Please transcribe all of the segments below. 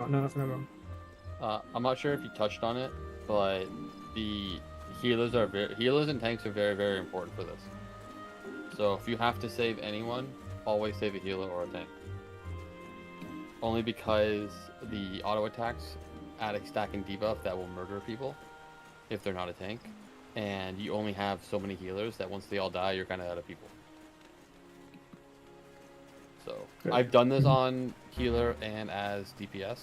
No, never mind. I'm not sure if you touched on it, but the healers and tanks are very, very important for this. So if you have to save anyone, always save a healer or a tank. Only because the auto attacks add a stacking debuff that will murder people if they're not a tank, and you only have so many healers that once they all die, you're kind of out of people. So I've done this on healer and as DPS,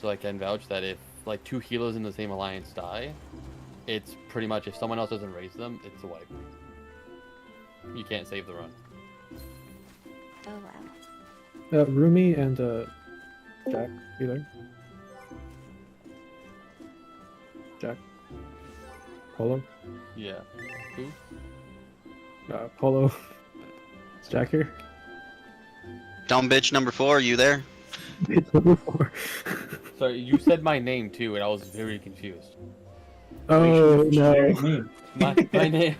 so I can vouch that if like 2 healers in the same alliance die, it's pretty much, if someone else doesn't raise them, it's a wipe. You can't save the run. Oh wow. Rumi and Jack, either. Jack. Polo. Yeah. Who? Polo. Is Jack here? Dumb bitch number 4, are you there? It's number 4. Sorry, you said my name too, and I was very confused. Oh no. My name.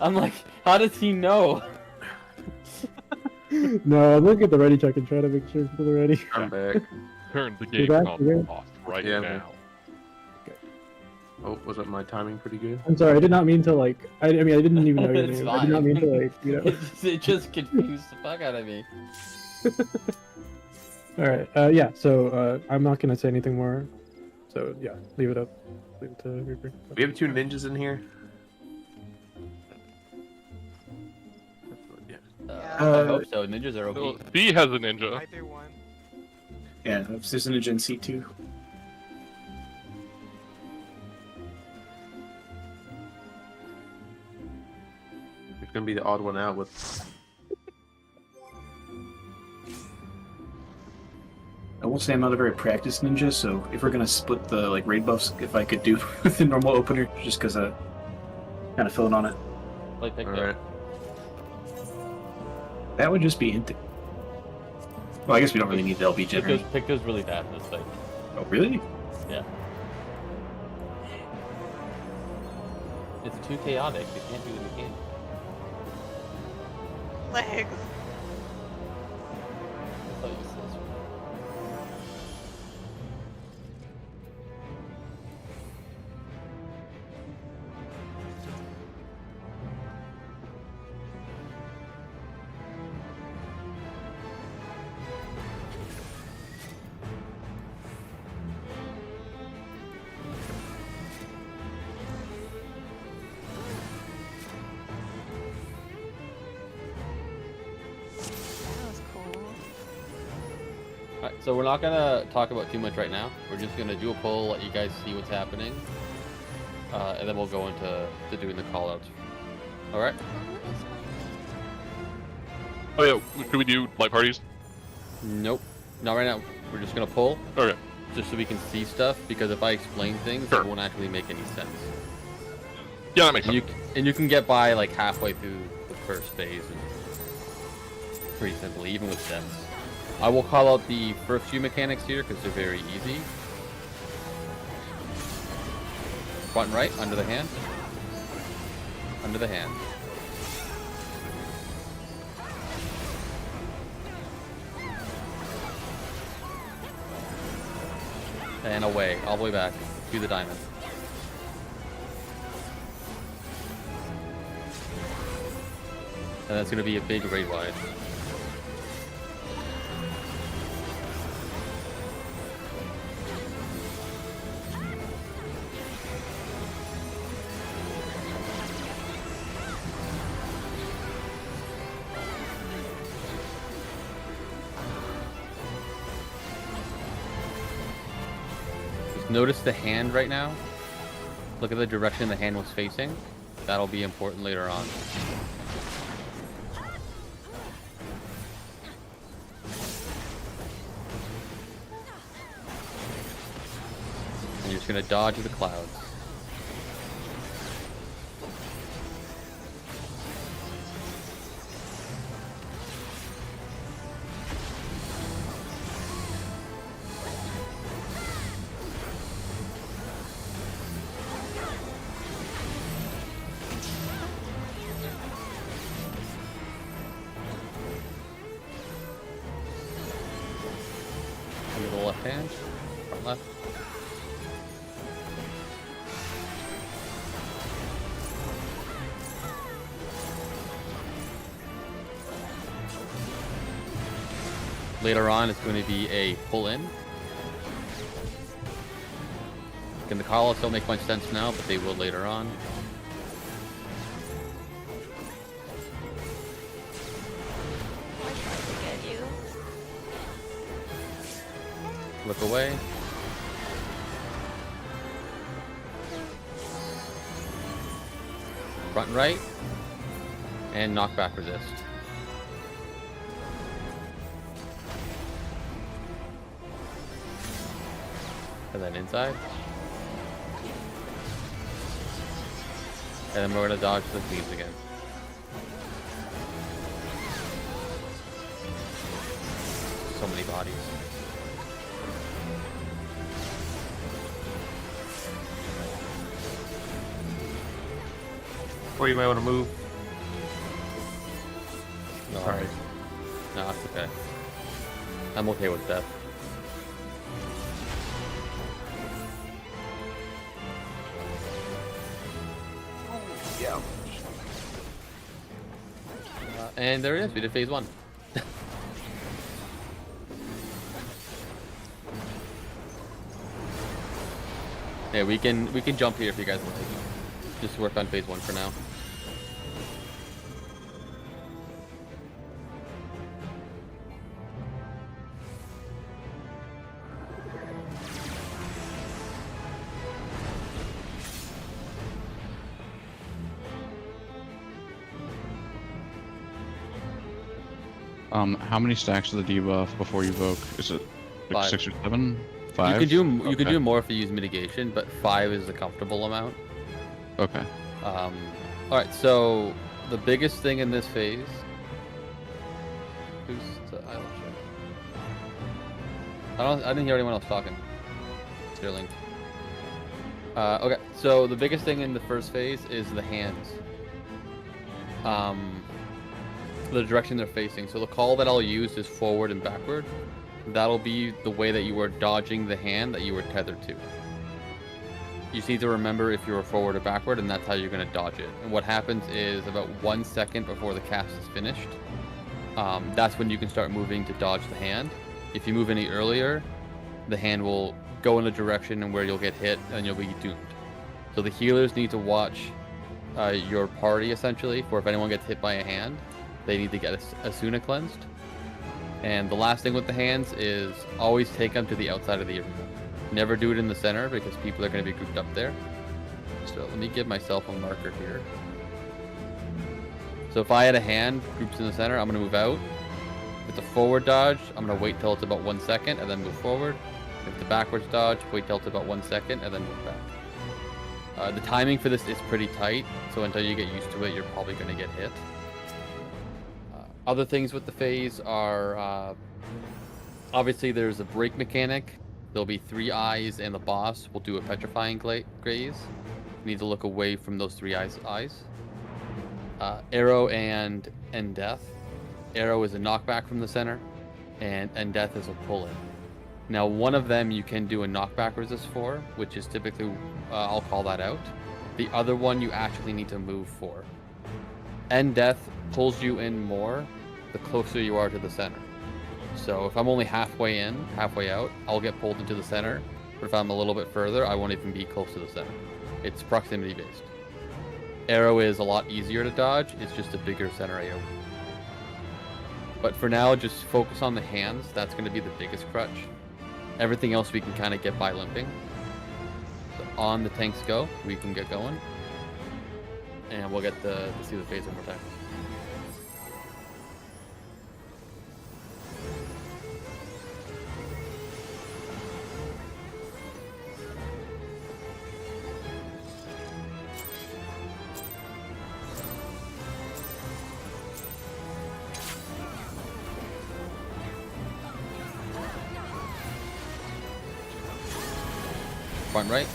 I'm like, how does he know? No, look at the ready check and try to make sure people are ready. I'm back. Turn the You're game back, off you're right Yeah, now. man. Oh, wasn't my timing pretty good? I'm sorry, I did not mean to like. I mean, I didn't even know your It's name. I did not fine. mean to like. It just confused the fuck out of me. All right. Yeah. So I'm not gonna say anything more. So yeah, leave it up. Leave it to Reaper. We have 2 ninjas in here. I hope so. Ninjas are So, OP. B has a ninja. Either one. Yeah, if there's an ninja in C2. It's gonna be the odd one out with. I will say I'm not a very practiced ninja, so if we're gonna split the like raid buffs, if I could do with the normal opener, just because I kind of feeling on it. Play pick All there. right. That would just be hinting. Well, I guess we don't really need the LB gen, right? Pick goes really bad in this fight. Oh, really? Yeah. It's too chaotic. You can't do what you can. Legs. That's how useless. That was cool. Alright, so we're not gonna talk about too much right now. We're just gonna do a poll, let you guys see what's happening, and then we'll go into doing the callouts. All right. Oh yeah, should we do light parties? Nope. Not right now. We're just gonna poll, Okay. just so we can see stuff. Because if I explain things, Sure. it won't actually make any sense. Yeah, that makes And sense. you can get by like halfway through the first phase, and pretty simply, even with stems. I will call out the first few mechanics here because they're very easy. Front and right, under the hand. Under the hand. And away, all the way back to the diamond. And that's going to be a big raid wide. Just notice the hand right now. Look at the direction the hand was facing. That'll be important later on. And you're just gonna dodge the clouds. left hand, front left. Later on, it's going to be a pull in. Again, the calls don't make much sense now, but they will later on. I tried to get you. Look away. Front and right. And knockback resist. And then inside. And then we're gonna dodge the thieves again. So many bodies. Or you might want to move. No, Alright. no, it's okay. I'm okay with death. Yeah. And there it is. We did phase 1. Yeah, we can jump here if you guys want to. Just work on phase 1 for now. How many stacks of the debuff before you evoke? Is it like 5. 6 or 7? 5? You could do more if you use mitigation, but 5 is the comfortable amount. Okay. All right, so the biggest thing in this phase. Who's the idle check? I didn't hear anyone else talking. Sterling. Okay, so the biggest thing in the first phase is the hands. The direction they're facing. So the call that I'll use is forward and backward. That'll be the way that you were dodging the hand that you were tethered to. You just need to remember if you were forward or backward, and that's how you're going to dodge it. And what happens is about 1 second before the cast is finished, that's when you can start moving to dodge the hand. If you move any earlier, the hand will go in a direction and where you'll get hit and you'll be doomed. So the healers need to watch your party essentially for if anyone gets hit by a hand, they need to get Asuna cleansed. And the last thing with the hands is always take them to the outside of the arena. Never do it in the center because people are going to be grouped up there. So let me give myself a marker here. So if I had a hand groups in the center, I'm going to move out. With the forward dodge, I'm going to wait till it's about 1 second and then move forward. With the backwards dodge, wait till it's about 1 second and then move back. The timing for this is pretty tight, so until you get used to it, you're probably going to get hit. Other things with the phase are, obviously there's a break mechanic. There'll be 3 eyes and the boss will do a petrifying graze. You need to look away from those 3 eyes. Arrow and death. Arrow is a knockback from the center, and death is a pull-in. Now one of them you can do a knockback resist for, which is typically, I'll call that out. The other one you actually need to move for. End death pulls you in more the closer you are to the center. So if I'm only halfway in, halfway out, I'll get pulled into the center. But if I'm a little bit further, I won't even be close to the center. It's proximity based. Arrow is a lot easier to dodge, it's just a bigger center AoE. But for now, just focus on the hands. That's going to be the biggest crutch. Everything else we can kind of get by limping. So on the tanks go, we can get going. And we'll get to see the phase one more time. Front right.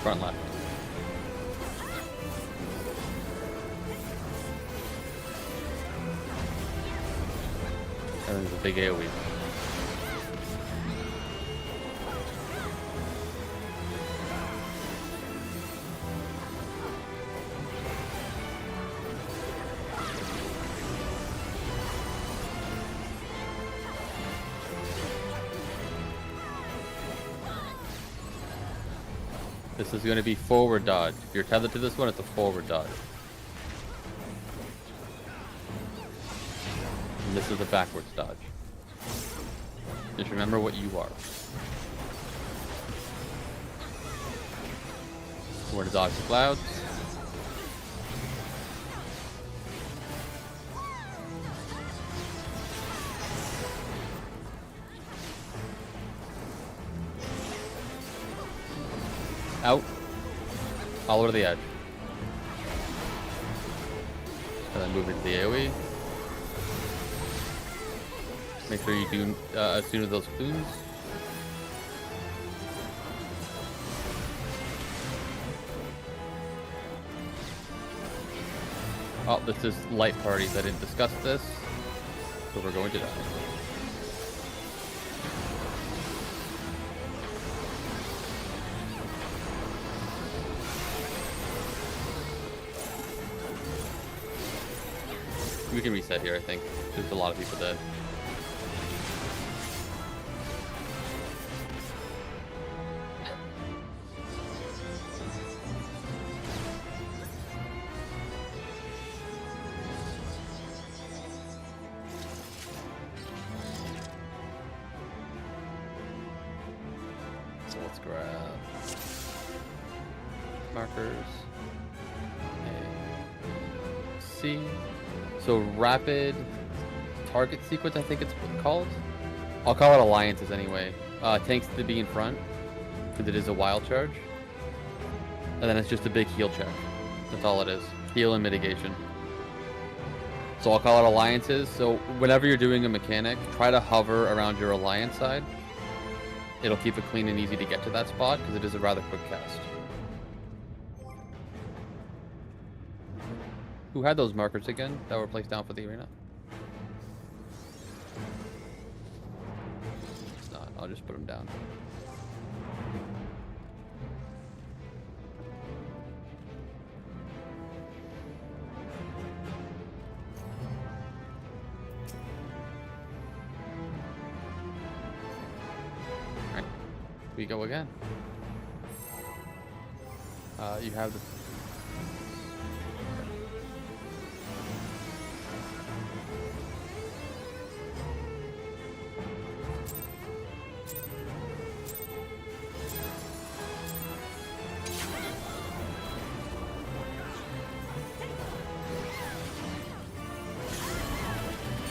Front left. And then there's a big AoE. This is going to be forward dodge. If you're tethered to this one, it's a forward dodge. And this is a backwards dodge. Just remember what you are. We're to dodge the clouds. Out. All over the edge. And then move into the AoE. Make sure you do as soon as those clues. Oh, this is light parties. I didn't discuss this, so we're going to die. We can reset here, I think. There's a lot of people dead. So let's grab markers. A, C. So rapid target sequence, I think it's called. I'll call it alliances anyway. Tanks to be in front, because it is a wild charge. And then it's just a big heal check. That's all it is. Heal and mitigation. So I'll call it alliances. So whenever you're doing a mechanic, try to hover around your alliance side. It'll keep it clean and easy to get to that spot, because it is a rather quick cast. Who had those markers again that were placed down for the arena? It's not. I'll just put them down. Alright. We go again. You have the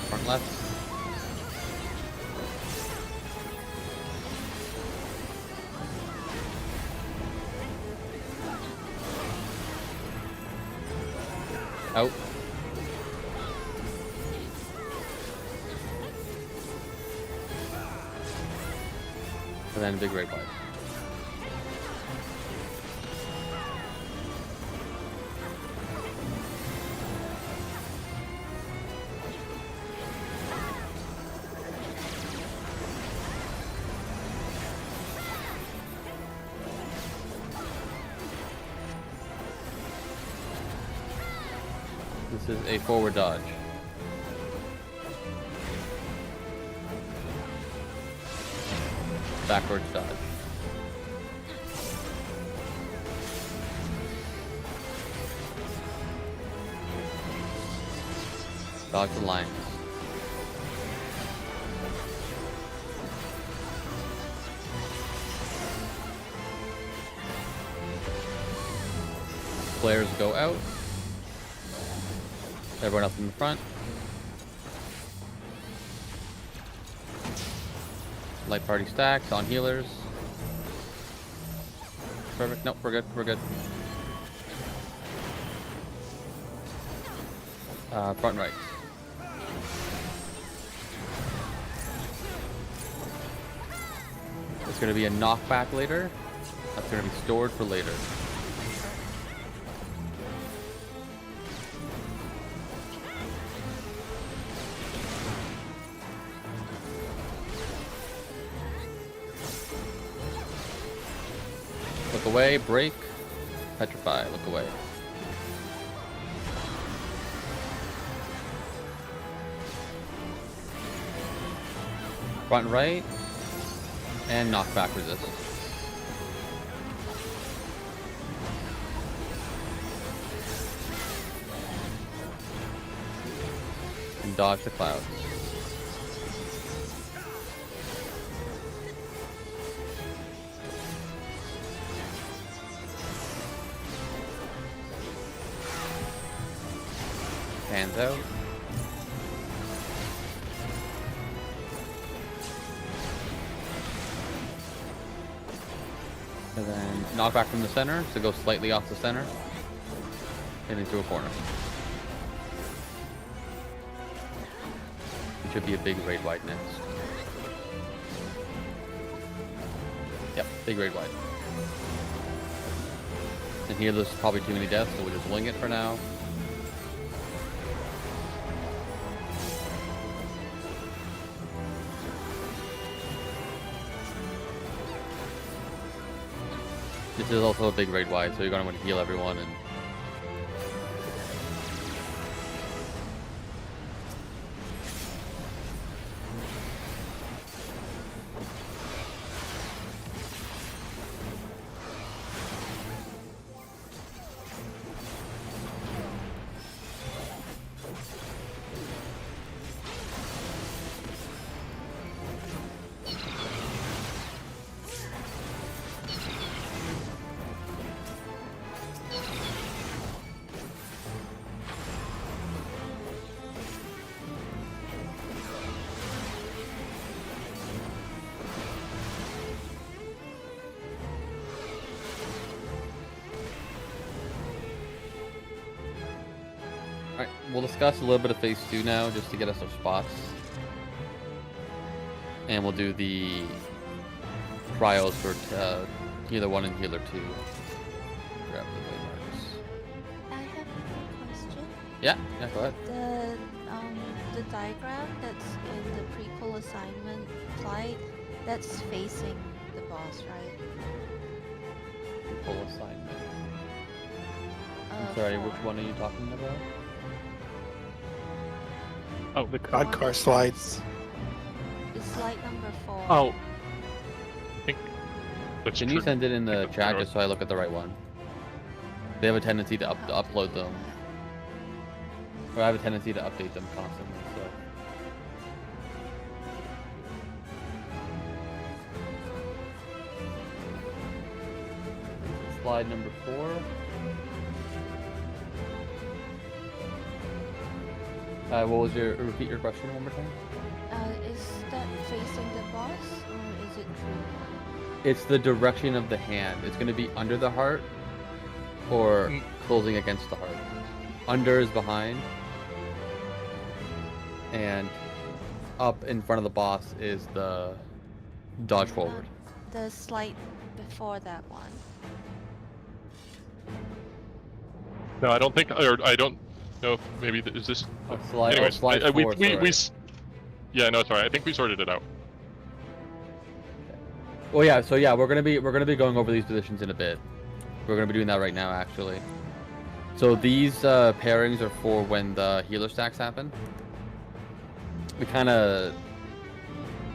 front left. Out. And then big red wide. This is a forward dodge. Backwards dodge. Dodge the lines. Players go out. Everyone else in the front. Light party stacks on healers. Perfect. Nope, we're good. We're good. Front and right. It's going to be a knockback later. That's going to be stored for later. Look away, break, petrify, look away. Front right, and knockback resist. And dodge the clouds. Hands out. And then knock back from the center, so go slightly off the center and into a corner. It should be a big raid wide next. Yep, big raid wide. And here there's probably too many deaths, so we'll just wing it for now. This is also a big raid wide, so you're going to want to heal everyone and Alright, we'll discuss a little bit of phase 2 now, just to get us our spots. And we'll do the trials for healer 1 and healer 2. Grab the waymarks. I have a question. Yeah, go ahead. The diagram that's in the pre-pull assignment slide, that's facing the boss, right? Full assignment. I'm sorry, which one are you talking about? Oh, the cod car slides. It's slide number 4. Oh. I think that's Can you true. send it in the Pick up chat the just so I look at the right one? They have a tendency to upload them. Or I have a tendency to update them constantly, so. Slide number 4. Repeat your question one more time? Is that facing the boss, or is it true? It's the direction of the hand. It's going to be under the heart or closing against the heart. Under is behind. And up in front of the boss is the dodge forward. The slide before that one. No, I don't think, or I don't know if maybe, is this... Slide, Anyways, slide we, forward, we, sorry. we, yeah, no, it's alright. I think we sorted it out. Well, yeah. So yeah, we're gonna be going over these positions in a bit. We're gonna be doing that right now, actually. So these pairings are for when the healer stacks happen. We kind of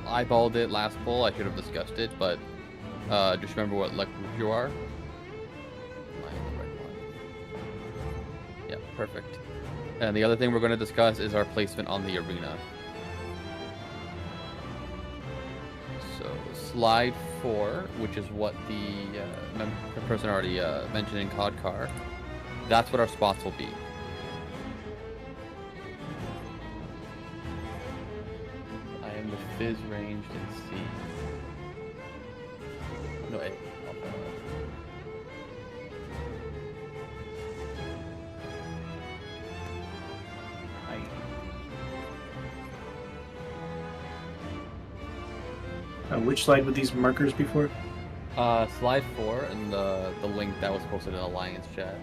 eyeballed it last pull. I should have discussed it, but just remember what group you are. Am I in the right one? Yeah, perfect. And the other thing we're going to discuss is our placement on the arena. So slide 4, which is what the person already mentioned in COD car, that's what our spots will be. I am the Fizz ranged in C. No, A. Which slide would these markers be for? Slide 4 and the link that was posted in Alliance chat.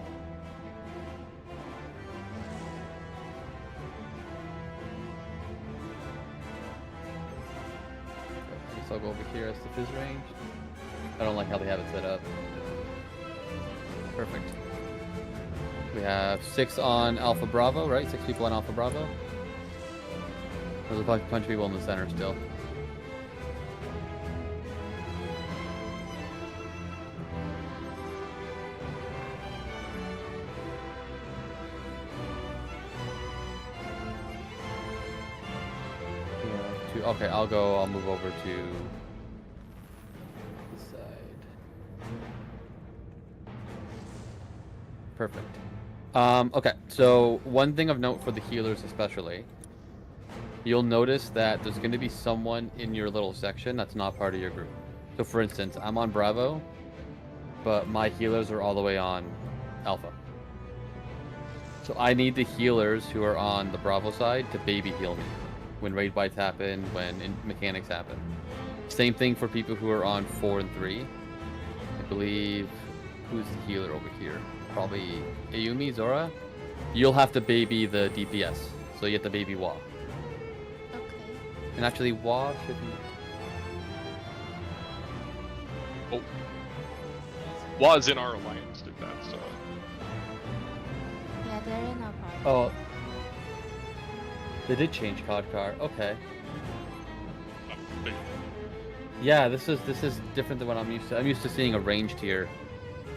I guess I'll go over here as the Fizz range. I don't like how they have it set up. Perfect. We have 6 on Alpha Bravo, right? 6 people on Alpha Bravo. There's a bunch of people in the center still. Yeah, okay, I'll move over to this side. Perfect. Okay, so one thing of note for the healers especially, you'll notice that there's going to be someone in your little section that's not part of your group. So for instance, I'm on Bravo, but my healers are all the way on Alpha. So I need the healers who are on the Bravo side to baby heal me when raid bites happen, when mechanics happen. Same thing for people who are on 4 and 3. I believe, who's the healer over here? Probably Ayumi, Zora. You'll have to baby the DPS, so you have to baby Wa. Okay. And actually, Wa shouldn't. Oh. Was in our alliance, did that, so. Yeah, they're in our party. Oh. They did change COD car. Okay. Yeah, this is different than what I'm used to. I'm used to seeing a ranged here.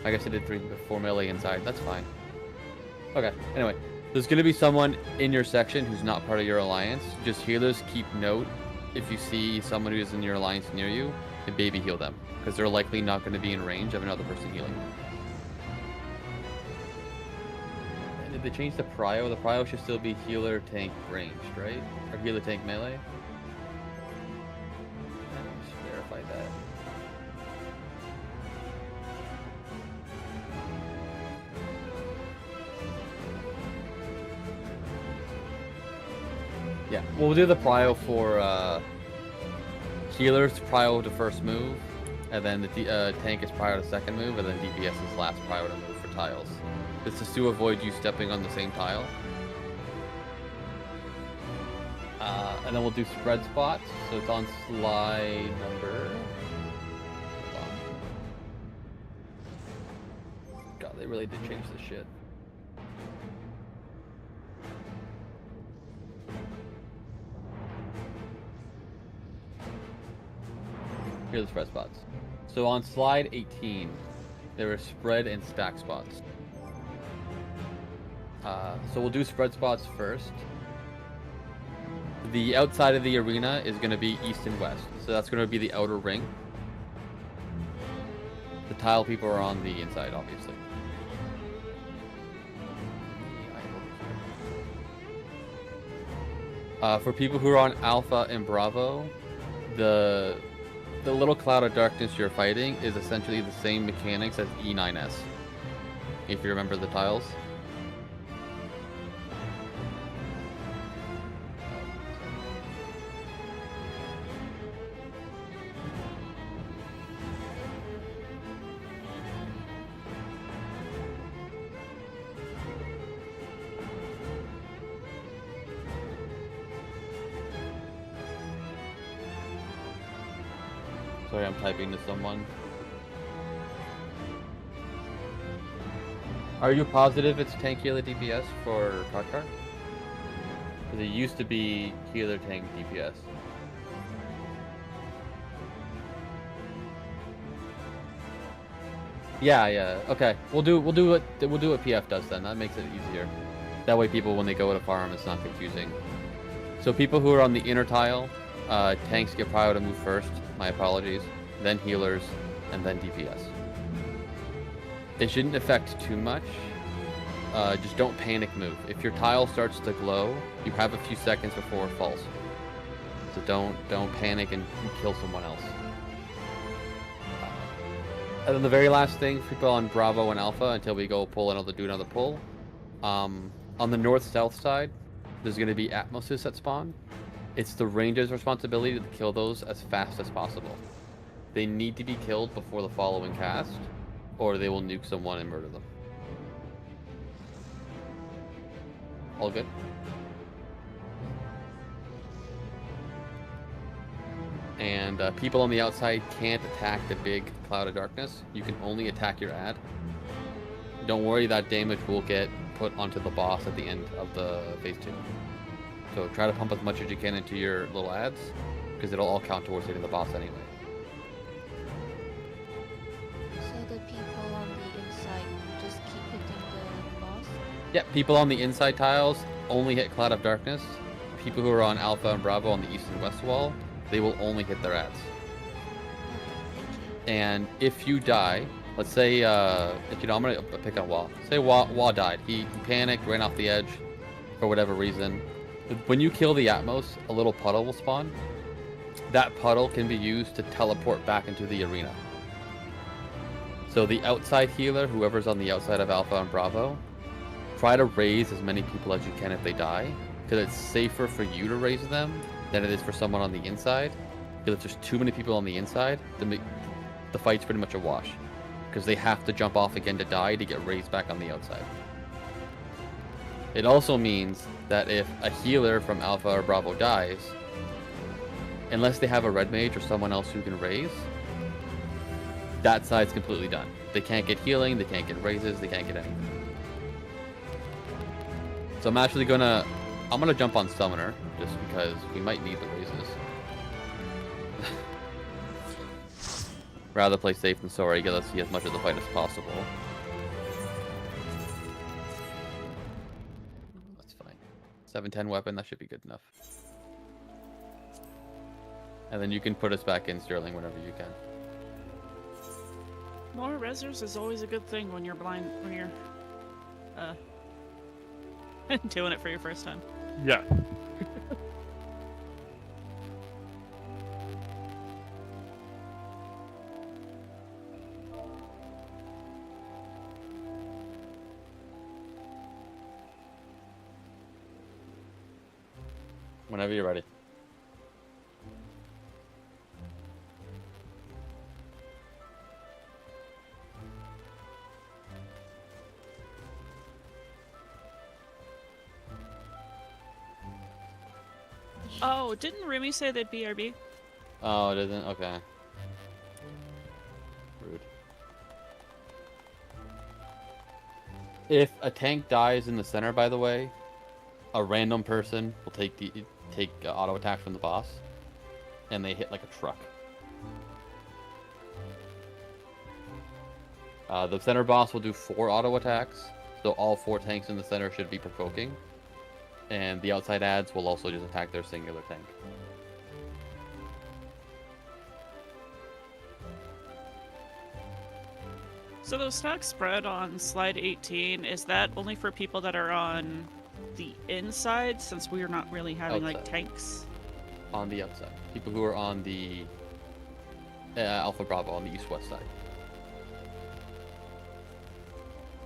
I guess I did 4 melee inside. That's fine. Okay. Anyway, there's gonna be someone in your section who's not part of your alliance. Just healers, keep note if you see someone who's in your alliance near you, and baby heal them, because they're likely not going to be in range of another person healing. And did they change the prio? The prio should still be healer, tank, ranged, right? Or healer, tank, melee? Just verify that. Yeah, we'll do the prio for healers prio to first move, and then the tank is prio to second move, and then DPS is last prio to move for tiles. This is to avoid you stepping on the same tile. And then we'll do spread spots, so it's on slide number... Hold on. God, they really did change this shit. Here are the spread spots. So on slide 18, there are spread and stack spots. So we'll do spread spots first. The outside of the arena is going to be east and west. So that's going to be the outer ring. The tile people are on the inside, obviously. For people who are on Alpha and Bravo, the little cloud of darkness you're fighting is essentially the same mechanics as E9S, if you remember the tiles. Sorry, I'm typing to someone. Are you positive it's tank healer DPS for Kakar? Because it used to be healer tank DPS. Yeah. Okay, we'll do what PF does then. That makes it easier. That way, people when they go to farm, it's not confusing. So people who are on the inner tile, tanks get prio to move first. My apologies. Then healers, and then DPS. It shouldn't affect too much. Just don't panic move. If your tile starts to glow, you have a few seconds before it falls. So don't panic and kill someone else. And then the very last thing, people on Bravo and Alpha until we go do another pull. On the north-south side, there's going to be Atmoses at spawn. It's the ranger's responsibility to kill those as fast as possible. They need to be killed before the following cast, or they will nuke someone and murder them. All good? And people on the outside can't attack the big cloud of darkness. You can only attack your ad. Don't worry, that damage will get put onto the boss at the end of the phase 2. So try to pump as much as you can into your little ads, because it'll all count towards hitting the boss anyway. So the people on the inside just keep hitting the boss? Yeah, people on the inside tiles only hit Cloud of Darkness. People who are on Alpha and Bravo on the east and west wall, they will only hit their ads. Okay, thank you. And if you die, let's say, if you know, I'm gonna pick on Wah. Say Wah died. He panicked, ran off the edge for whatever reason. When you kill the Atmos, a little puddle will spawn. That puddle can be used to teleport back into the arena. So the outside healer, whoever's on the outside of Alpha and Bravo, try to raise as many people as you can if they die, because it's safer for you to raise them than it is for someone on the inside. Because if there's too many people on the inside, the fight's pretty much a wash, because they have to jump off again to die to get raised back on the outside. It also means that if a healer from Alpha or Bravo dies, unless they have a red mage or someone else who can raise, that side's completely done. They can't get healing, they can't get raises, they can't get anything. So I'm actually gonna jump on Summoner, just because we might need the raises. Rather play safe than sorry, get us see as much of the fight as possible. That's fine. 710 weapon, that should be good enough. And then you can put us back in Sterling whenever you can. More resers is always a good thing when you're blind, when you're doing it for your first time. Yeah. Whenever you're ready. Oh, didn't Remy say they'd BRB? Oh, it isn't? Okay. Rude. If a tank dies in the center, by the way, a random person will take auto attack from the boss, and they hit like a truck. The center boss will do 4 auto attacks, so all 4 tanks in the center should be provoking. And the outside ads will also just attack their singular tank. So those stacks spread on slide 18, is that only for people that are on the inside, since we are not really having like Outside. tanks? On the outside. People who are on the Alpha Bravo on the east-west side.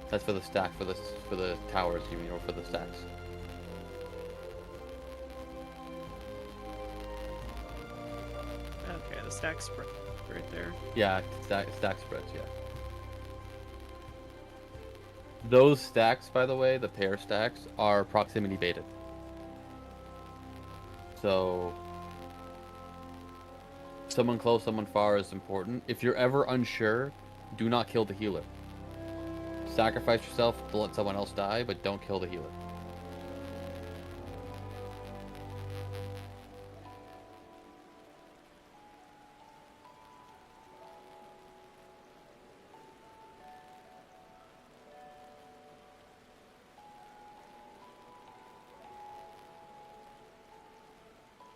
That's for the stack, for the towers, you mean, or for the stacks? Okay, the stack spread right there. Yeah, stack spreads, yeah. Those stacks, by the way, the pair stacks, are proximity baited. So, someone close, someone far is important. If you're ever unsure, do not kill the healer. Sacrifice yourself to let someone else die, but don't kill the healer.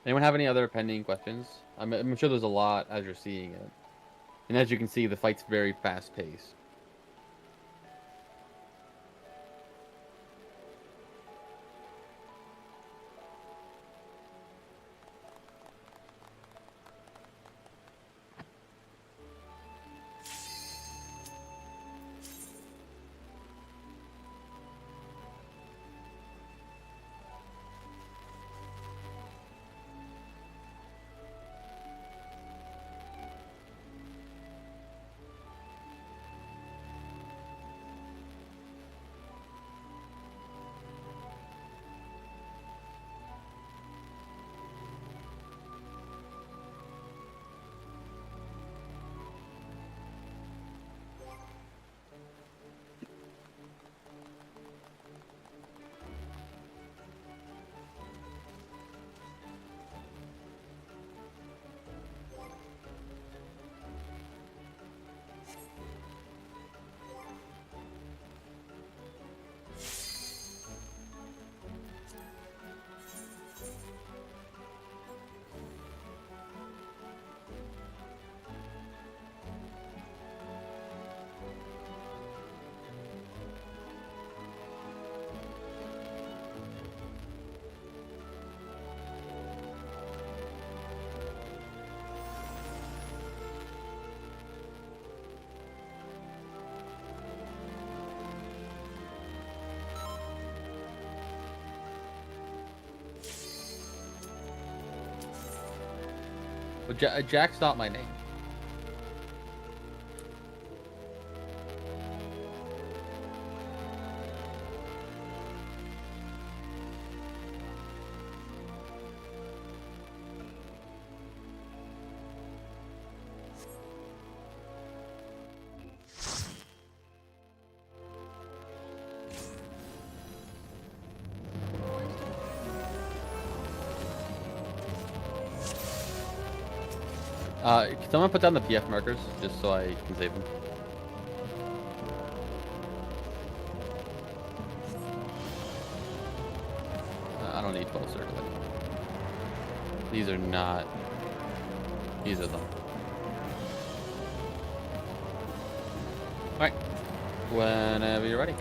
Anyone have any other pending questions? I'm sure there's a lot as you're seeing it. And as you can see, the fight's very fast-paced. Jack's not my name. Can someone put down the PF markers just so I can save them? I don't need 12 circling. These are not. These are them. Alright. Whenever you're ready.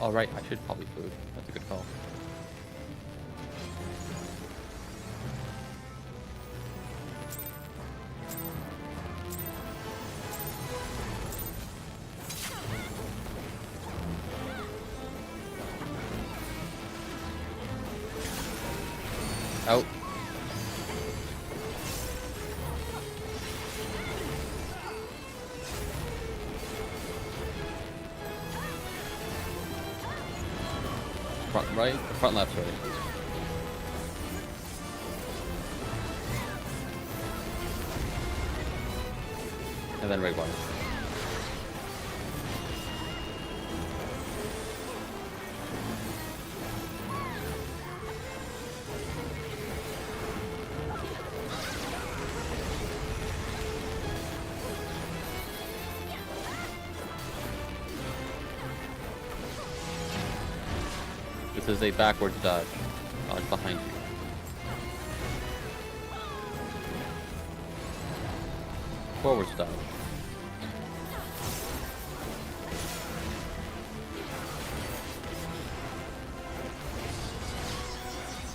Alright, I should probably food. That's a good call. Out. Front right, front left, sorry. And then right one. This is a backwards dodge. Dodge behind you. Forwards dodge.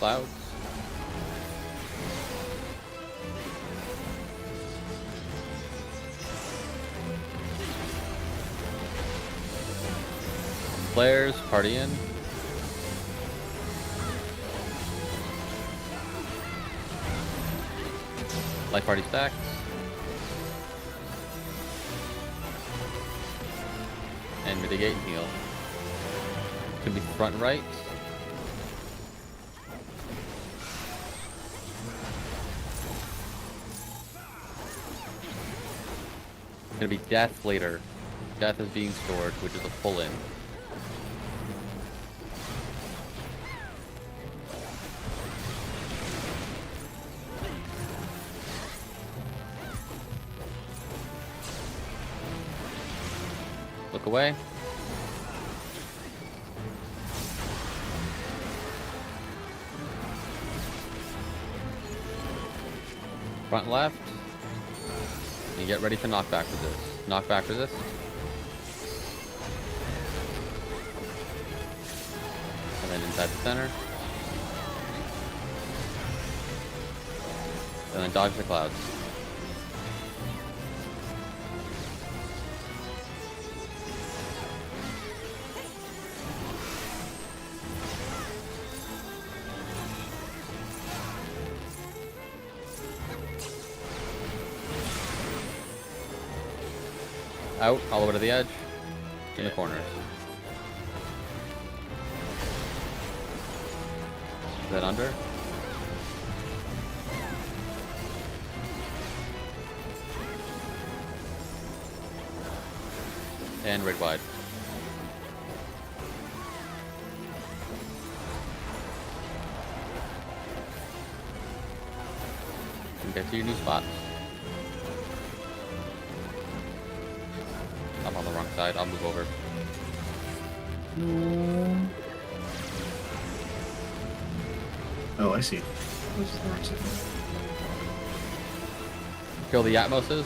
Clouds. Flares, party in. Light party stacks. And mitigate and heal. Could be front right. Gonna be death later. Death is being stored, which is a pull in. Look away. Front left. And get ready for knockback resist. Knockback resist. And then inside the center. And then dodge the clouds. Out, all the way to the edge. In the corners. Then under. And red wide. And get to your new spot. I'm on the wrong side. I'll move over. Oh, I see. This is the right side. Kill the Atmoses.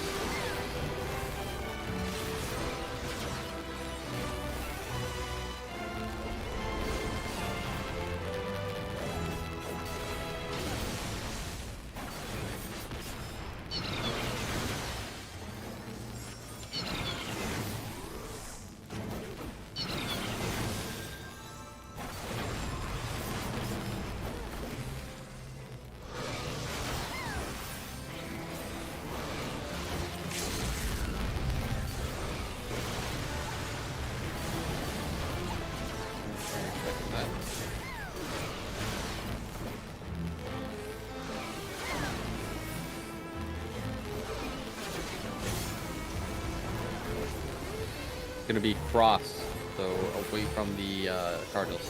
gonna be cross, so away from the Cardinals.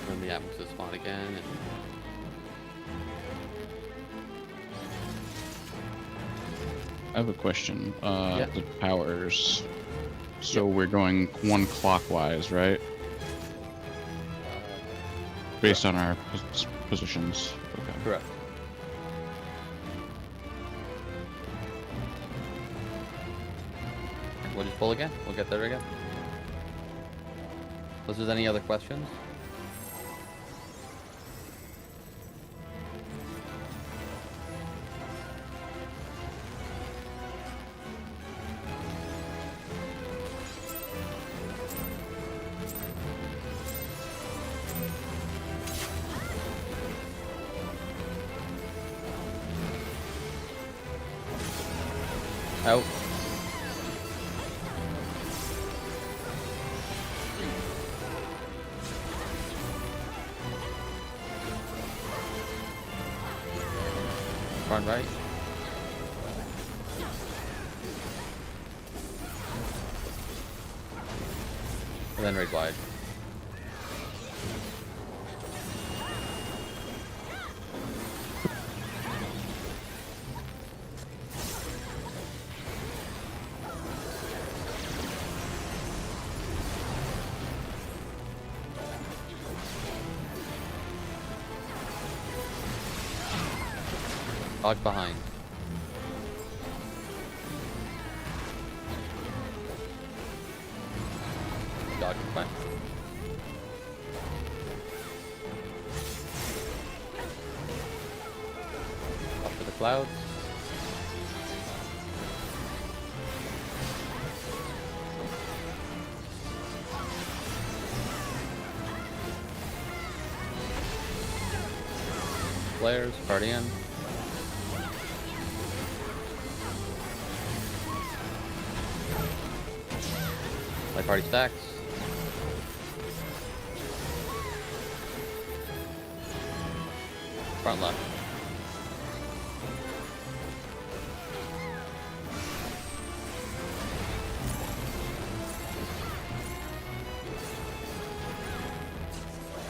Then the atmosphere spawn again. And... I have a question. Yeah. The towers. So we're going one clockwise, right? Based on our positions. Okay. Correct. We'll just pull again. We'll get there again. Unless there's any other questions. Out. Front right. And then right wide. Dodge behind. Dodge in front. Up to the clouds. Flares, party in. Light party stacks. Front left.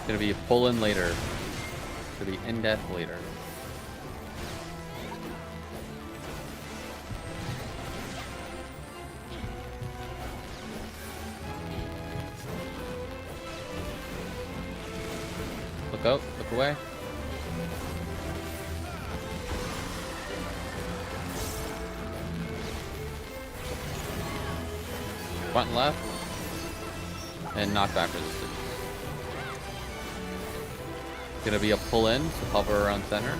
Gonna be a pull in later. Gonna be in death later. Look out, look away. Front and left. And knockback resistance. Gonna be a pull in, so hover around center.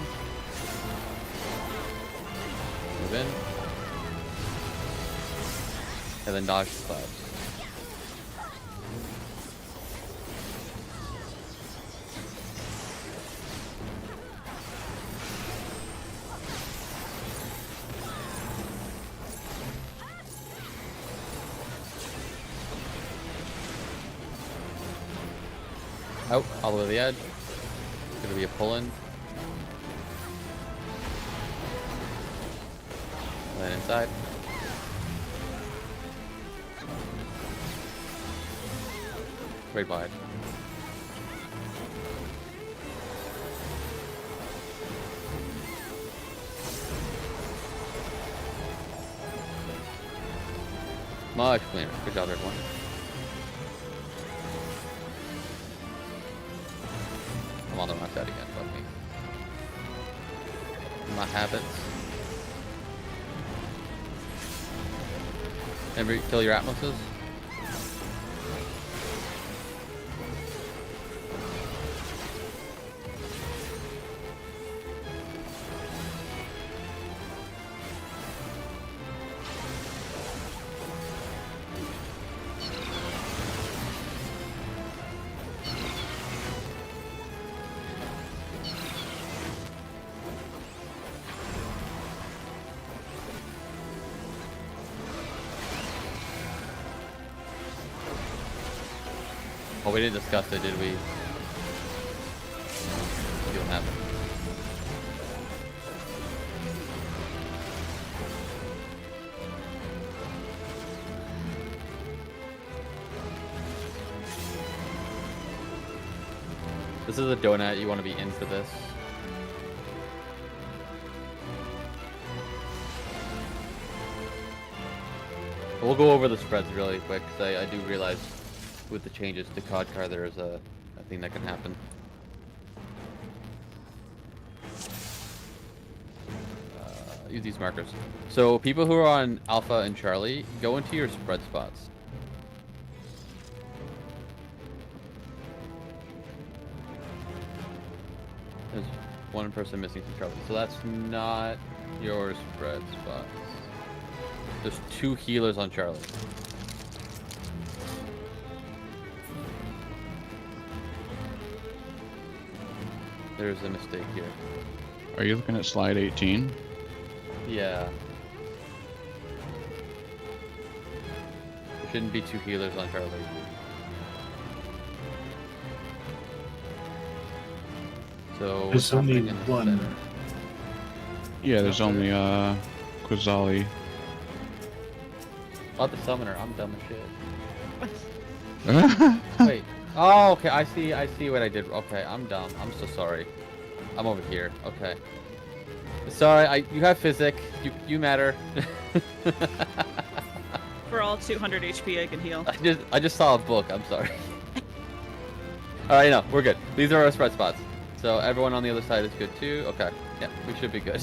Move in. And then dodge the clouds. Out, all the way to the edge. Gonna be a pull-in. Then inside. Right wide. Much cleaner. Good job, everyone. I'm on the wrong side again, fuck me. My habits. Ever kill your Atmoses? Oh, we didn't discuss it, did we? See what happened. This is a donut. You want to be in for this. We'll go over the spreads really quick, because I do realize with the changes to COD car there is a thing that can happen. Use these markers. So people who are on Alpha and Charlie, go into your spread spots. There's one person missing from Charlie, so that's not your spread spots. There's 2 healers on Charlie. There's a mistake here. Are you looking at slide 18? Yeah. There shouldn't be 2 healers on Charlie. So There's what's only happening in the one. center? Yeah, there's only Quazali. Oh, the summoner. I'm dumb as shit. Wait. Oh, okay. I see what I did. Okay, I'm dumb. I'm so sorry. I'm over here. Okay. Sorry. You have physic. You matter. For all 200 HP, I can heal. I just saw a book. I'm sorry. All right, no, we're good. These are our spread spots. So everyone on the other side is good too. Okay. Yeah, we should be good.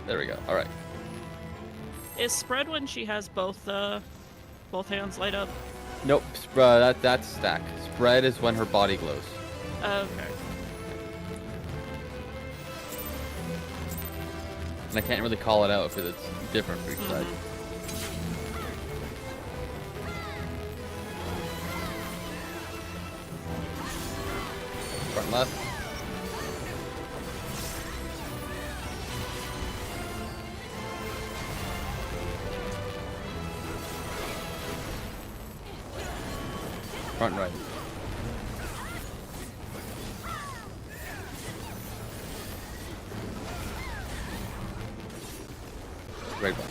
There we go. All right. Is spread when she has both hands light up? Nope. That's stack. Spread is when her body glows. Okay. And I can't really call it out because it's different for each side. Front left. Front right. Right back.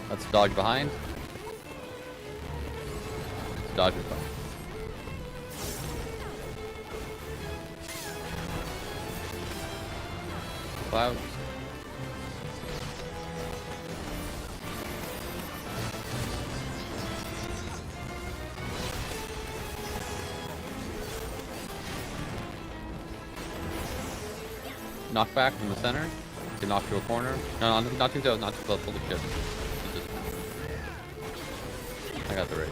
Let's dodge behind. Let's dodge behind. Clouds. Knock back from the center. You can knock to a corner. No, not too close, not too close. Holy shit. I got the raise.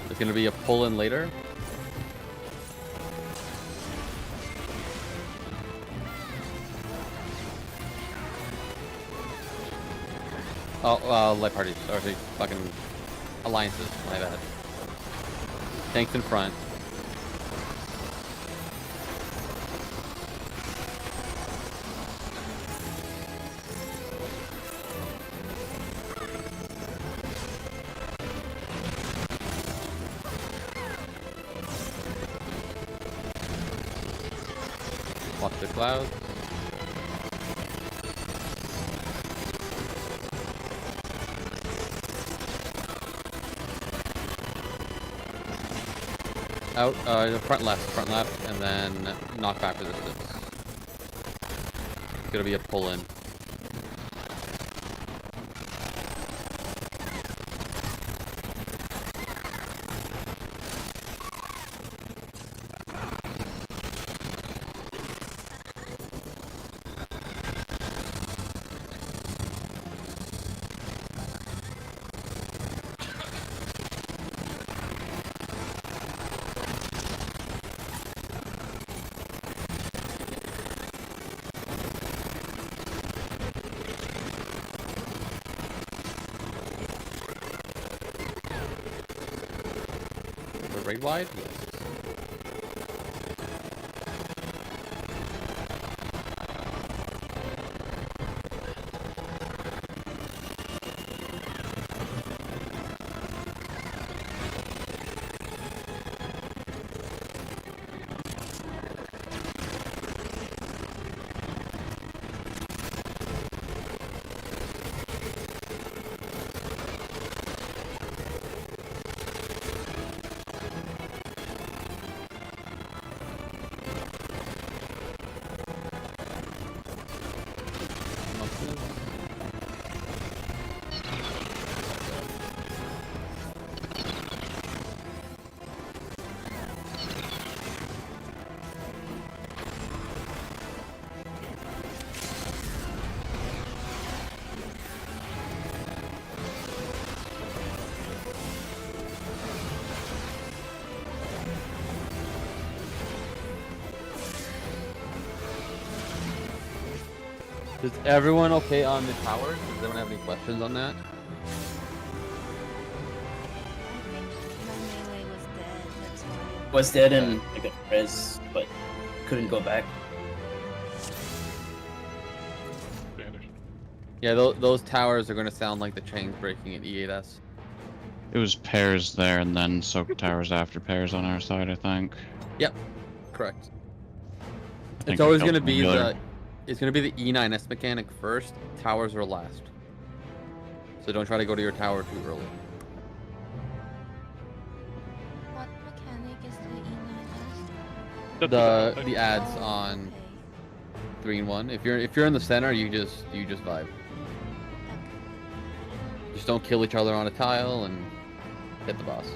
There's gonna be a pull in later. Oh, light parties. Or fucking alliances. My bad. Tanks in front. Watch the clouds. Out, front left, and then knock back resistance. It's gonna be a pull in. raid wide? Yes. Is everyone okay on the towers? Does anyone have any questions on that? My melee was dead, that's why. Was dead and I got res, but couldn't go back. Vanished. Yeah, those towers are going to sound like the chains breaking at E8S. It was pairs there and then soak towers after pairs on our side, I think. Yep, correct. I think It's always we going to killed be Wheeler. it's going to be the E9S mechanic first. Towers are last. So don't try to go to your tower too early. What mechanic is the E9S? The ads Oh, on okay. 3 and 1. If you're in the center, you just vibe. Okay. Just don't kill each other on a tile and hit the boss.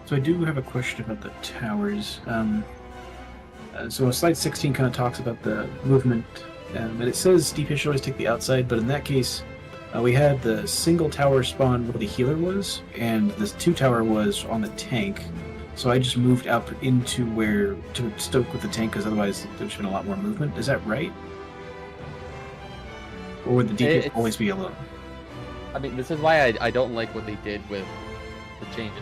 So I do have a question about the towers. So slide 16 kind of talks about the movement, and it says DPS should always take the outside, but in that case, we had the single tower spawn where the healer was, and the 2 tower was on the tank. So I just moved up into where to stoke with the tank, because otherwise there's been a lot more movement. Is that right? Or would the DPS It's- always be alone? I mean, this is why I don't like what they did with the changes.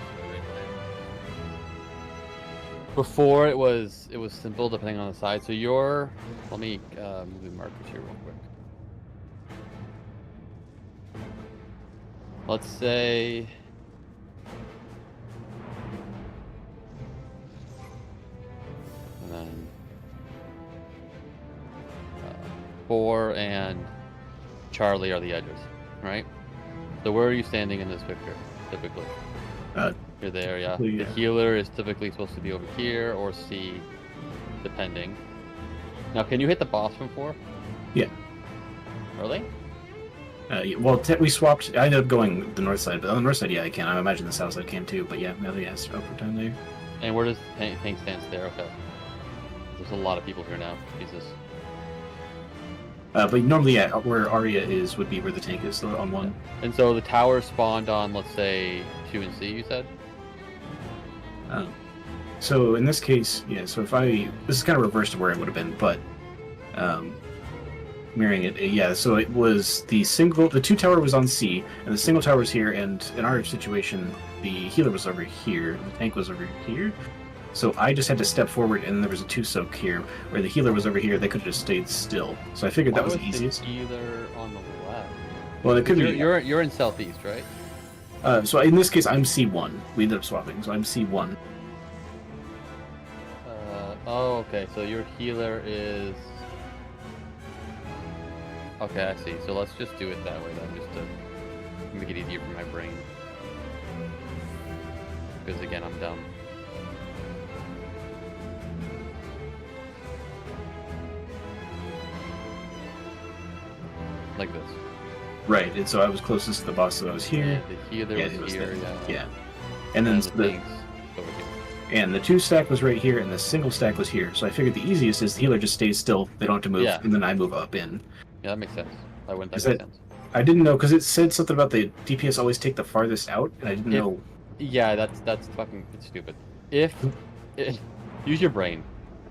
Before it was simple depending on the side. So let me move the markers here real quick. Let's say and then 4 and Charlie are the edges, right? So where are you standing in this picture typically? You're there, yeah. Yeah. The healer is typically supposed to be over here or C, depending. Now, can you hit the boss from 4? Yeah. Really? Well, we swapped. I ended up going the north side, but on the north side, yeah, I can. I imagine the south side can too. But yeah, now yes, upper time there. And where does the tank stand there? Okay. There's a lot of people here now. Jesus. But normally, yeah, where Arya is would be where the tank is, so on 1. And so the tower spawned on, let's say, 2 and C, you said? So in this case, yeah. So if this is kind of reverse to where it would have been, but mirroring it, yeah. So it was the 2 tower was on C, and the single tower was here. And in our situation, the healer was over here, the tank was over here. So I just had to step forward, and there was a 2 soak here, where the healer was over here. They could have just stayed still. So I figured that was the easiest. The healer on the left. Well, it could be. You're in southeast, right? So in this case, I'm C1. We ended up swapping, so I'm C1. Oh, okay. So your healer is Okay, I see. So let's just do it that way then, just to make it easier for my brain. Because again, I'm dumb. Like this. Right, and so I was closest to the boss, so I was here. Yeah, the healer Yeah, was it was here, there. yeah. Yeah. And then the the tanks over here. and the 2 stack was right here, and the single stack was here. So I figured the easiest is the healer just stays still. They don't have to move, Yeah. and then I move up in. Yeah, that makes sense. That wouldn't Is make that- sense. I didn't know because it said something about the DPS always take the farthest out, and I didn't If- know. Yeah, that's fucking it's stupid. If use your brain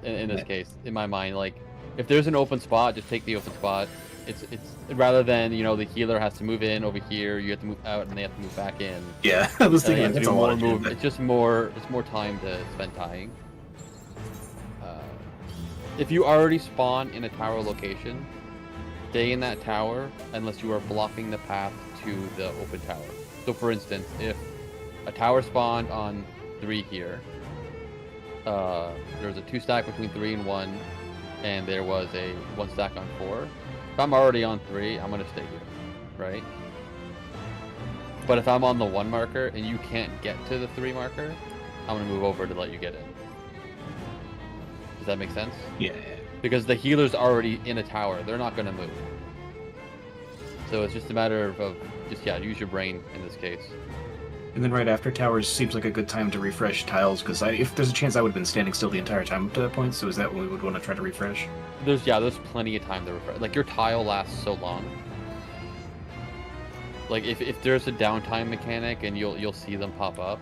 in this case, in my mind, like if there's an open spot, just take the open spot. It's rather than the healer has to move in over here, you have to move out, and they have to move back in. Yeah, I was And thinking you have to that's do a more lot of move. movement. It's just more. It's more time to spend tying. If you already spawn in a tower location, stay in that tower unless you are blocking the path to the open tower. So, for instance, if a tower spawned on 3 here, there's a 2 stack between 3 and 1, and there was a 1 stack on 4. If I'm already on 3, I'm gonna stay here, right? But if I'm on the 1 marker and you can't get to the 3 marker, I'm gonna move over to let you get in. Does that make sense? Yeah. Because the healer's already in a tower, they're not gonna move. So it's just a matter of just use your brain in this case. And then right after towers seems like a good time to refresh tiles because if there's a chance I would have been standing still the entire time up to that point. So is that when we would want to try to refresh? There's plenty of time to refresh. Like your tile lasts so long. Like if there's a downtime mechanic and you'll see them pop up.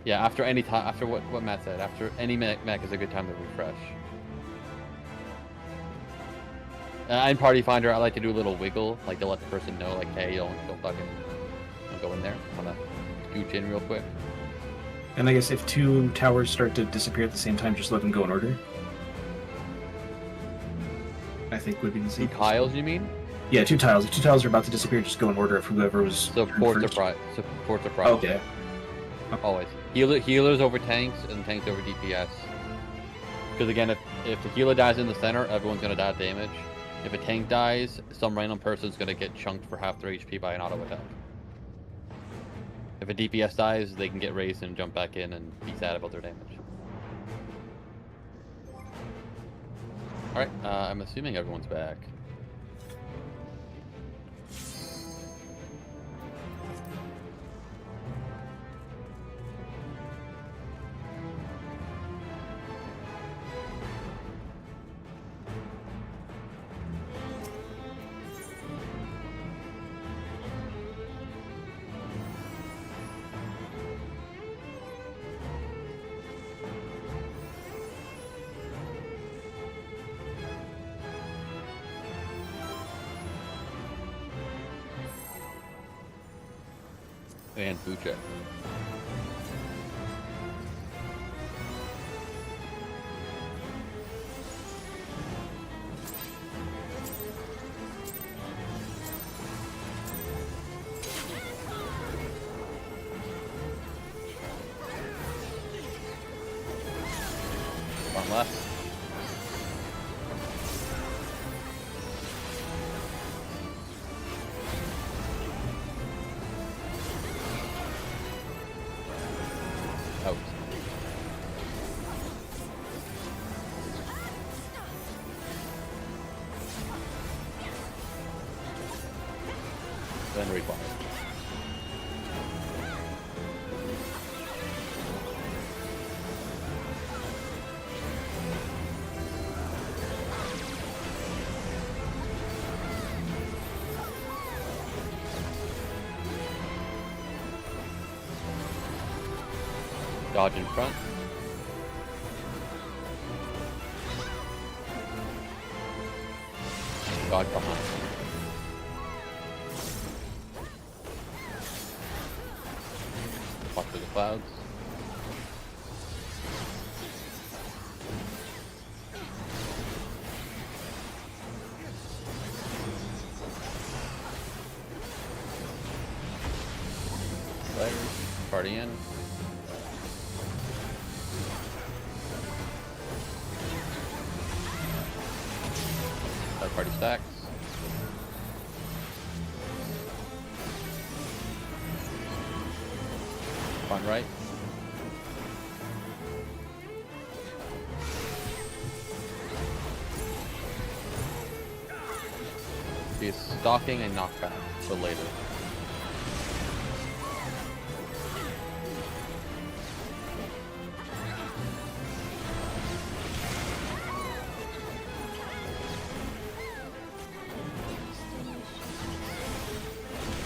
Yeah, after any time, after what Matt said, after any mech is a good time to refresh. In Party Finder, I like to do a little wiggle, like to let the person know, like, hey, don't go in there. I'm gonna scooch in real quick. And I guess if 2 towers start to disappear at the same time, just let them go in order. I think would be the 2 same. tiles, you mean? Yeah, 2 tiles. If 2 tiles are about to disappear, just go in order of whoever was. So ports are priority. Okay. Always. Healers over tanks and tanks over DPS. Because again, if the healer dies in the center, everyone's gonna die of damage. If a tank dies, some random person's gonna get chunked for half their HP by an auto attack. If a DPS dies, they can get raised and jump back in and be sad about their damage. Alright, I'm assuming everyone's back. And food check. One left. Out. Then required. Dodge in front. Dodge behind. Watch for the clouds. Right. Party in. Party stacks. front right. He's stalking a knockback for later.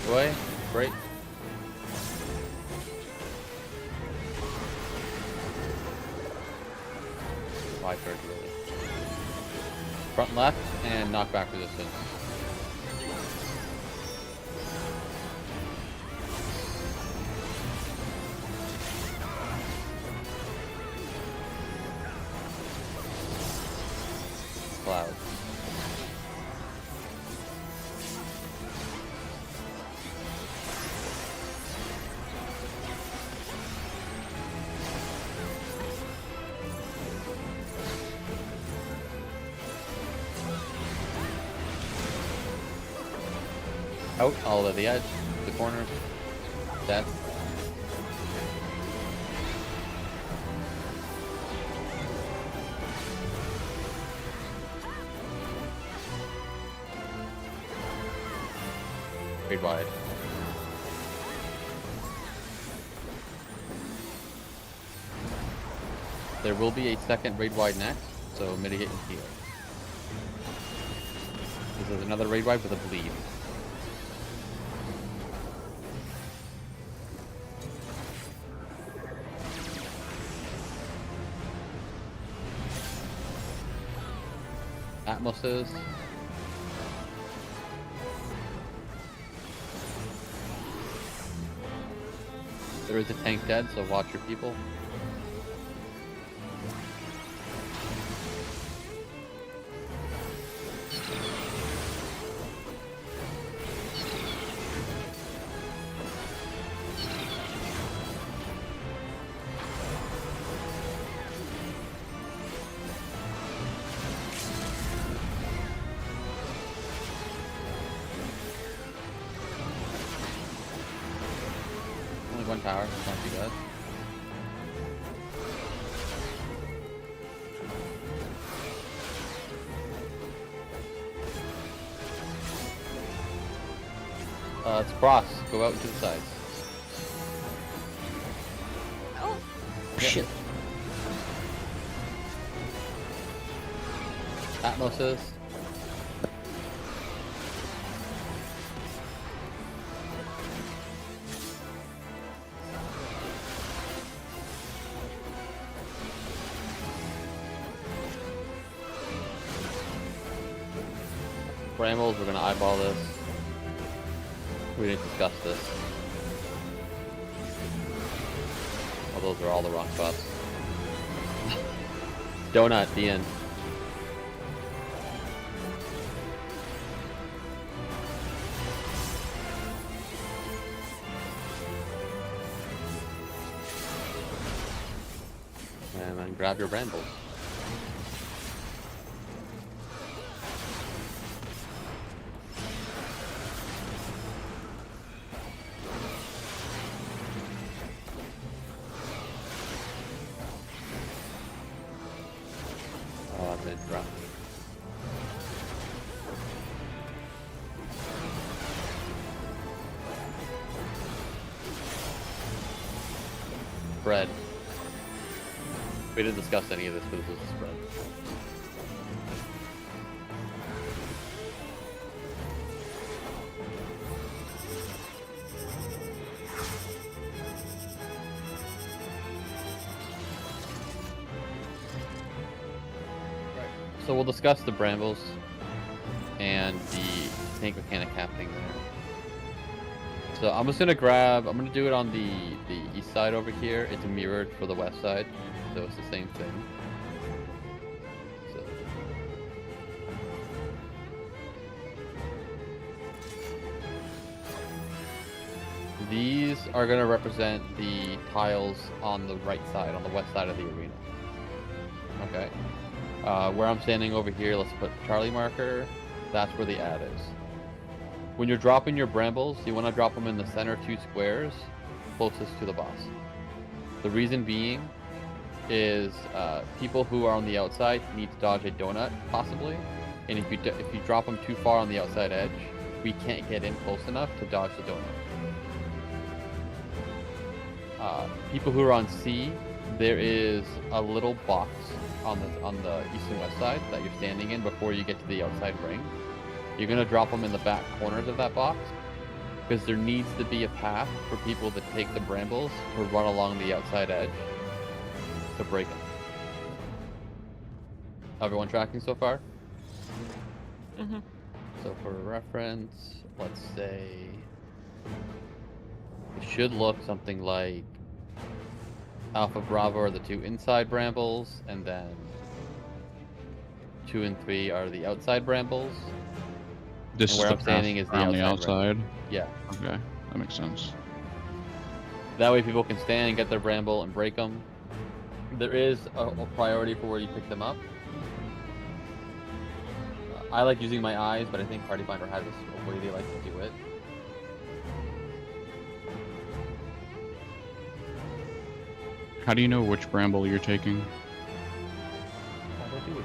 Away, break. Wide charge really. Front left and knockback resistance. Cloud. Out, all at the edge, the corner, dead. Raid wide. There will be a second raid wide next, so mitigate and heal. This is another raid wide with a bleed. Atmoses. There is a tank dead, so watch your people. Only one tower, it's not too bad. It's cross. Go out to the sides. Oh, Shit. Atmoses. Brambles, we're gonna eyeball this. We didn't discuss this. Oh, those are all the wrong spots. Donut, the end. And then grab your brambles. Oh, I did drop. Spread. We didn't discuss any of this, but this is a spread. So we'll discuss the brambles and the tank mechanic happening there. So I'm just gonna I'm gonna do it on the east side over here. It's mirrored for the west side, so it's the same thing. So these are gonna represent the tiles on the right side, on the west side of the arena. Okay. Where I'm standing over here, let's put Charlie marker. That's where the ad is. When you're dropping your brambles, you want to drop them in the center 2 squares closest to the boss. The reason being is people who are on the outside need to dodge a donut, possibly. And if you drop them too far on the outside edge, we can't get in close enough to dodge the donut. People who are on C, there is a little box on the east and west side that you're standing in before you get to the outside ring. You're gonna drop them in the back corners of that box because there needs to be a path for people to take the brambles to run along the outside edge to break them. Everyone tracking so far? Mm-hmm. So for reference, let's say it should look something like Alpha Bravo are the two inside brambles, and then 2 and 3 are the outside brambles. This And is where the I'm standing is the on the outside outside. Yeah. Okay, that makes sense. That way people can stand and get their bramble and break them. There is a priority for where you pick them up. I like using my eyes, but I think Party Finder has a way they like to do it. How do you know which bramble you're taking? How do I do it?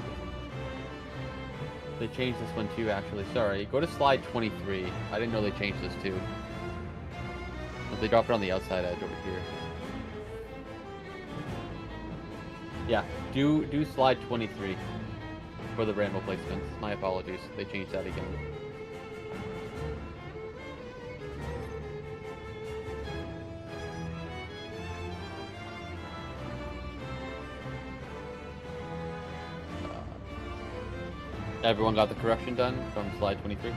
They changed this one too, actually. Sorry. Go to slide 23. I didn't know they changed this too. But they dropped it on the outside edge over here. Yeah, do slide 23 for the bramble placements. My apologies. They changed that again. Everyone got the correction done from slide 23?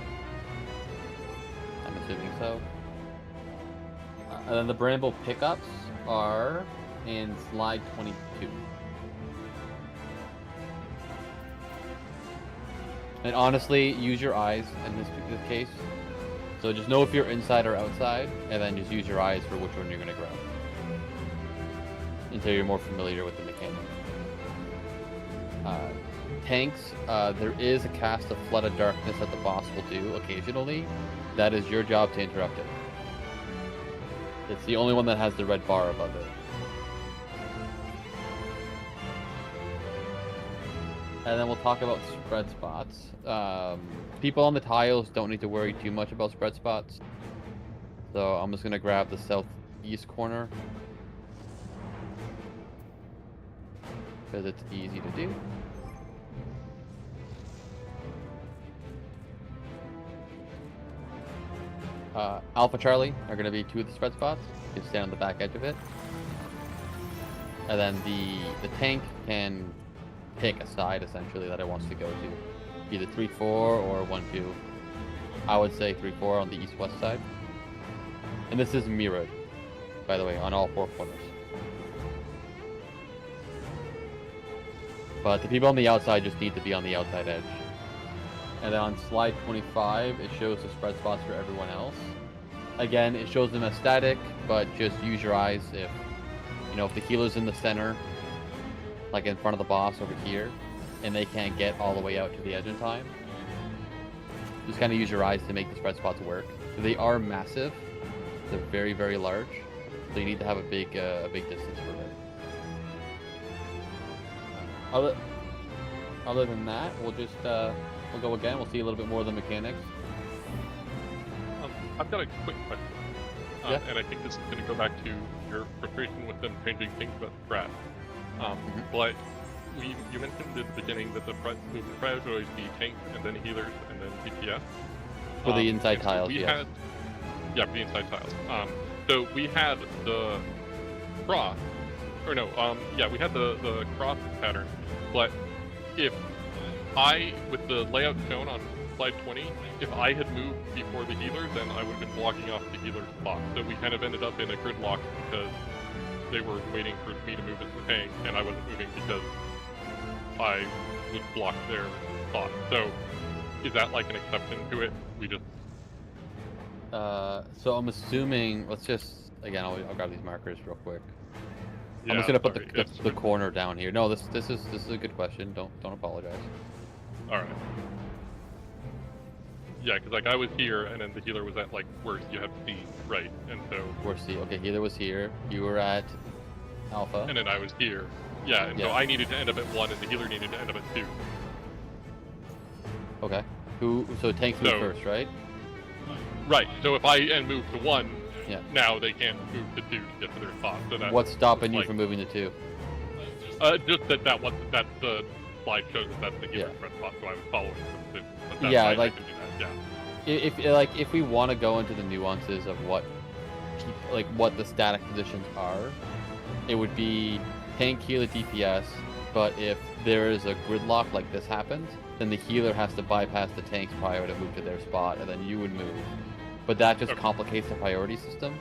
I'm assuming so. And then the bramble pickups are in slide 22. And honestly, use your eyes in this case. So just know if you're inside or outside, and then just use your eyes for which one you're going to grab. Until you're more familiar with the mechanic. Tanks, there is a cast of Flood of Darkness that the boss will do occasionally. That is your job to interrupt it. It's the only one that has the red bar above it. And then we'll talk about spread spots. People on the tiles don't need to worry too much about spread spots. So I'm just going to grab the southeast corner. Because it's easy to do. Alpha Charlie are going to be 2 of the spread spots. You can stand on the back edge of it. And then the tank can pick a side, essentially, that it wants to go to. Either 3-4 or 1-2. I would say 3-4 on the east-west side. And this is mirrored, by the way, on all 4 corners. But the people on the outside just need to be on the outside edge. And then on slide 25, it shows the spread spots for everyone else. Again, it shows them as static, but just use your eyes if, if the healer's in the center, like in front of the boss over here, and they can't get all the way out to the edge in time. Just kind of use your eyes to make the spread spots work. They are massive. They're very, very large. So you need to have a big distance for it. Other than that, we'll just we'll go again. We'll see a little bit more of the mechanics. I've got a quick question, Yeah. and I think this is going to go back to your frustration with them changing things about the strat. But you mentioned at the beginning that the prize would always be tanks, and then healers, and then DPS. For the inside so tiles, we yes. For the inside tiles. So we had the cross, or no, we had the cross pattern, but if with the layout shown on slide 20, if I had moved before the healer, then I would have been blocking off the healer's spot. So we kind of ended up in a gridlock because they were waiting for me to move as the tank, and I wasn't moving because I would block their spot. So is that like an exception to it? We just... So I'm assuming, let's just, again, I'll grab these markers real quick. Yeah, I'm just gonna put the corner down here. No, this is a good question. Don't apologize. All right. Yeah, because like I was here, and then the healer was at like where you have C, right? And so Where's C? Okay, healer was here. You were at Alpha. and then I was here. Yeah, and so Yeah. I needed to end up at 1, and the healer needed to end up at 2. Okay. So tanks move So- first, right? Right. So if I move to 1, Yeah. now they can't move to 2 to get to their spot. So that What's stopping you like- from moving to 2? just that the slide shows that that's the healer Yeah. spread spot, so I was following them. But that's Yeah, fine, I like- can do that, yeah. If we want to go into the nuances of what the static positions are, it would be tank healer DPS. But if there is a gridlock like this happens, then the healer has to bypass the tank's prior to move to their spot, and then you would move. But that just Okay. complicates the priority system.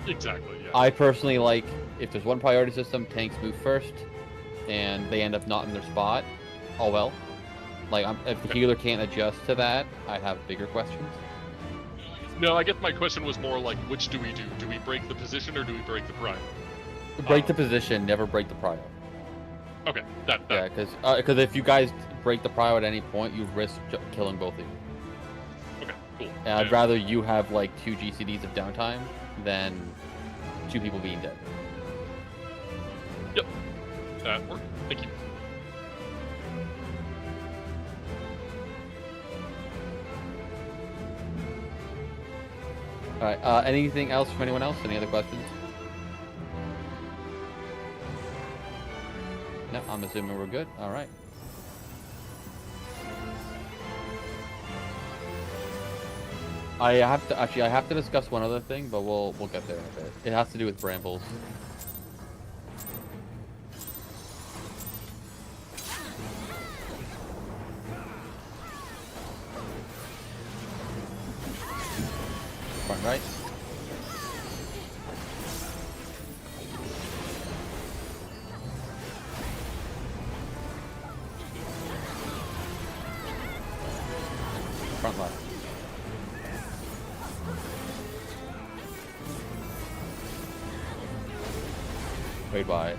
Exactly. Yeah. I personally like, if there's one priority system, tanks move first, and they end up not in their spot. Oh well. Like, if the healer can't adjust to that, I'd have bigger questions. No, I guess my question was more like, which do we do? Do we break the position or do we break the prior? Break the position, never break the prio. Okay, that Yeah, because if you guys break the prio at any point, you risk killing both of you. okay, cool. And I'd rather you have like 2 GCDs of downtime than 2 people being dead. That worked. Thank you. All right. Anything else from anyone else? Any other questions? No, I'm assuming we're good. All right. I have to discuss one other thing, but we'll get there in a bit. It has to do with brambles. Front right. Front left. Wait by it.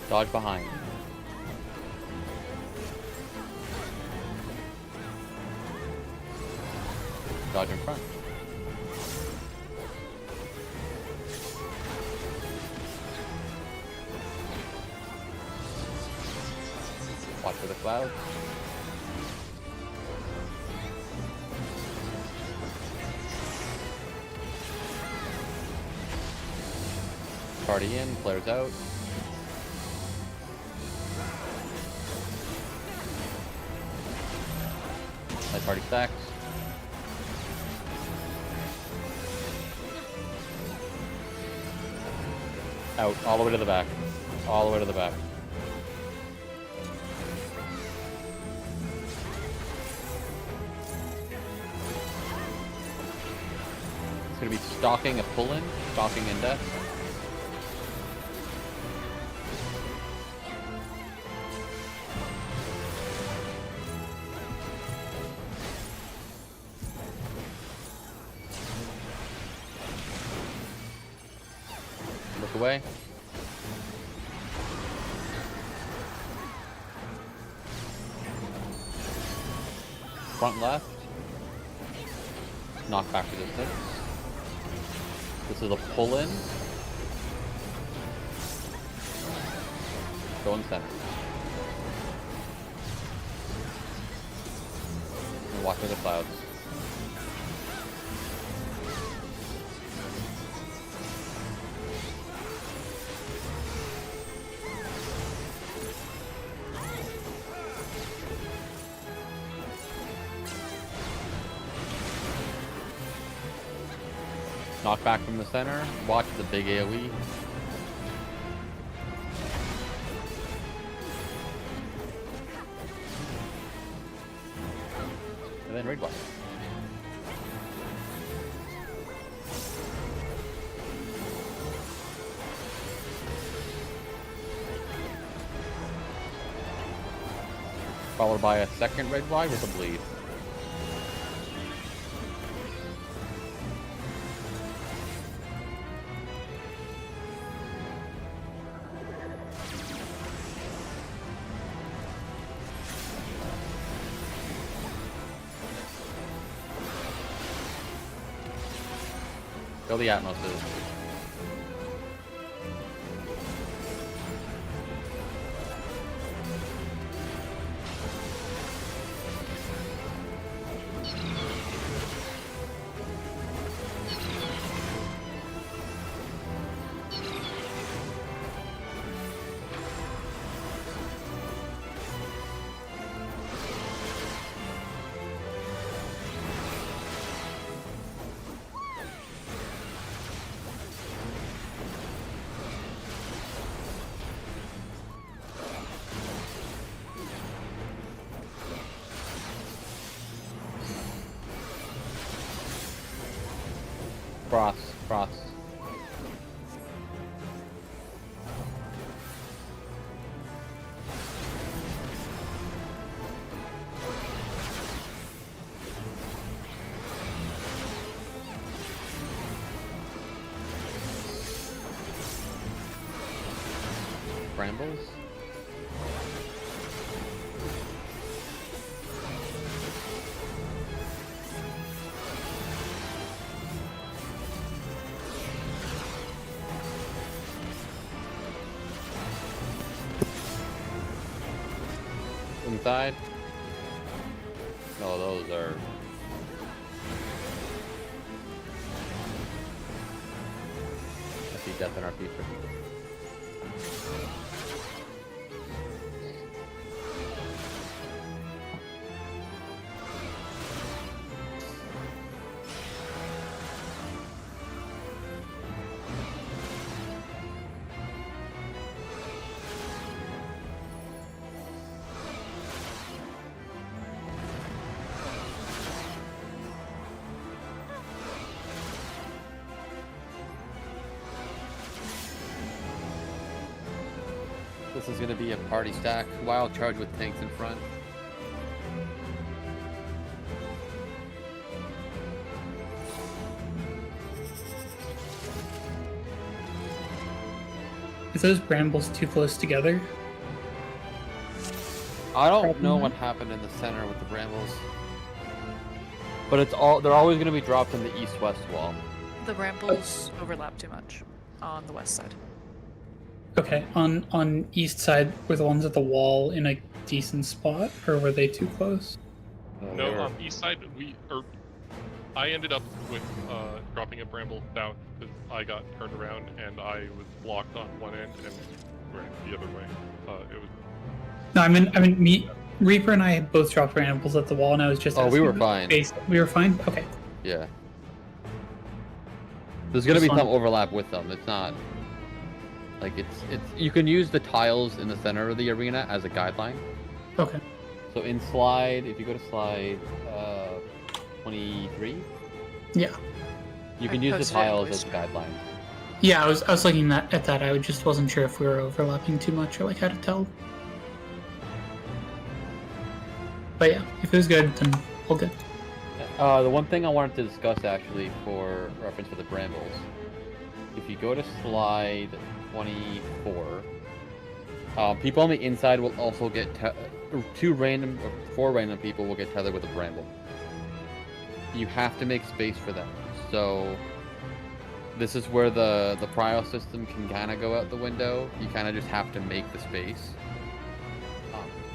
Dodge behind. Dodge in front. Watch for the clouds. Party in, players out. Nice party stacks. Out, all the way to the back. All the way to the back. It's gonna be stalking a pull-in, stalking in death. Look away. Front left. Knock back resistance. This is a pull-in. Go in center. And watch for the clouds. Knock back from the center. Watch the big AoE. And then raid block. Followed by a second red wide with a bleed. Kill the Atmoses. Cross. Brambles? Inside? No, those are... I see death in our future. This is going to be a party stack. Wild charge with tanks in front. Is those brambles too close together? I don't know what happened in the center with the brambles. But it's all they're always going to be dropped in the east-west wall. The brambles overlap too much on the west side. Okay, on east side, were the ones at the wall in a decent spot, or were they too close? No, east side, I ended up with dropping a bramble south because I got turned around and I was blocked on one end and ran the other way. It was. No, I mean, me, Reaper and I both dropped brambles at the wall, and I was just. Oh, we were fine. We were fine. Okay. Yeah. There's gonna be some overlap with them. It's not. Like it's you can use the tiles in the center of the arena as a guideline. Okay. So in slide, if you go to slide 23, yeah, you can use the tiles as guidelines. Yeah, I was looking at that. I just wasn't sure if we were overlapping too much or like how to tell. But yeah, if it was good, then all good. The one thing I wanted to discuss actually for reference for the brambles, if you go to slide 24, people on the inside will also get four random people will get tethered with a bramble. You have to make space for them. So this is where the prio system can kind of go out the window. You kind of just have to make the space.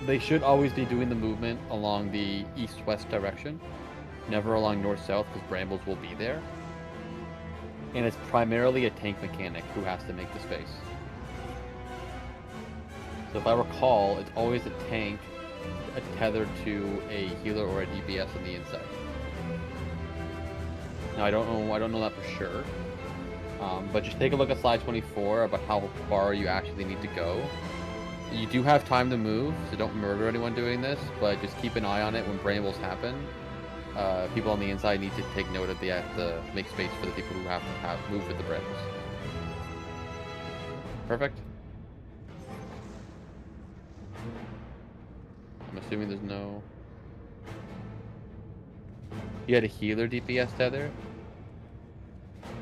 They should always be doing the movement along the east-west direction, never along north-south, because brambles will be there. And it's primarily a tank mechanic who has to make the space. So if I recall, it's always a tank tethered to a healer or a DPS on the inside. Now I don't know that for sure. But just take a look at slide 24 about how far you actually need to go. You do have time to move, so don't murder anyone doing this, but just keep an eye on it when brambles happen. People on the inside need to take note of they have to make space for the people who have to move with the brambles. Perfect. I'm assuming there's no... You had a healer DPS tether?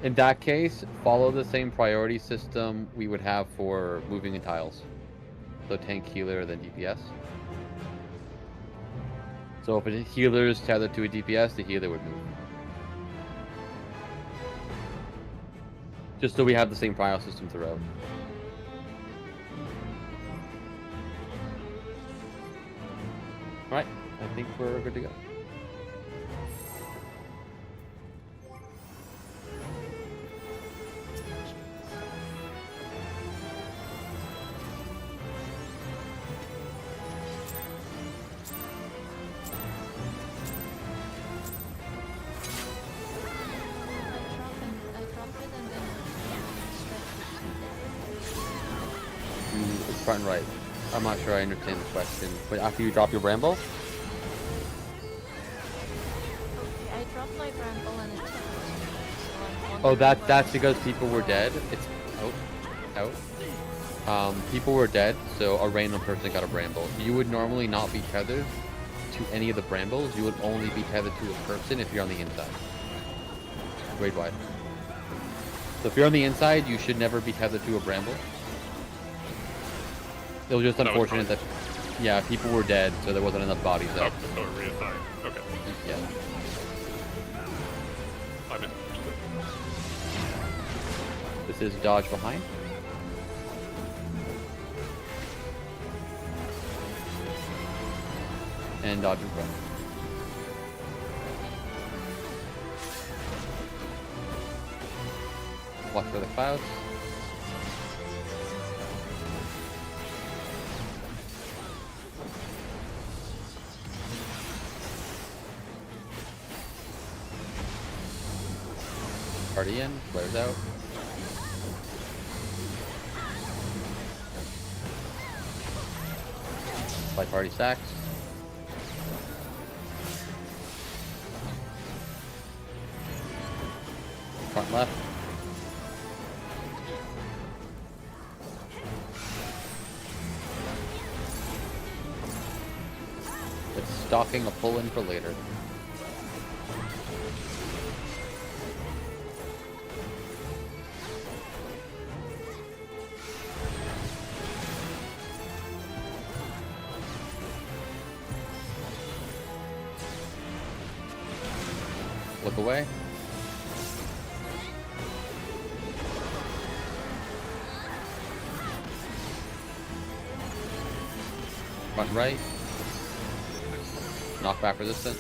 In that case, follow the same priority system we would have for moving in tiles. So tank, healer, then DPS. So if a healer is tethered to a DPS, the healer would move. Just so we have the same file system throughout. Right, I think we're good to go. I drop it and then stretch Front and right. I'm not sure I understand the question. But after you drop your bramble? it. Okay, I dropped my bramble and it took it. So I'm Oh, wondering that's because people were dead. It's out. People were dead, so a random person got a bramble. You would normally not be tethered to any of the brambles. You would only be tethered to a person if you're on the inside. Raid wide. So if you're on the inside, you should never be tethered to a bramble. It was just unfortunate that, yeah, people were dead, so there wasn't enough bodies out. Oh, so it reassigned. Okay. Yeah. I misunderstood. This is dodge behind. And dodge in front. Watch for the clouds. Party in, flares out. Light party stacks. Front left. It's stalking a pull-in for later. Look away. Front right. Knockback resistance.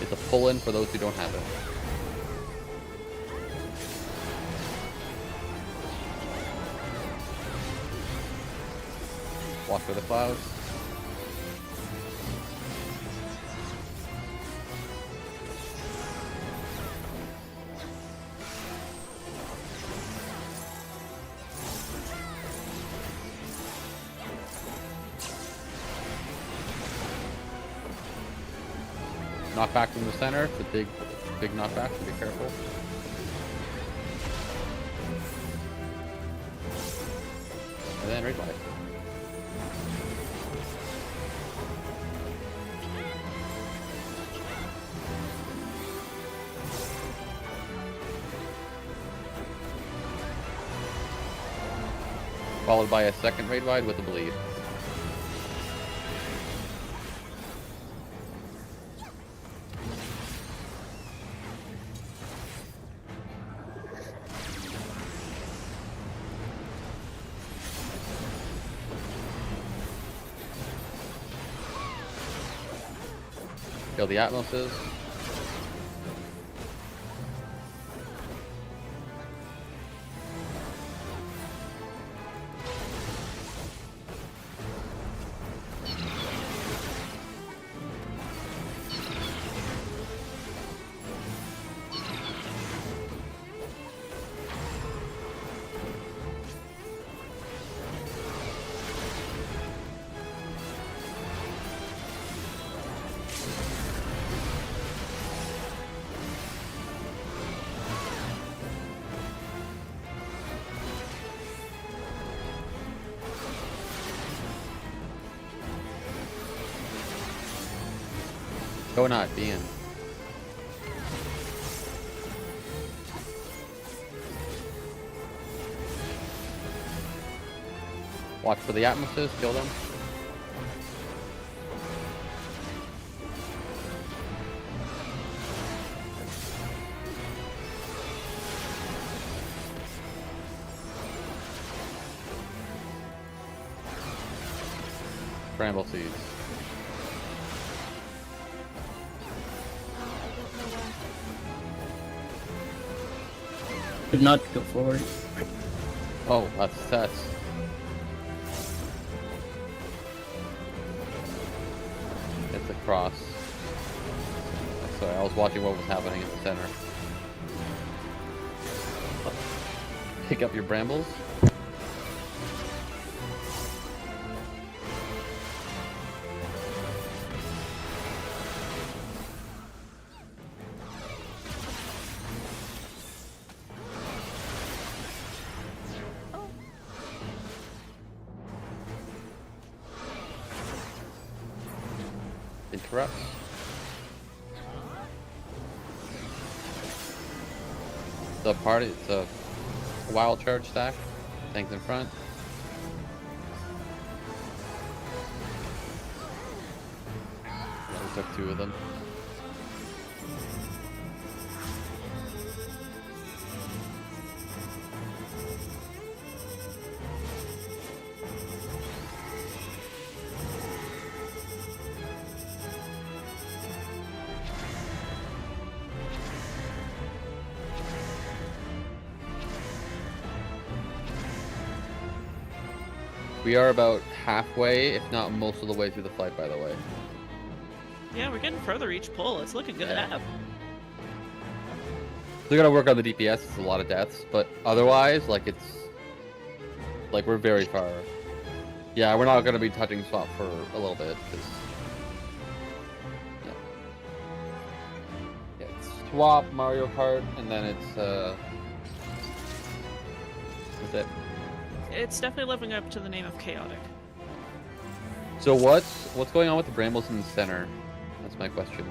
It's a pull-in for those who don't have it. Watch for the clouds. Knockback from the center. It's a big knockback, so be careful. And then right by. Followed by a second raid wide with a bleed. Kill the Atmoses. Go not, be in. Watch for the Atmoses, kill them. Bramble seeds. I don't know where I'm putting Could not go forward. Oh, that's. It's a cross. Sorry, I was watching what was happening in the center. Pick up your brambles. Interrupts. The party, it's a wild charge stack. Tanks in front. We took 2 of them. We are about halfway, if not most of the way through the fight, by the way. Yeah, we're getting further each pull. It's looking good. Yeah. Still gotta work on the DPS, it's a lot of deaths, but otherwise, like, it's... Like, we're very far. Yeah, we're not gonna be touching swap for a little bit, because... Yeah, it's swap, Mario Kart, and then it's, That's it. It's definitely living up to the name of chaotic. So what's going on with the brambles in the center? That's my question.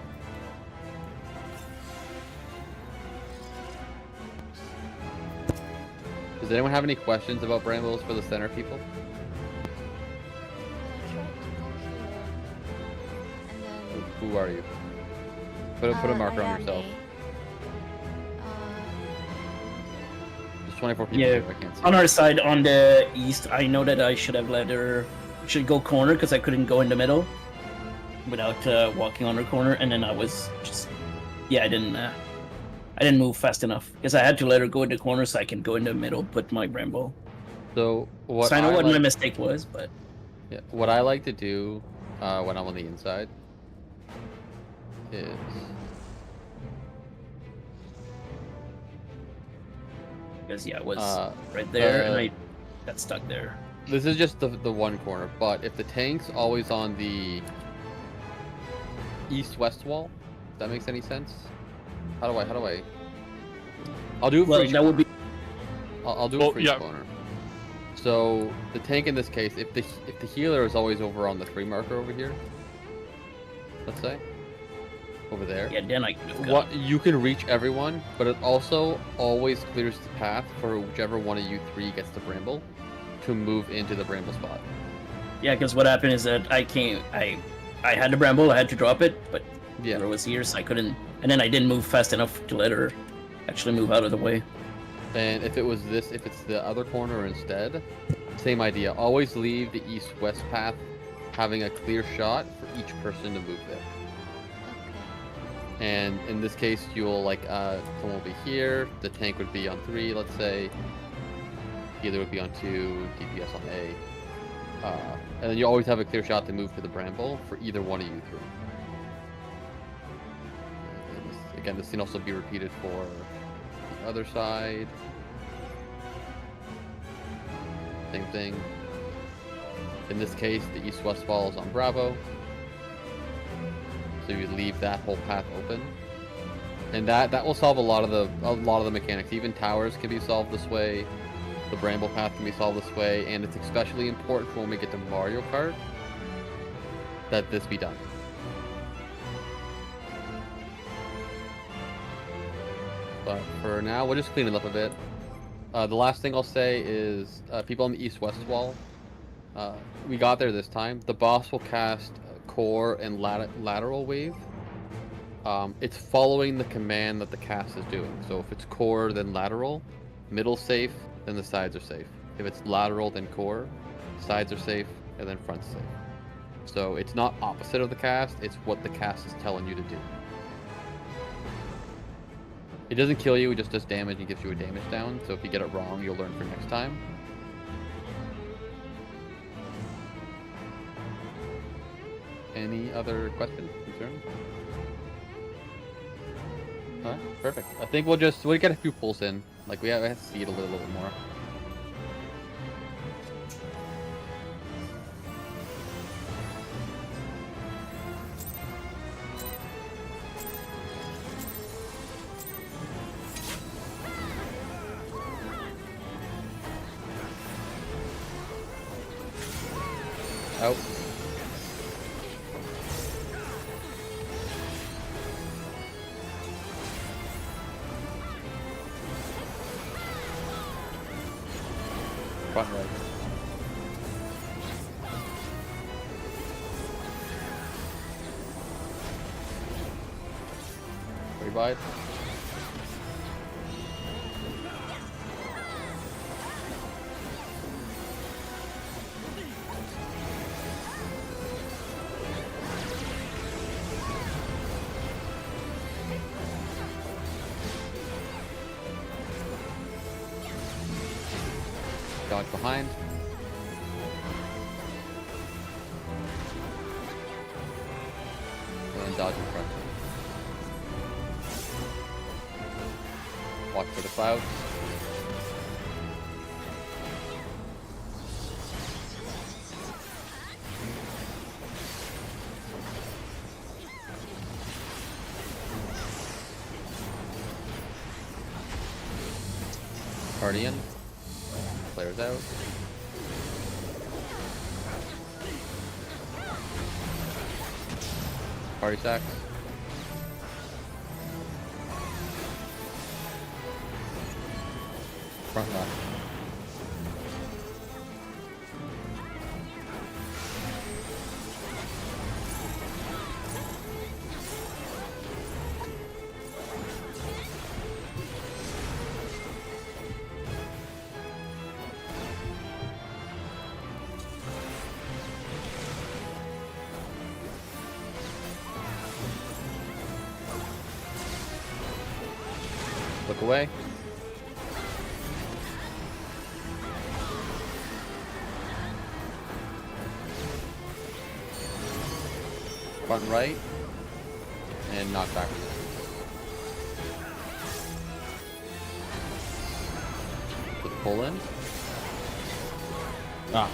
Does anyone have any questions about brambles for the center people? I tried to go here, and then Who are you? Put a marker on yourself. There's 24 people Yeah, here, I can't see. on our side, on the east, I know that I should have let her... Should go corner, because I couldn't go in the middle without walking on her corner, and then I was just... Yeah, I didn't move fast enough, because I had to let her go in the corner so I can go in the middle, put my bramble. So what So I know what like, my mistake was, but... Yeah, what I like to do when I'm on the inside is... Because, yeah, it was right there, and I got stuck there. This is just the one corner, but if the tank's always on the east-west wall, if that makes any sense? How do I... I'll do it for each that would be... I'll do it for each corner. So, the tank in this case, if the healer is always over on the 3 marker over here, let's say, over there. Yeah, then I could have What you can reach everyone, but it also always clears the path for whichever one of you 3 gets the bramble to move into the bramble spot. Yeah, because what happened is that I had the bramble, I had to drop it, but yeah, it was here, so I couldn't, and then I didn't move fast enough to let her actually move out of the way. And if it's the other corner instead, same idea. Always leave the east-west path having a clear shot for each person to move there. And in this case, you'll someone will be here, the tank would be on 3, let's say, healer would be on 2, DPS on A, and then you always have a clear shot to move to the bramble for either one of you 3. And again, this can also be repeated for the other side. Same thing. In this case, the east-west wall is on Bravo. So you leave that whole path open, and that will solve a lot of the mechanics. Even towers can be solved this way. The bramble path can be solved this way, and it's especially important for when we get to Mario Kart that this be done. But for now, we'll just clean it up a bit. The last thing I'll say is people on the east-west wall. We got there this time. The boss will cast core and lateral wave. It's following the command that the cast is doing. So if it's core, then lateral. Middle safe, then the sides are safe. If it's lateral, then core. Sides are safe, and then front's safe. So it's not opposite of the cast, it's what the cast is telling you to do. It doesn't kill you, it just does damage and gives you a damage down, so if you get it wrong, you'll learn for next time. Any other questions, concerns? Alright, perfect. I think we'll get a few pulls in. Like, we have to see it a little bit more. Out. Front right. Revive. Dodge behind. And then dodge in front. Watch for the clouds. Guardian. Players out. Party stacks. Front left. Look away. Front right. And knock back. Put the pull in. Ah.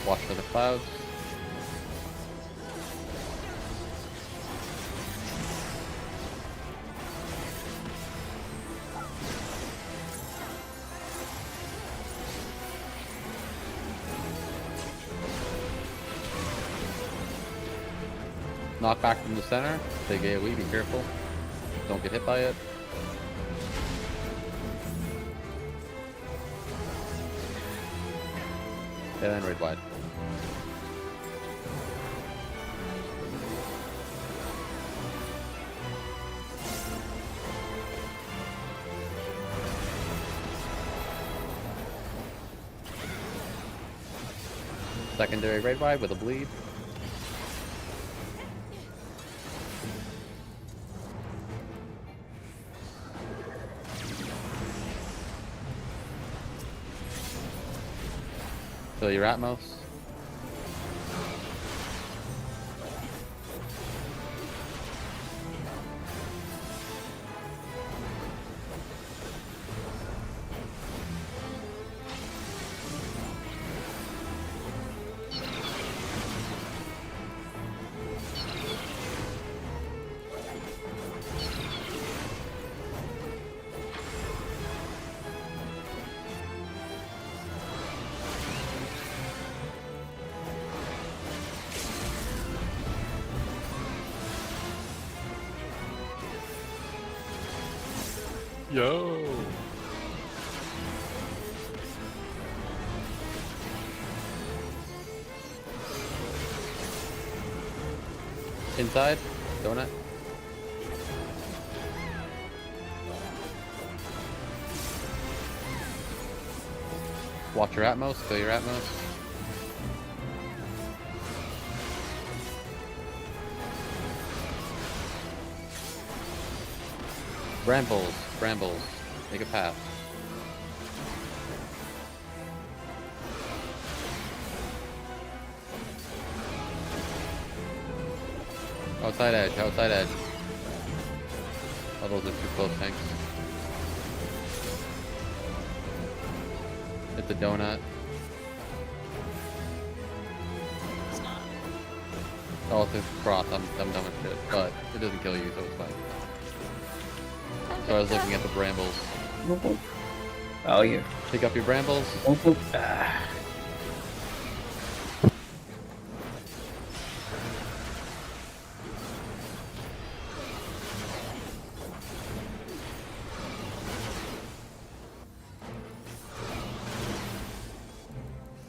Watch for the clouds. Knock back from the center. Big AoE, be careful. Don't get hit by it. And then raid wide. Secondary raid wide with a bleed. So your Atmos. Yo. Inside, donut. Watch your Atmos, kill your Atmos. Brambles, brambles. Make a path. Outside edge, outside edge. Oh, those are too close, thanks. Hit the donut. It's not. Oh, it's a cross. I'm dumb as shit, but it doesn't kill you, so it's fine. So I was looking at the brambles. Oh, yeah. Pick up your brambles. Ah.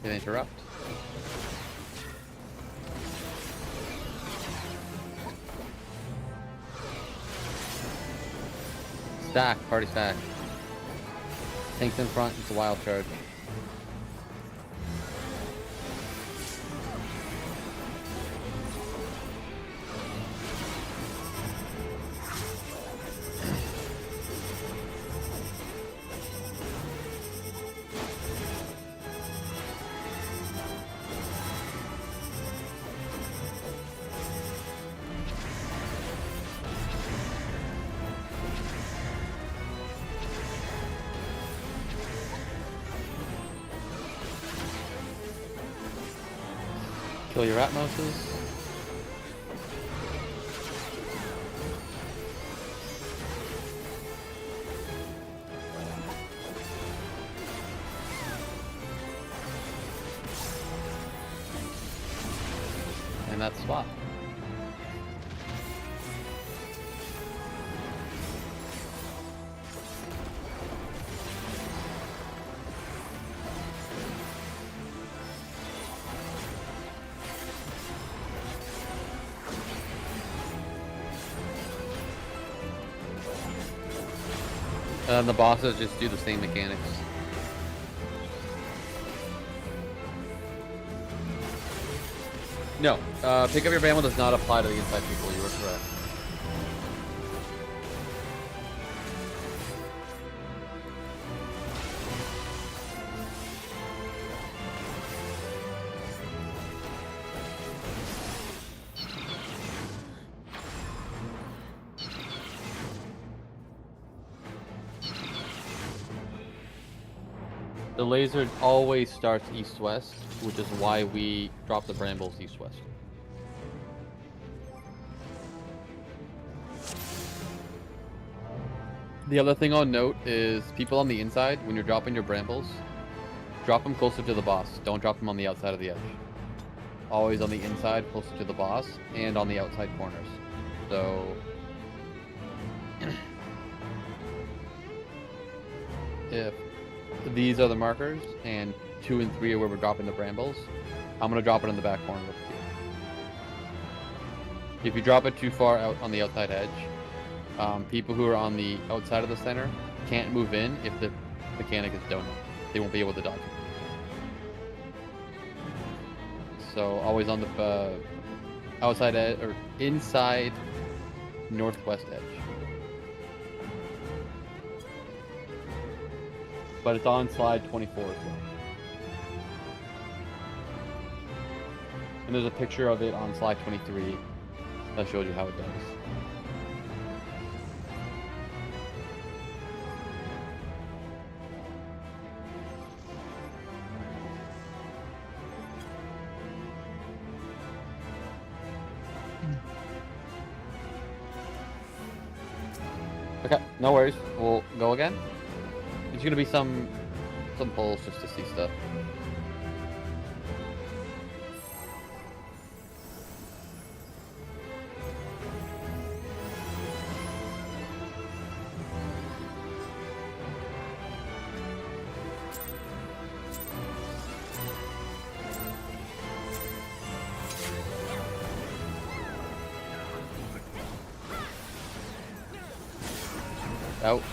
And interrupt. Stack, party stack. Tanks in front, it's a wild charge. Kill your Atmoses. And that's swap. And the bosses just do the same mechanics. No, pick up your bramble does not apply to the inside people, you were correct. The laser always starts east-west, which is why we drop the brambles east-west. The other thing I'll note is people on the inside, when you're dropping your brambles, drop them closer to the boss. Don't drop them on the outside of the edge. Always on the inside, closer to the boss, and on the outside corners. So... if these are the markers, and 2 and 3 are where we're dropping the brambles, I'm going to drop it in the back corner of the field. If you drop it too far out on the outside edge, people who are on the outside of the center can't move in if the mechanic is donut. They won't be able to dodge it. So always on the outside edge, or inside northwest edge. But it's on slide 24 as well. And there's a picture of it on slide 23 that shows you how it does. Okay, no worries. We'll go again. There's gonna be some polls just to see stuff. Out.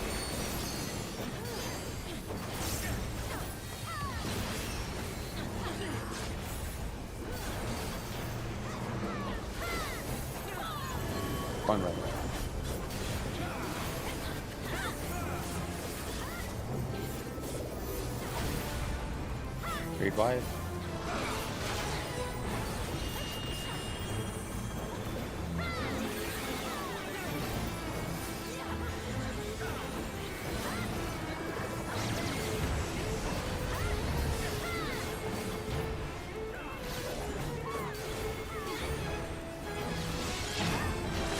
Read wide.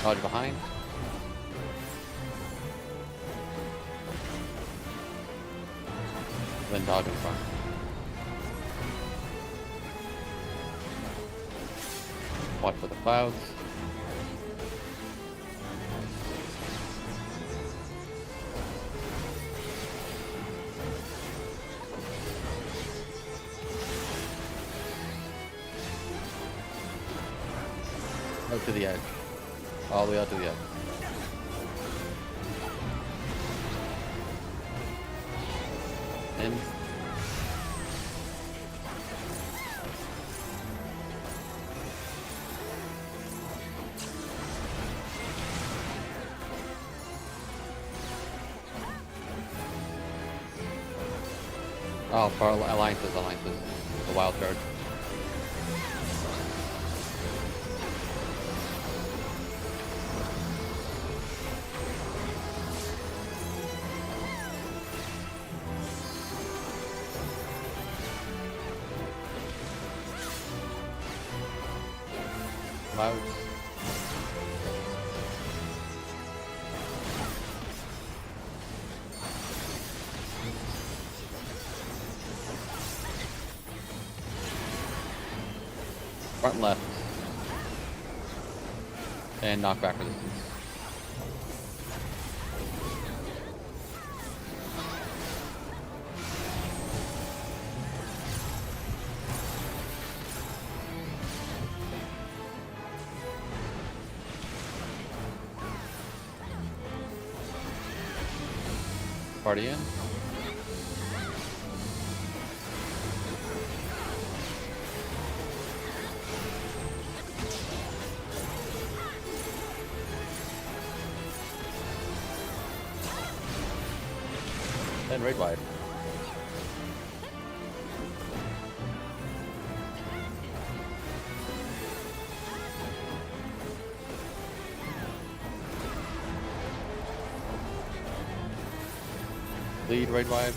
Dodge behind. Then dodge in front. Watch for the clouds. Out to the edge. All the way out to the edge. In. Oh, for alliances. The wild card. Clouds. Front left. And knockback resistance. Party in. And raid wide. Lead raid wide.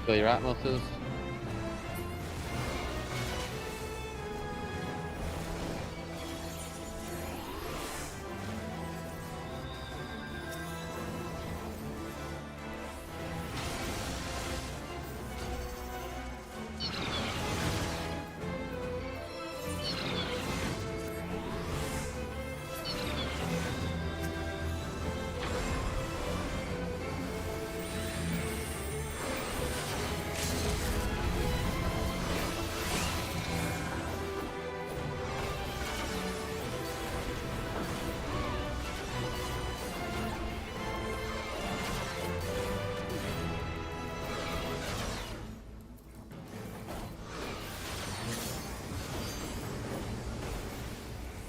Fill your Atmoses.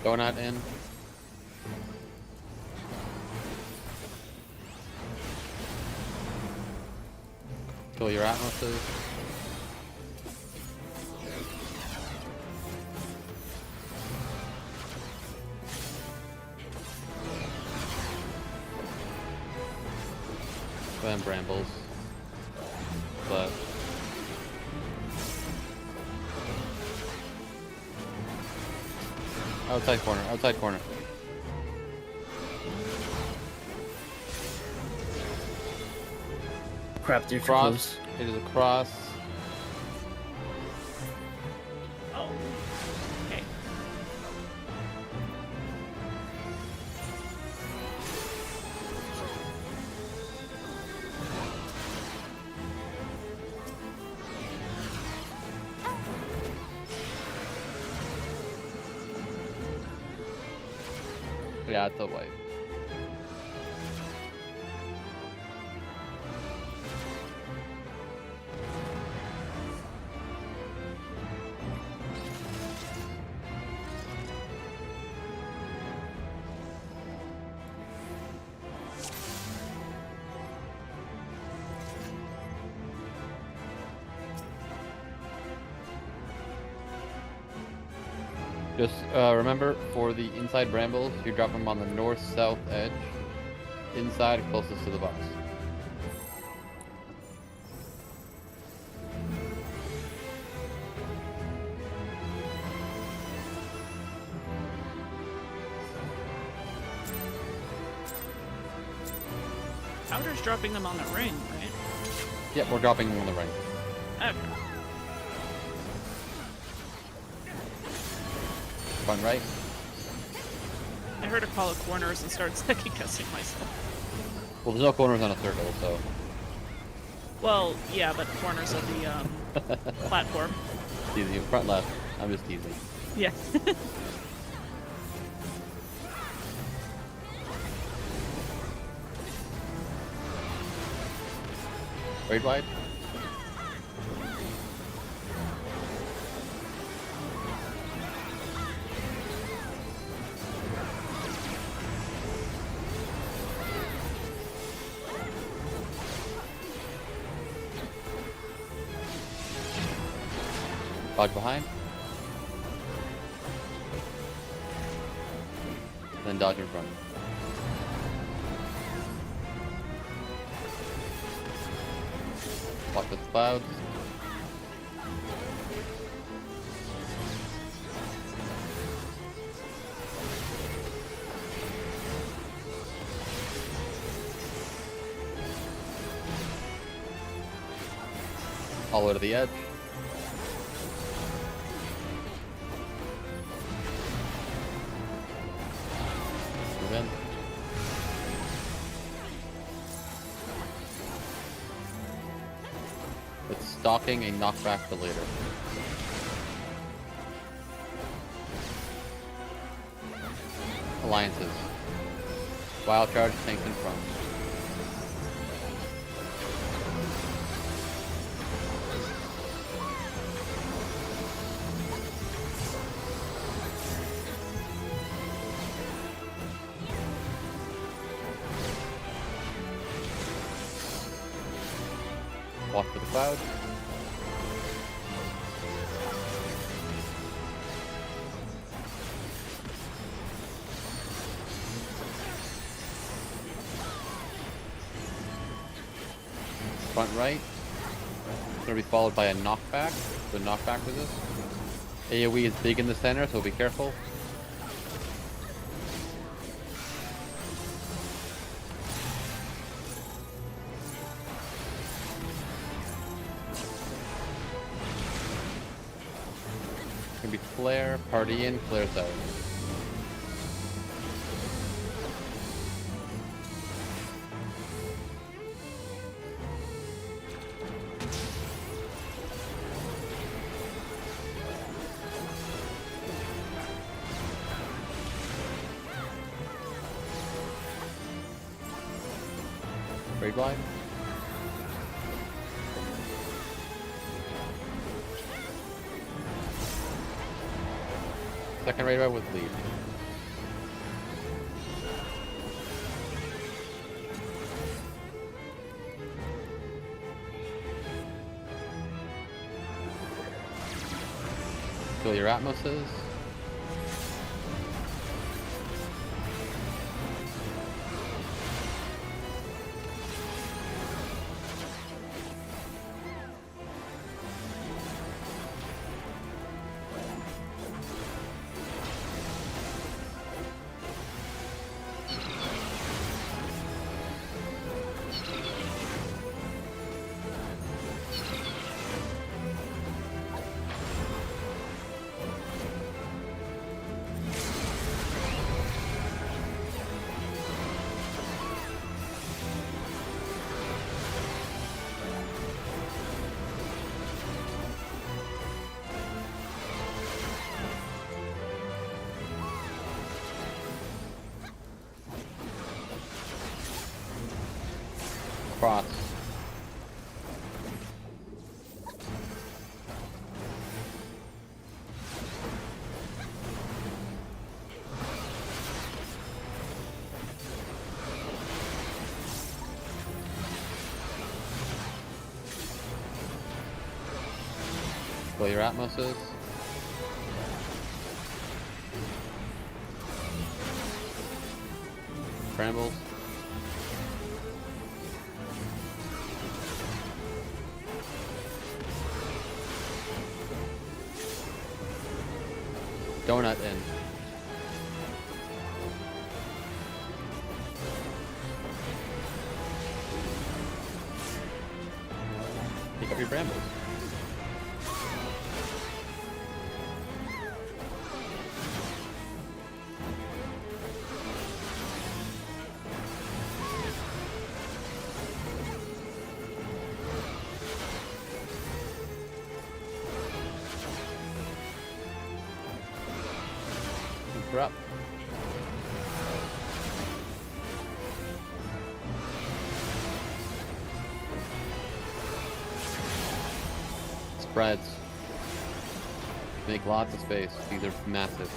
Donut in. Kill your Atmoses. Then brambles. But outside corner, outside corner. Crap, they're too Cross. close. It is a cross. Oh. Okay. Yeah, it's a white. Just remember, for the inside brambles, you drop them on the north-south edge, inside closest to the boss. Powder's dropping them on the ring, right? Yep, we're dropping them on the ring. Okay. Front right. I heard a call of corners and started second guessing myself. Well, there's no corners on a circle, so. Well, yeah, but corners of the platform. Easy. Front left. I'm just teasing. Yeah. Raid wide. Dodge behind. Then dodge in front. Watch with the clouds. All the way to the edge. Move in. It's stalking a knockback to later. Alliances. Wild charge tanks in front. Watch for the cloud. Front right. It's going to be followed by a knockback. So knockback with this. AoE is big in the center, so be careful. Gonna be flare, party in, flares out. Raid wide. Second raid wide with lead. Fill your atmoses. Cross. Fill your atmoses. Brambles. Donut in. Pick up your brambles. Up. Spreads. Make lots of space. These are massive.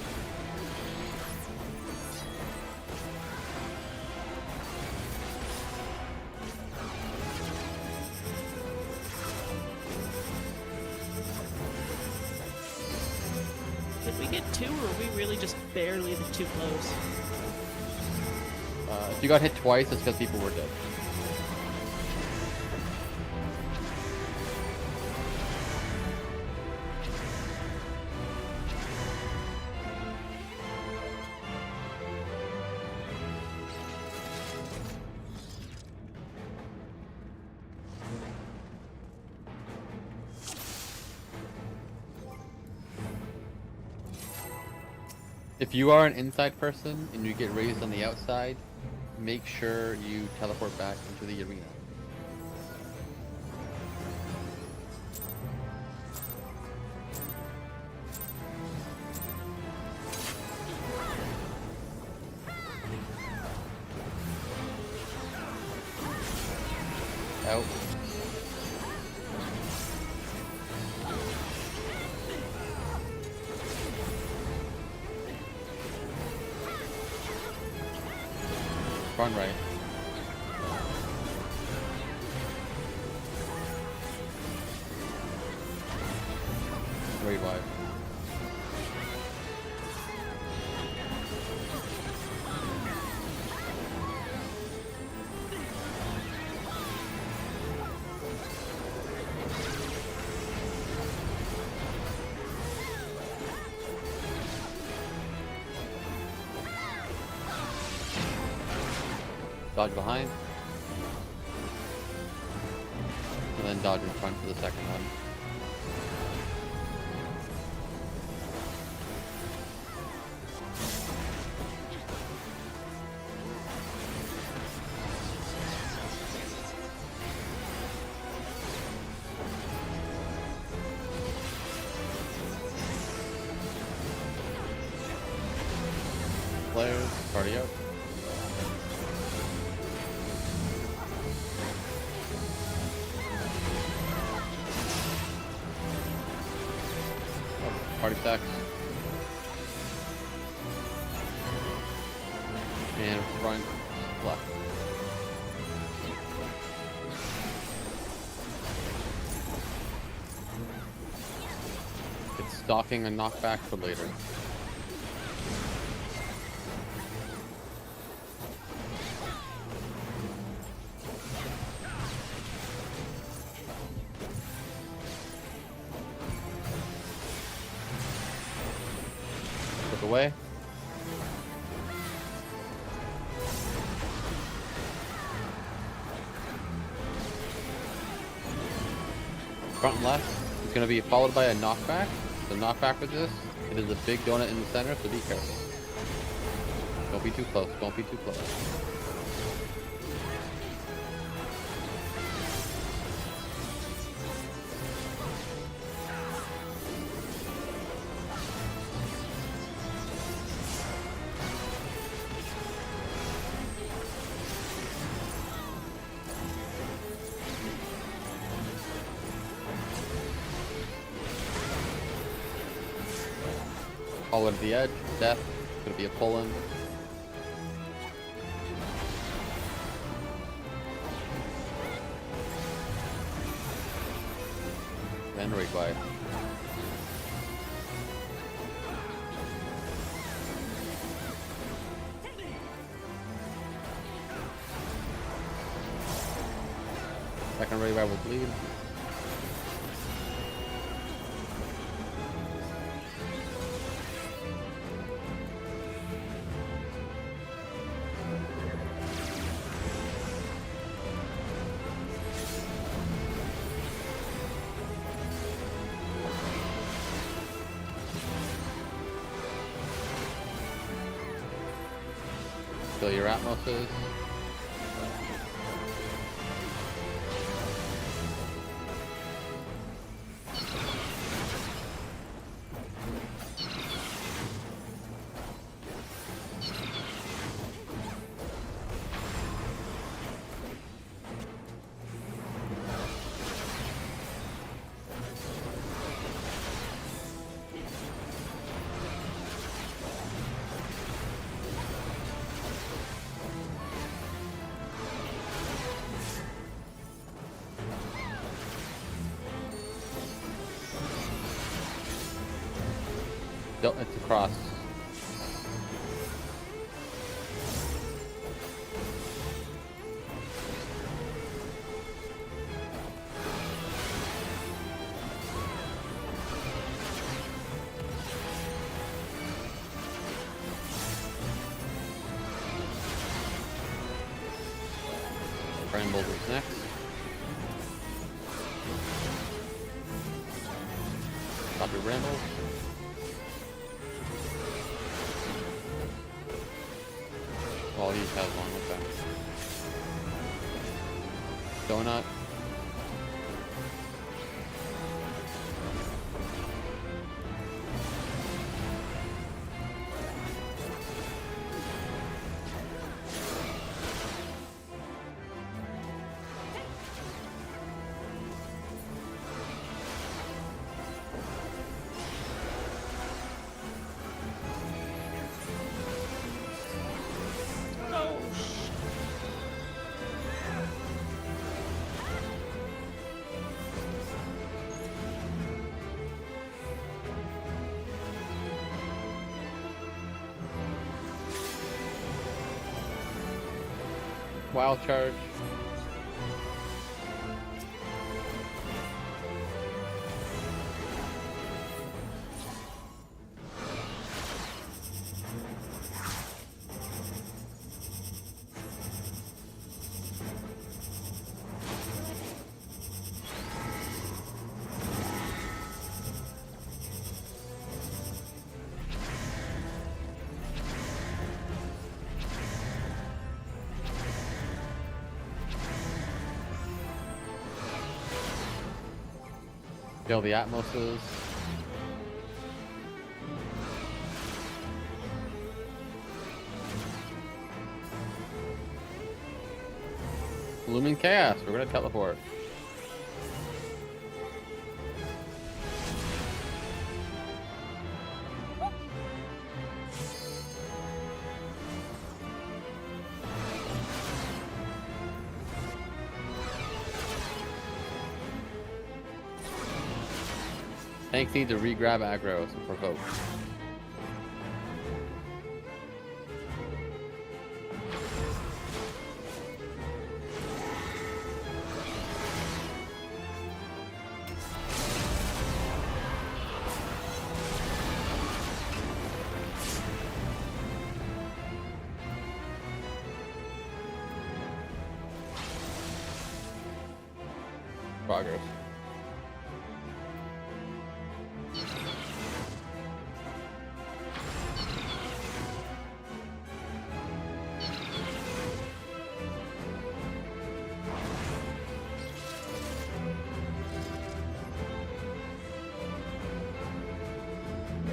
Did we get 2, or are we really just barely the 2 close? If you got hit twice, it's because people were dead. If you are an inside person and you get raised on the outside, make sure you teleport back into the arena. Out. Run right. Very wide. Dodge behind. And then dodge in front for the second one. Players, party out. Party stacks. And front left. It's stalking a knockback for later. Away. Front left is going to be followed by a knockback. The knockback with this, it is a big donut in the center, so be careful. Don't be too close. Don't be too close. All to the edge, death, it's gonna be a pull-in. And right by. Second ready rivals lead. Kill your Atmoses. It's across. Brambles is next. Stop your Brambles. Oh, he has one, okay. Donut. Wild charge. Kill the Atmoses. Looming Chaos, we're gonna teleport. Tanks need to re-grab aggro to provoke. Progress.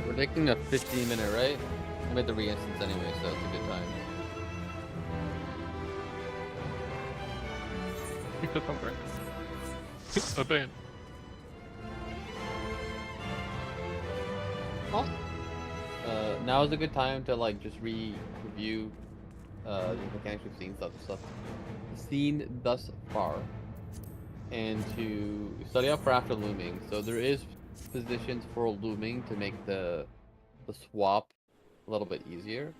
Predicting a 15-minute right? I made the re-instance anyway, so it's a good time. Because I'm right. A ban. Now is a good time to like just review the mechanics we've seen thus far, and to study up for after looming. So there is positions for looming to make the swap a little bit easier.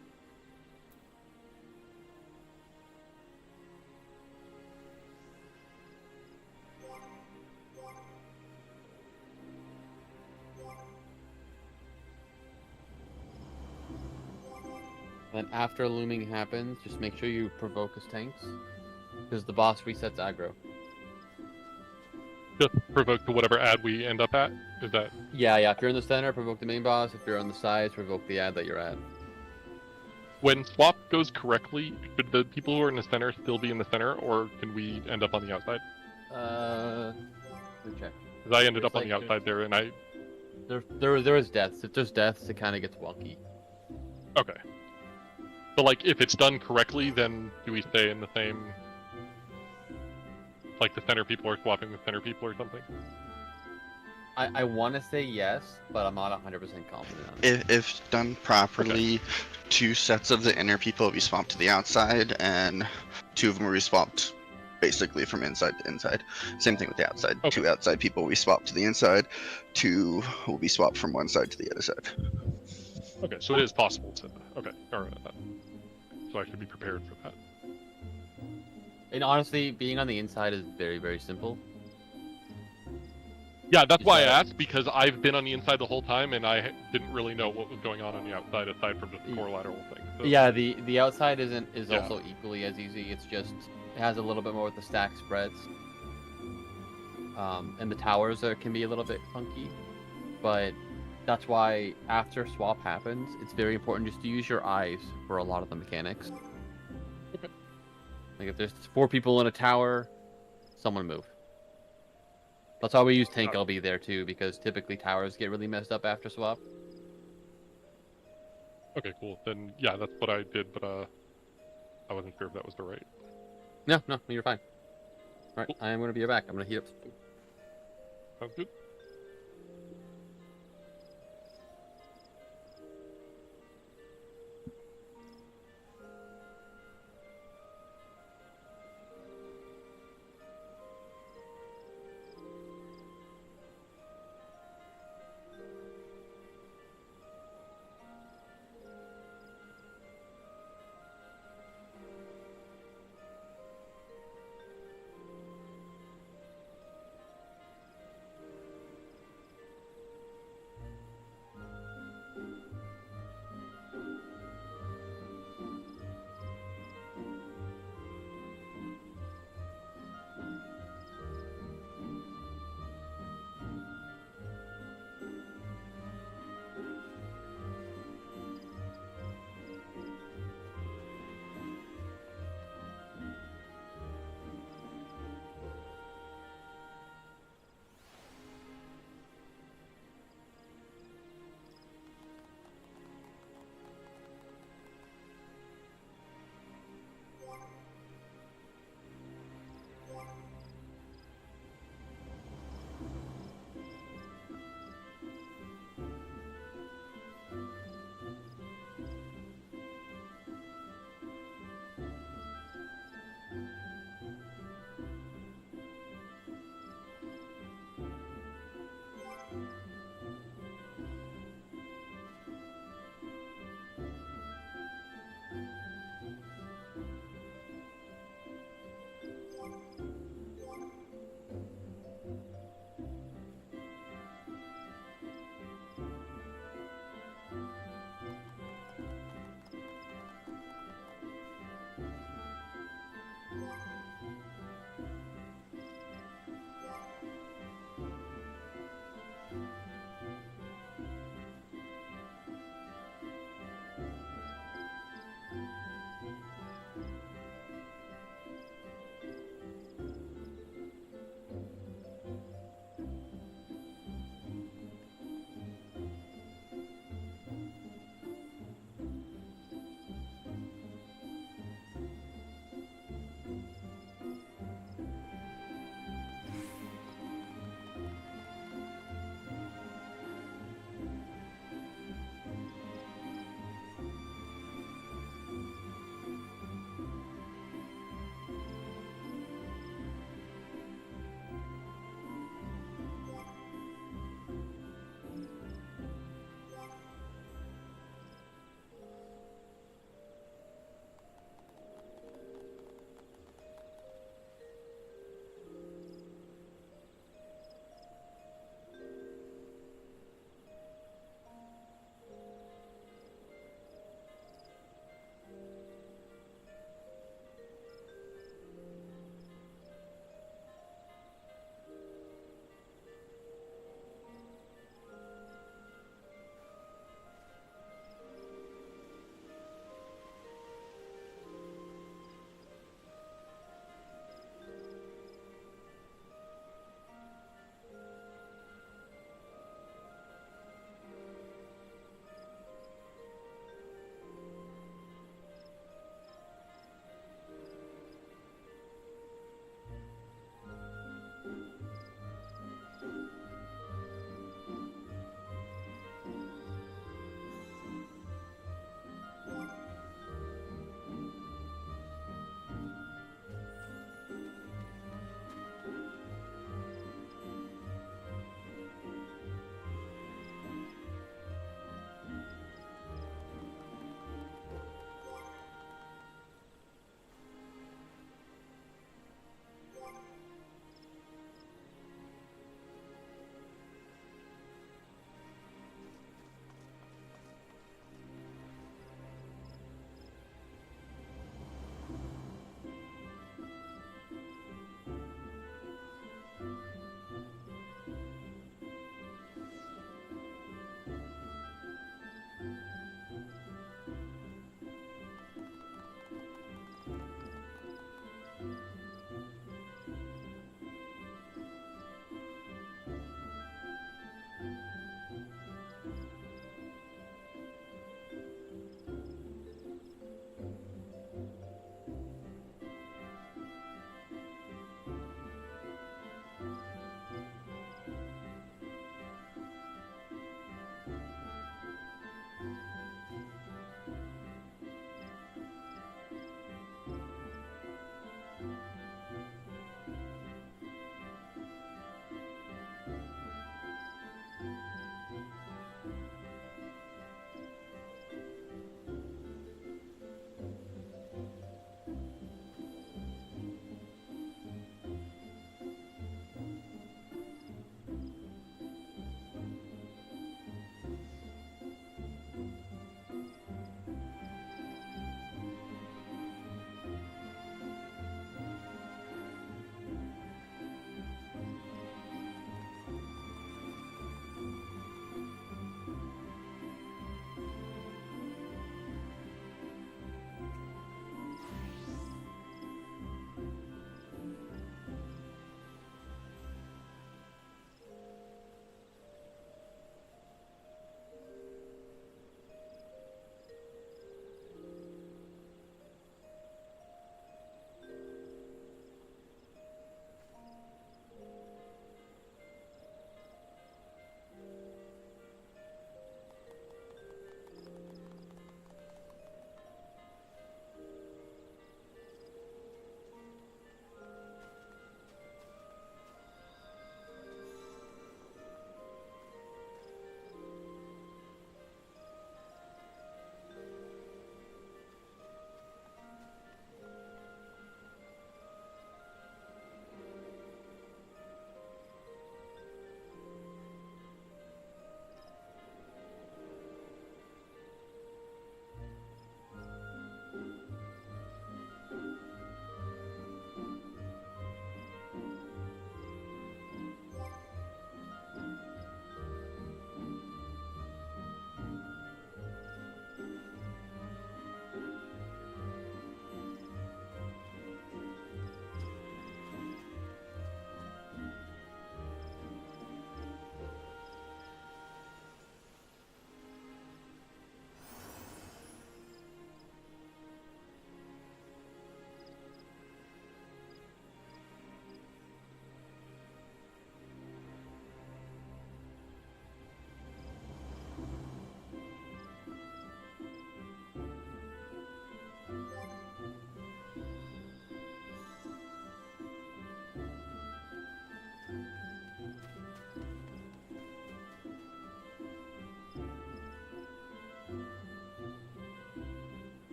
Then after looming happens, just make sure you provoke his tanks, because the boss resets aggro. Just provoke to whatever ad we end up at? Is that... Yeah, if you're in the center, provoke the main boss. If you're on the sides, provoke the ad that you're at. When swap goes correctly, should the people who are in the center still be in the center, or can we end up on the outside? Let me check. Because I ended up on the outside there, and I... There is deaths. If there's deaths, it kind of gets wonky. Okay. But, like, if it's done correctly, then do we stay in the same... Like, the center people are swapping with center people or something? I want to say yes, but I'm not 100% confident on it. If done properly, 2 sets of the inner people will be swapped to the outside, and 2 of them will be swapped basically from inside to inside. Same thing with the outside. 2 outside people will be swapped to the inside, 2 will be swapped from one side to the other side. Okay, so it is possible to... Okay, alright. So I should be prepared for that. And honestly, being on the inside is very, very simple. Yeah, that's why I asked, because I've been on the inside the whole time, and I didn't really know what was going on the outside, aside from just the core lateral thing. So... Yeah, the outside is also equally as easy. It's just, it has a little bit more with the stack spreads. And the towers can be a little bit funky. But that's why, after swap happens, it's very important just to use your eyes for a lot of the mechanics. Okay. Like, if there's 4 people in a tower, someone move. That's why we use tank LB there too, because typically towers get really messed up after swap. Okay, cool. Then, yeah, that's what I did, but I wasn't sure if that was the right. No, you're fine. Alright, cool. I am going to be back. I'm going to heat up something. Sounds good.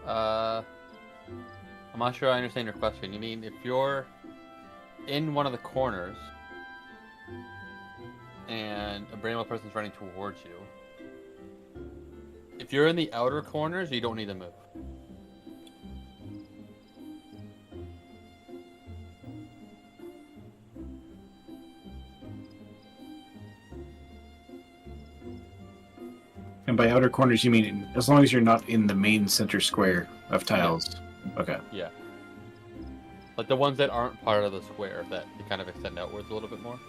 I'm not sure I understand your question. You mean if you're in one of the corners and a brainless person's running towards you, if you're in the outer corners, you don't need to move. And by outer corners, you mean as long as you're not in the main center square of tiles. Okay. Yeah. Like the ones that aren't part of the square that kind of extend outwards a little bit more.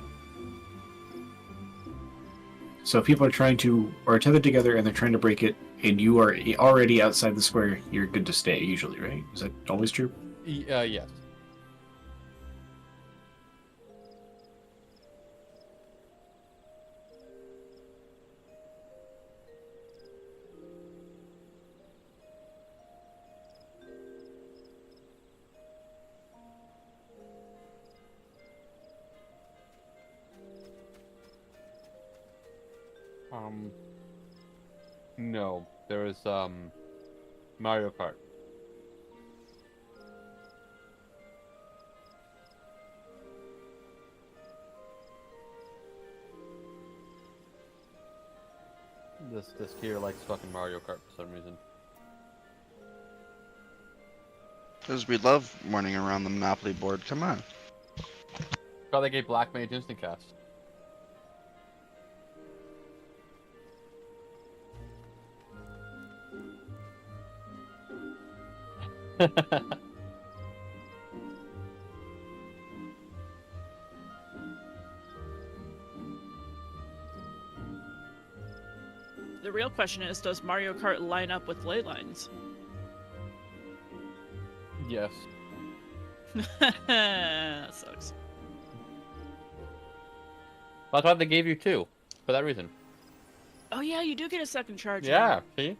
So if people are trying to, or tethered together and they're trying to break it, and you are already outside the square, you're good to stay, usually, right? Is that always true? Yes. No. There is, Mario Kart. This here likes fucking Mario Kart for some reason. Because we love running around the Monopoly board. Come on. God, they gave Black Mage instant cast. The real question is, does Mario Kart line up with ley lines? Yes. That sucks. That's why they gave you 2. For that reason. Oh yeah, you do get a second charge. Yeah, see?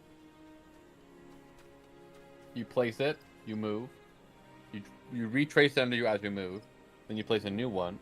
You place it, you move. You retrace them to you as you move. Then you place a new one.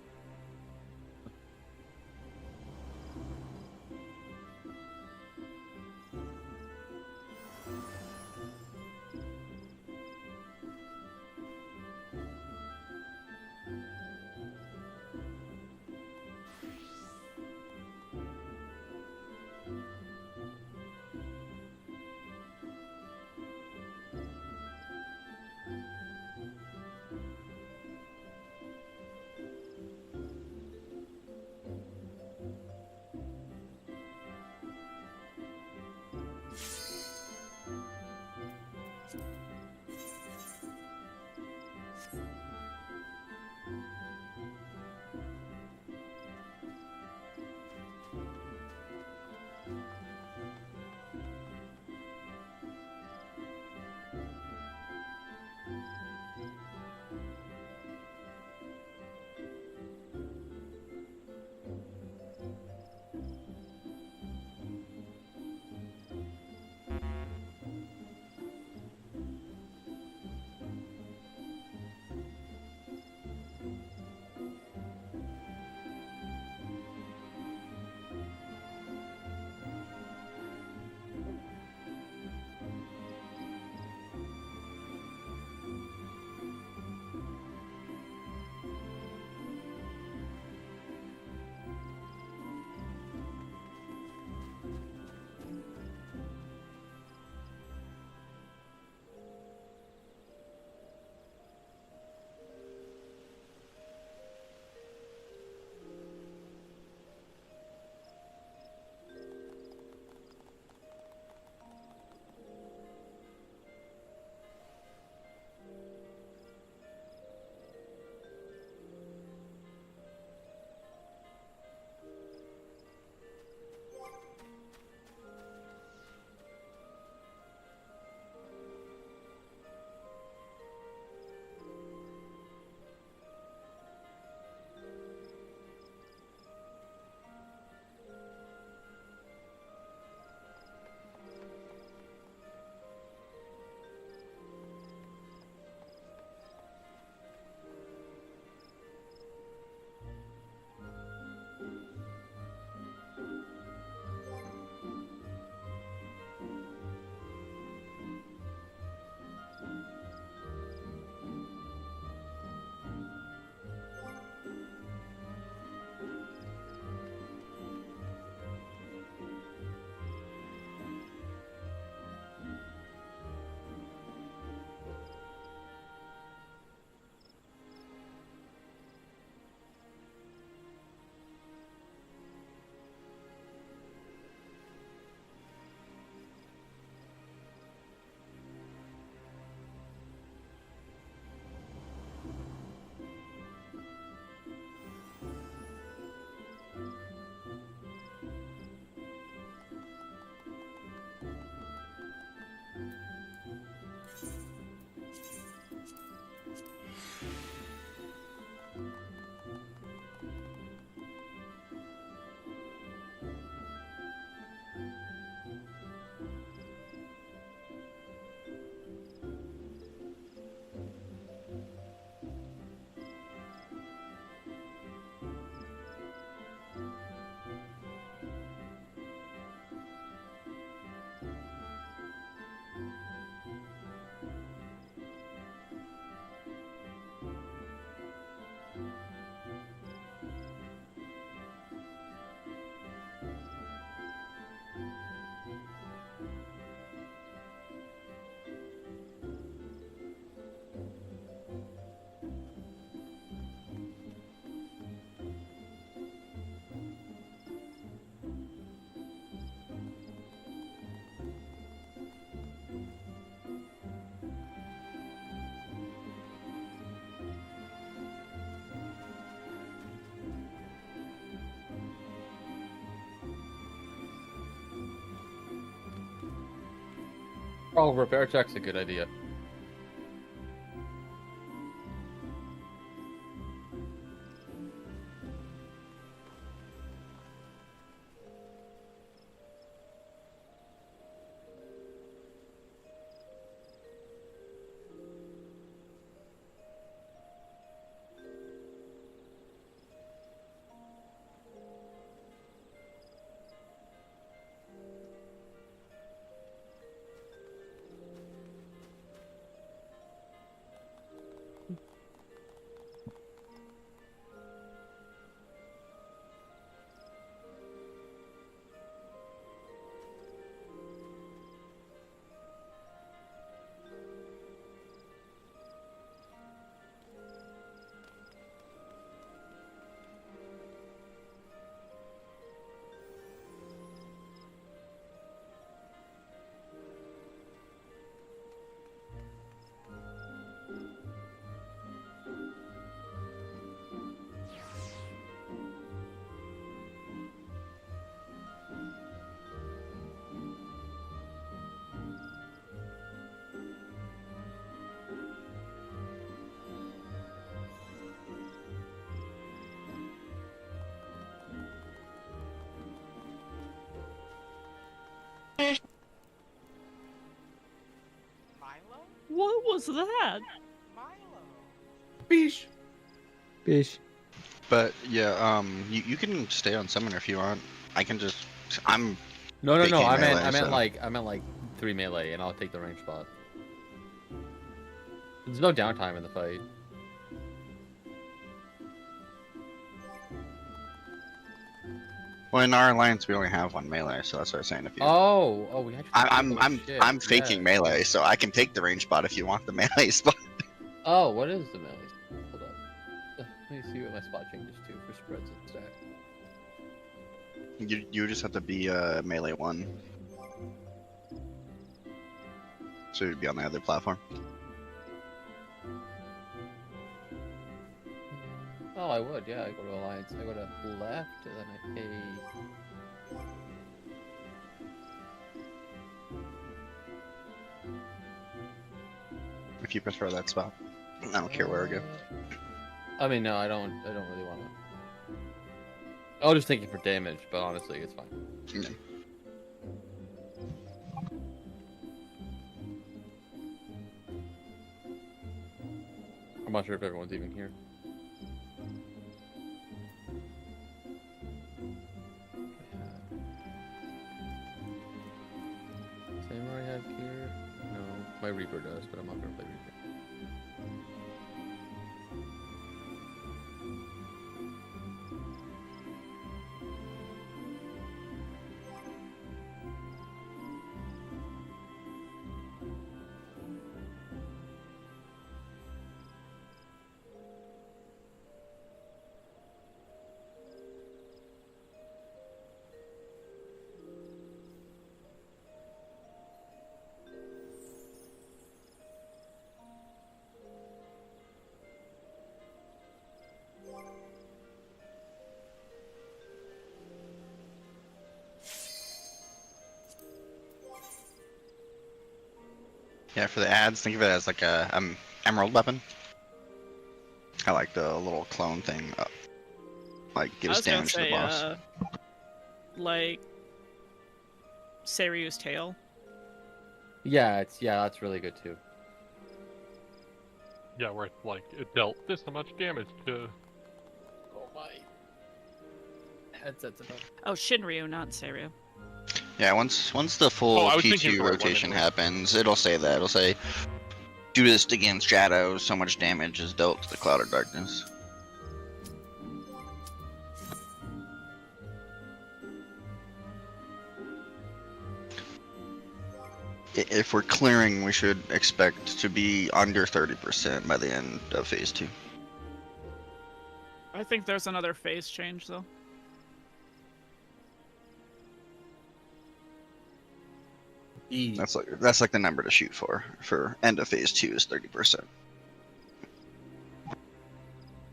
Oh, repair check's a good idea. What was that? Beesh. Beesh. But yeah, you can stay on summoner if you want. I can just I'm No. Taking I meant melee, so- I meant like 3 melee, and I'll take the range spot. There's no downtime in the fight. well in our alliance we only have one melee, so that's what I was saying. If you, Oh, we actually. I'm faking melee, so I can take the range spot if you want the melee spot. Oh, what is the melee? Hold up. Let me see what my spot changes to for spreads and stack. You just have to be melee 1, so you'd be on the other platform. Oh, I would, yeah. I go to alliance. I go to left, and then I pay. If you prefer that spot, I don't care where I go. I mean, no, I don't really want to. I was just thinking for damage, but honestly, it's fine. Yeah. I'm not sure if everyone's even here. Samurai have gear? No, my Reaper does, but I'm not gonna play Reaper. Yeah, for the ads, think of it as like a emerald weapon. I like the little clone thing. Like I gives was gonna damage to the say, boss. like Seryu's tail. Yeah, that's really good too. Yeah, where it's like it dealt this much damage to. Oh my. Headset's about. Oh, Shinryu, not Seryu. Yeah, once the full Oh, I was thinking P2 the right one rotation anyway. happens, it'll say that. It'll say, do this against shadows, so much damage is dealt to the Cloud of Darkness. If we're clearing, we should expect to be under 30% by the end of Phase 2. I think there's another phase change though. That's like the number to shoot for end of Phase 2 is 30%.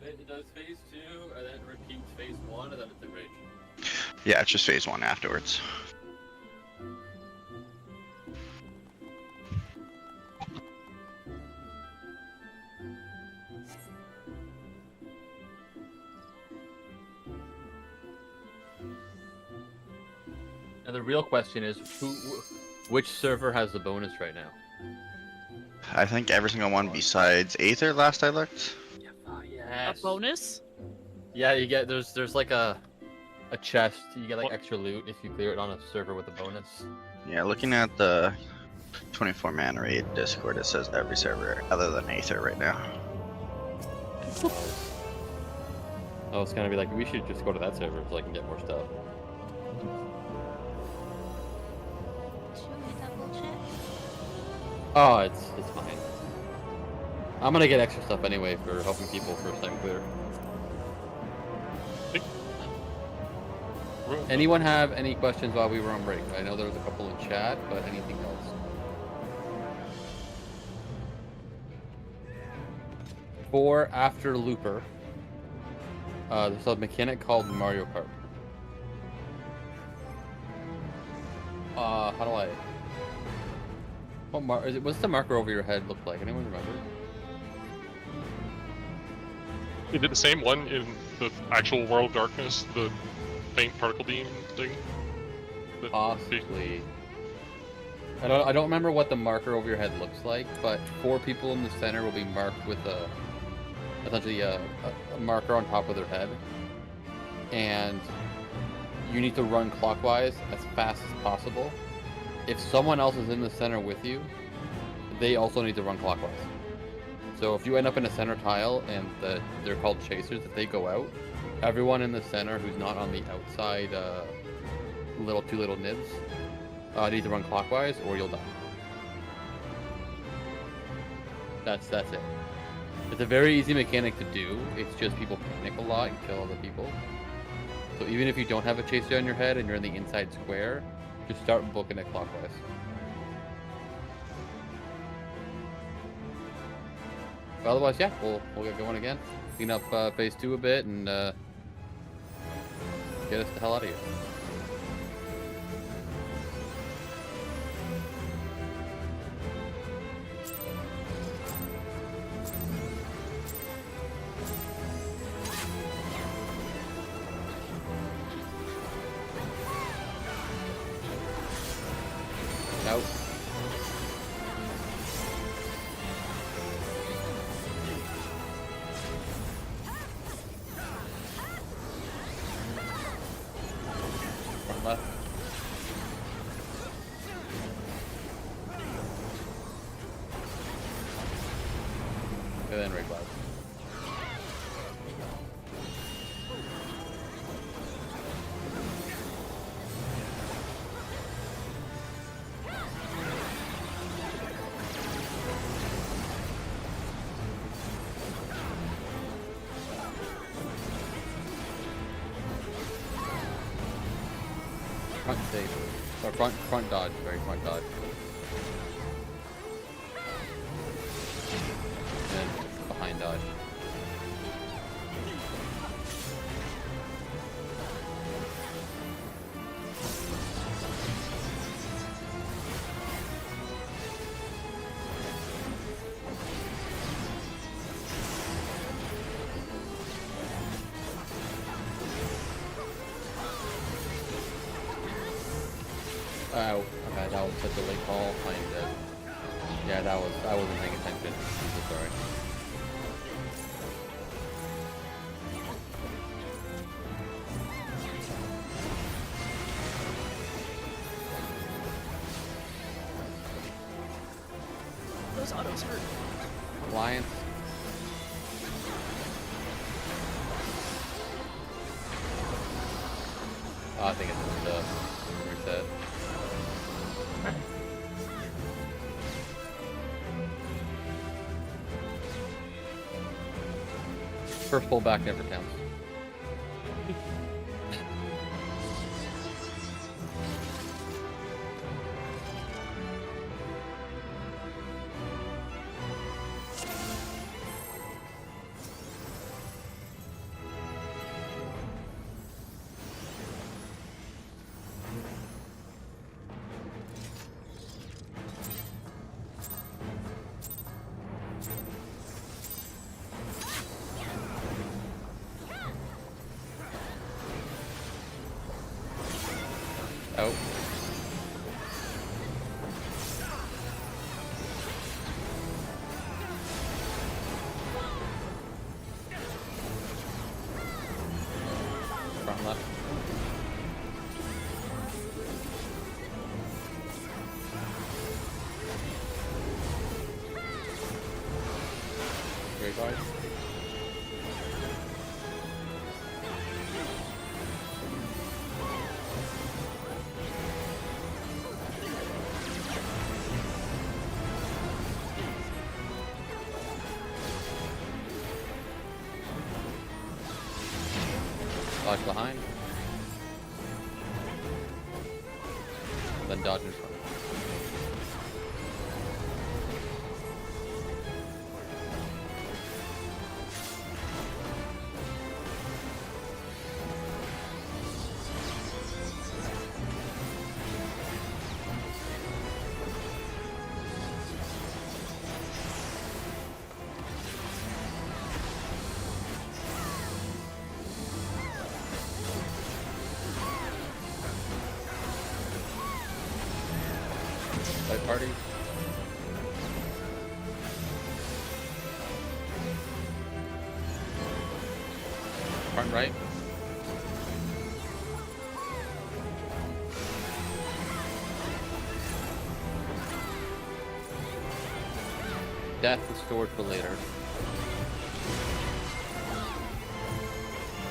It does phase 2, and then repeats phase 1, and then it's enraged. Yeah, it's just Phase 1 afterwards. And the real question is, which server has the bonus right now? I think every single one besides Aether last I looked. A bonus? Yeah, you get there's like a chest. You get like extra loot if you clear it on a server with a bonus. Yeah, looking at the 24 man raid Discord, it says every server other than Aether right now. I was gonna be like, we should just go to that server so I can get more stuff. Should we double check? Oh, it's fine. I'm gonna get extra stuff anyway for helping people first time clear. Anyone have any questions while we were on break? I know there was a couple in chat, but anything else? For after Looper, there's a mechanic called Mario Kart. How do I? What's the marker over your head look like? Anyone remember? Is it the same one in the actual World of Darkness? The faint particle beam thing? Possibly. I don't remember what the marker over your head looks like, but 4 people in the center will be marked with essentially a marker on top of their head, and you need to run clockwise as fast as possible. If someone else is in the center with you, they also need to run clockwise. So if you end up in a center tile and they're called chasers, if they go out, everyone in the center who's not on the outside two little nibs need to run clockwise or you'll die. That's it. It's a very easy mechanic to do. It's just people panic a lot and kill other people. So even if you don't have a chaser on your head and you're in the inside square, just start booking it clockwise. But otherwise, yeah, we'll get going again. Clean up phase 2 a bit and get us the hell out of here. Out. Front left. And then right left. Front save. Or front dodge, very front dodge. And then behind dodge. Oh, okay, that was such a late call. I am dead. Yeah, I wasn't paying attention. I'm so sorry. Those autos hurt. Alliance. Oh, I think it's just reset. First pullback never counts. side. Dodge behind. Then dodge in front. Side party. Front right. Death is stored for later.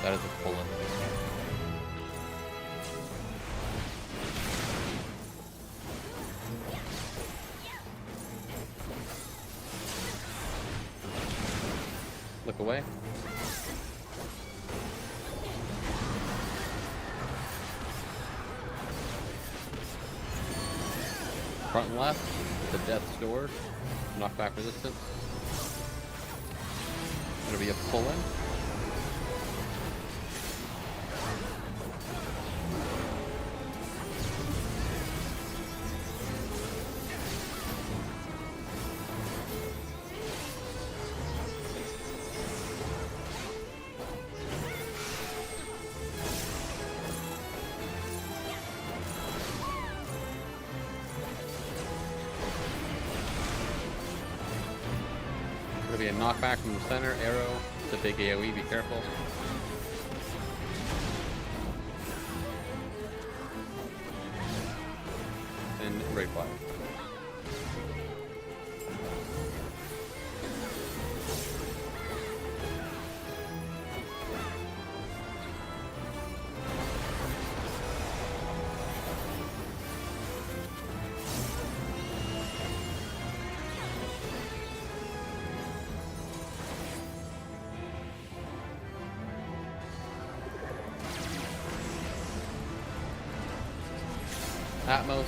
That is a pull-in. Look away. Front and left, the death stored. Knockback resistance. It'll be a pull-in. Be a knockback from the center, arrow, it's a big AoE, be careful. And Ray Fire. Atmos.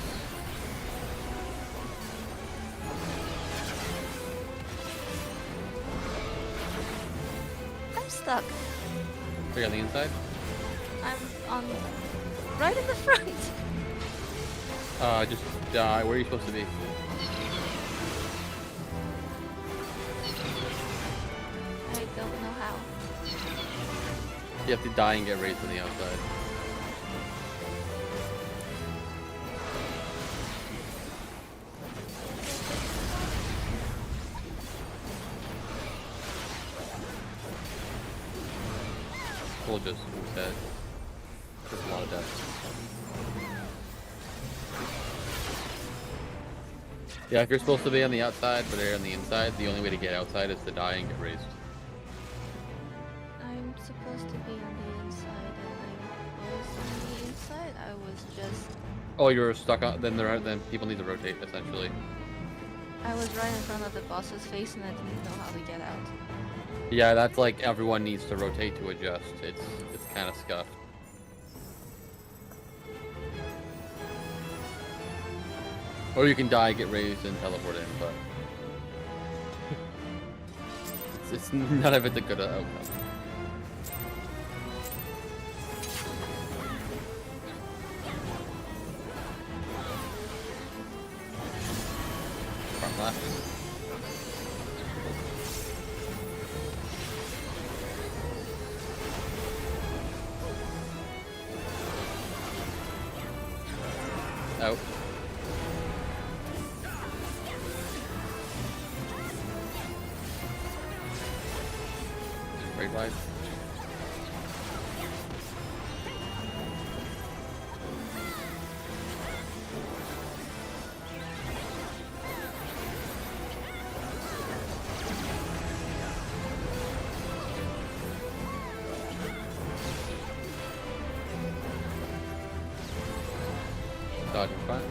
I'm stuck. Are you on the inside? I'm on right in the front. Just where are you supposed to be? I don't know how. You have to die and get raised on the outside. Soldiers instead. There's a lot of death. Yeah, if you're supposed to be on the outside, but you're on the inside, the only way to get outside is to die and get raised. I'm supposed to be on the inside, and I was on the inside. I was just. Oh, you're stuck on. Then people need to rotate essentially. I was right in front of the boss's face, and I didn't know how to get out. Yeah, that's like everyone needs to rotate to adjust. It's kind of scuffed. Or you can die, get raised, and teleport in, but it's none of it's a good outcome. Front left. Out. Right line. Dodge in front.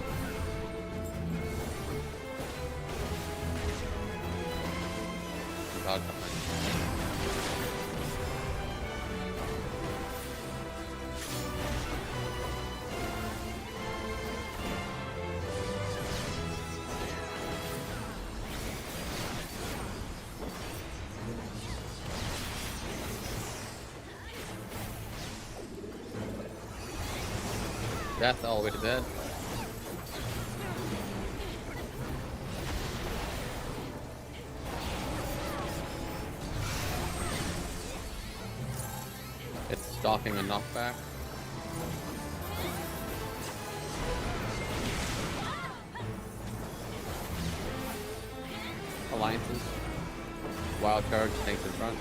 Dodge behind. Death all the way to dead. It's stalking a knockback. Alliances. Wild charge, tanks in front.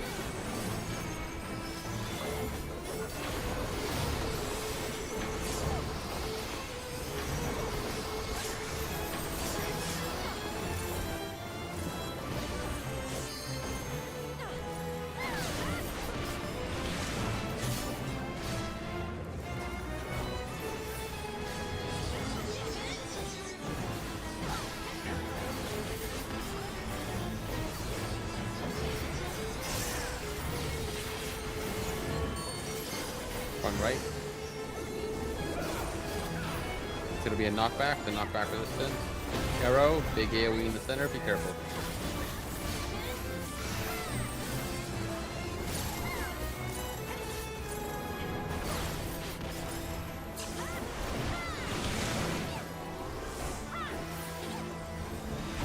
Run right. It's gonna be a knockback, the knockback resistance. Arrow, big AoE in the center, be careful.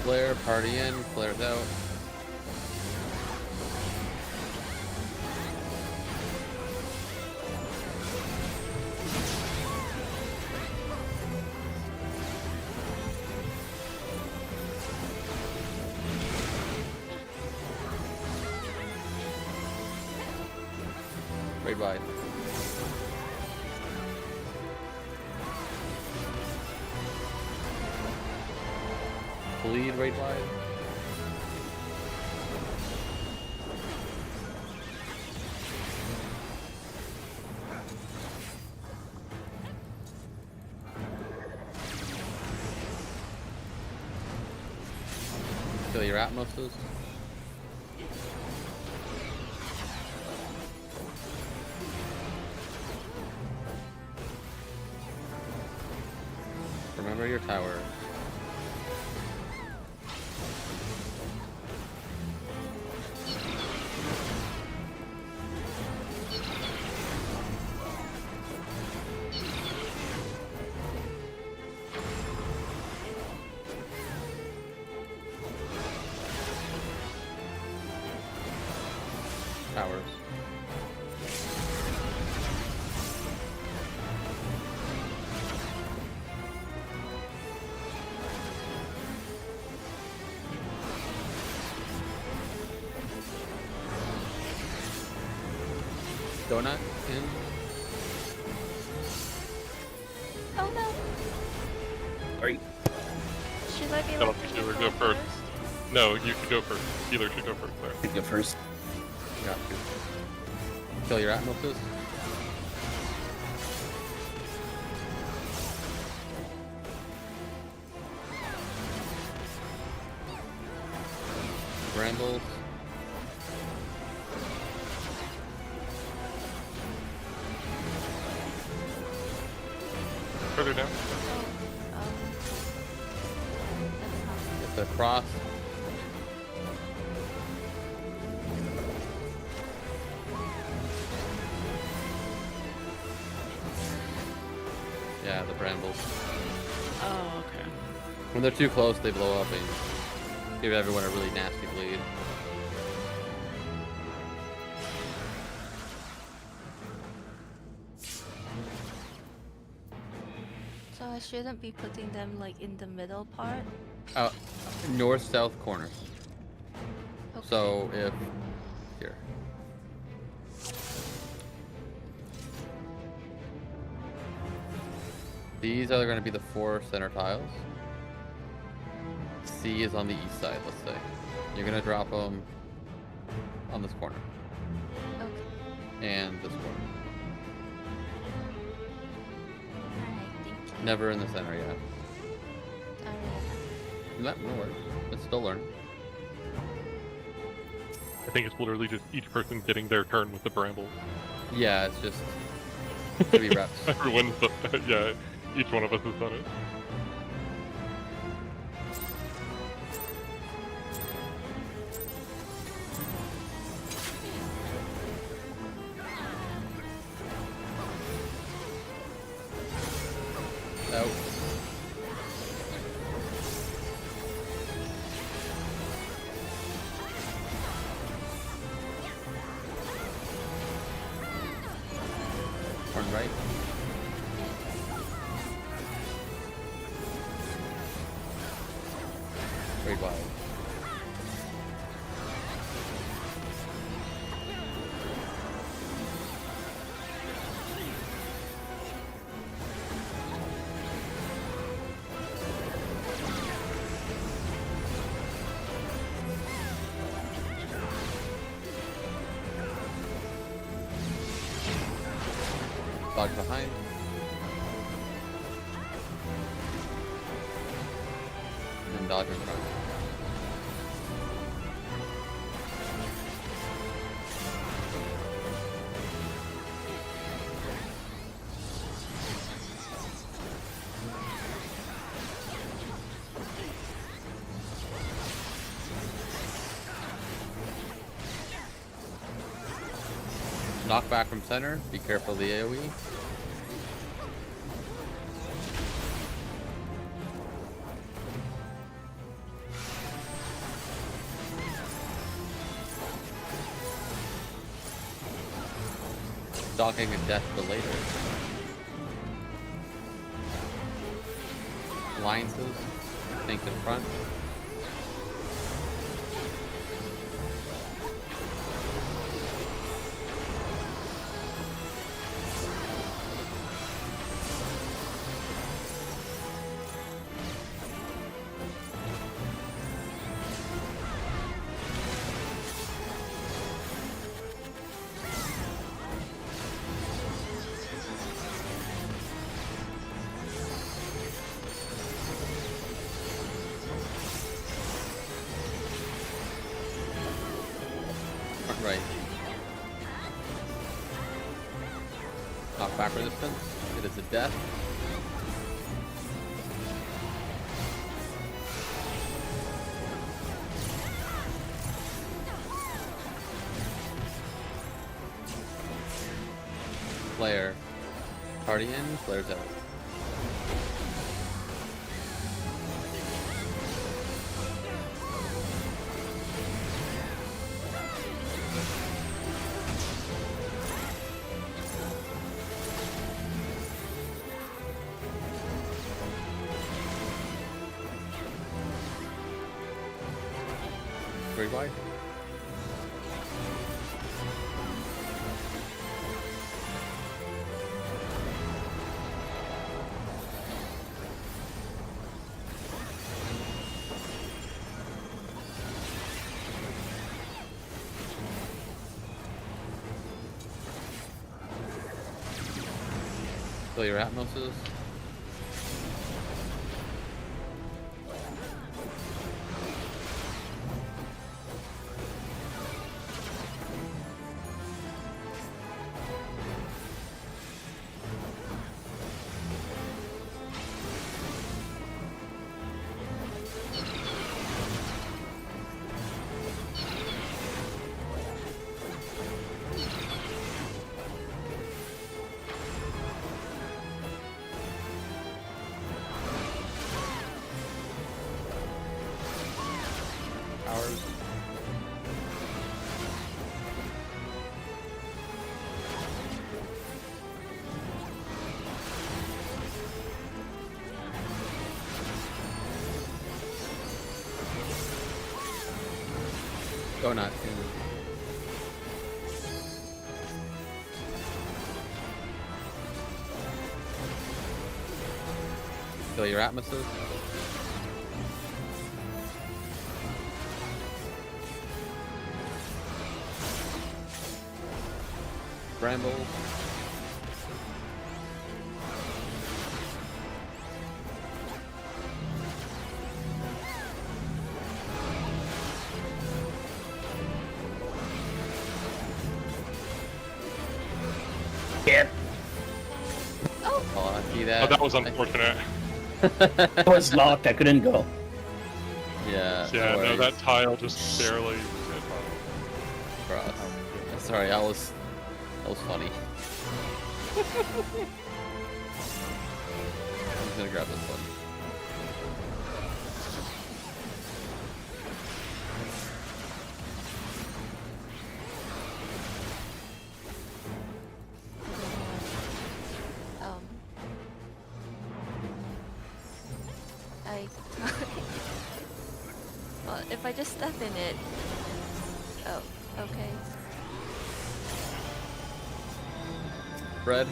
Flare, party in, flares out. Right by. Bleed right wide. Kill your Atmoses. Remember your tower. Towers. Donut in. Oh no! Sorry. Should I be Tell letting healer you go first. No, you should go first. Healer should go first there. You go first. Got to. Kill your Atmoses. Brambles. Further down. It's a cross. Yeah, the brambles. Oh, okay. When they're too close, they blow up and give everyone a really nasty bleed. So I shouldn't be putting them like in the middle part? North-south corner. Okay. So if here. These are going to be the 4 center tiles. C is on the east side, let's say. You're going to drop them on this corner. Okay. And this corner. Alright, thank you. Never in the center yet. Alright. No worries. It's still learning. I think it's literally just each person getting their turn with the bramble. Yeah, it's just 3 reps. Everyone's, yeah, each one of us has done it. Out. Turn right. Very wide. Dodge behind. And then dodge in front. Knock back from center. Be careful of the AoE. Docking and death for later. Alliances. Think in front. Right. Knockback resistance. It is a death. Flare. Party in, flares out. Very wide. Fill your Atmoses. Powers. Go nuts. Fill your Atmoses. Brambles. Yep. Oh, I see that. Oh, that was unfortunate. It was locked. I couldn't go. Yeah. Yeah, no, worries. that tile just barely. Cross. Sorry, that was funny. I'm just gonna grab this one. Well, if I just step in it. Oh, okay. Fred?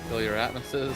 Fill your atmospheres.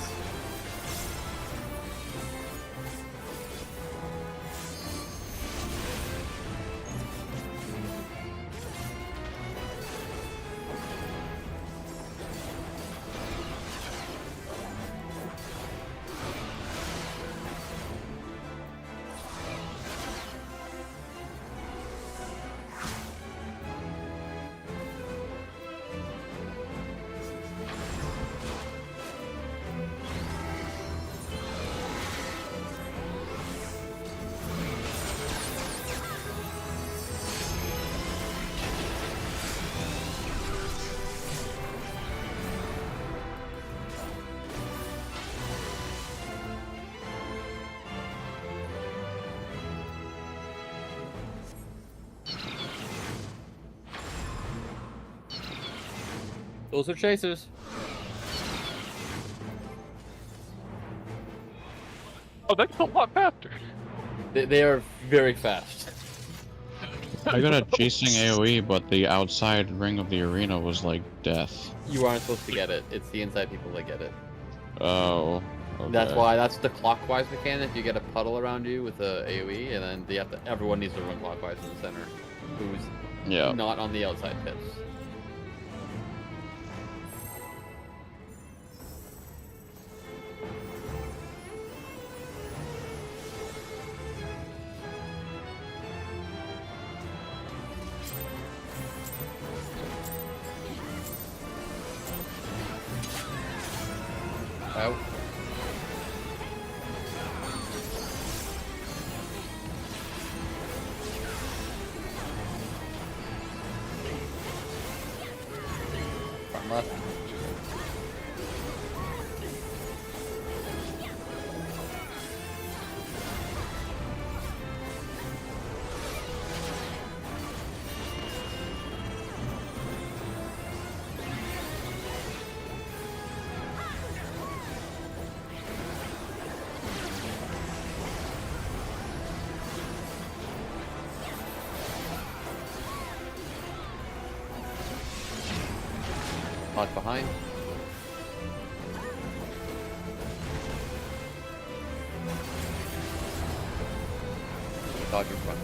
Those are chasers. Oh, that's a lot faster. They are very fast. I got a chasing AoE, but the outside ring of the arena was like death. You aren't supposed to get it. It's the inside people that get it. Oh. Okay. That's the clockwise mechanic. You get a puddle around you with a AoE, and then everyone needs to run clockwise in the center, who's not on the outside pits. Out. Front left. Lock behind. Dodge in front.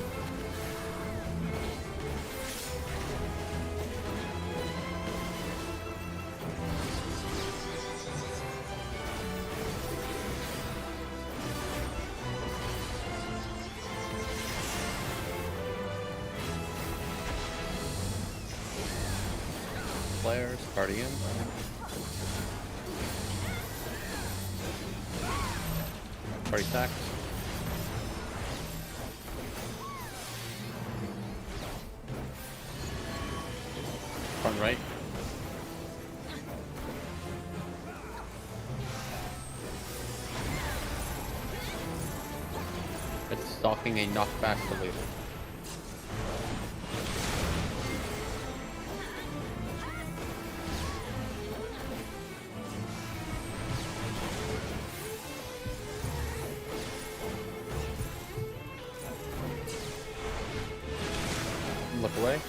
Players, party in. Party stacks. Front right. It's stalking a knockback to later. Look away.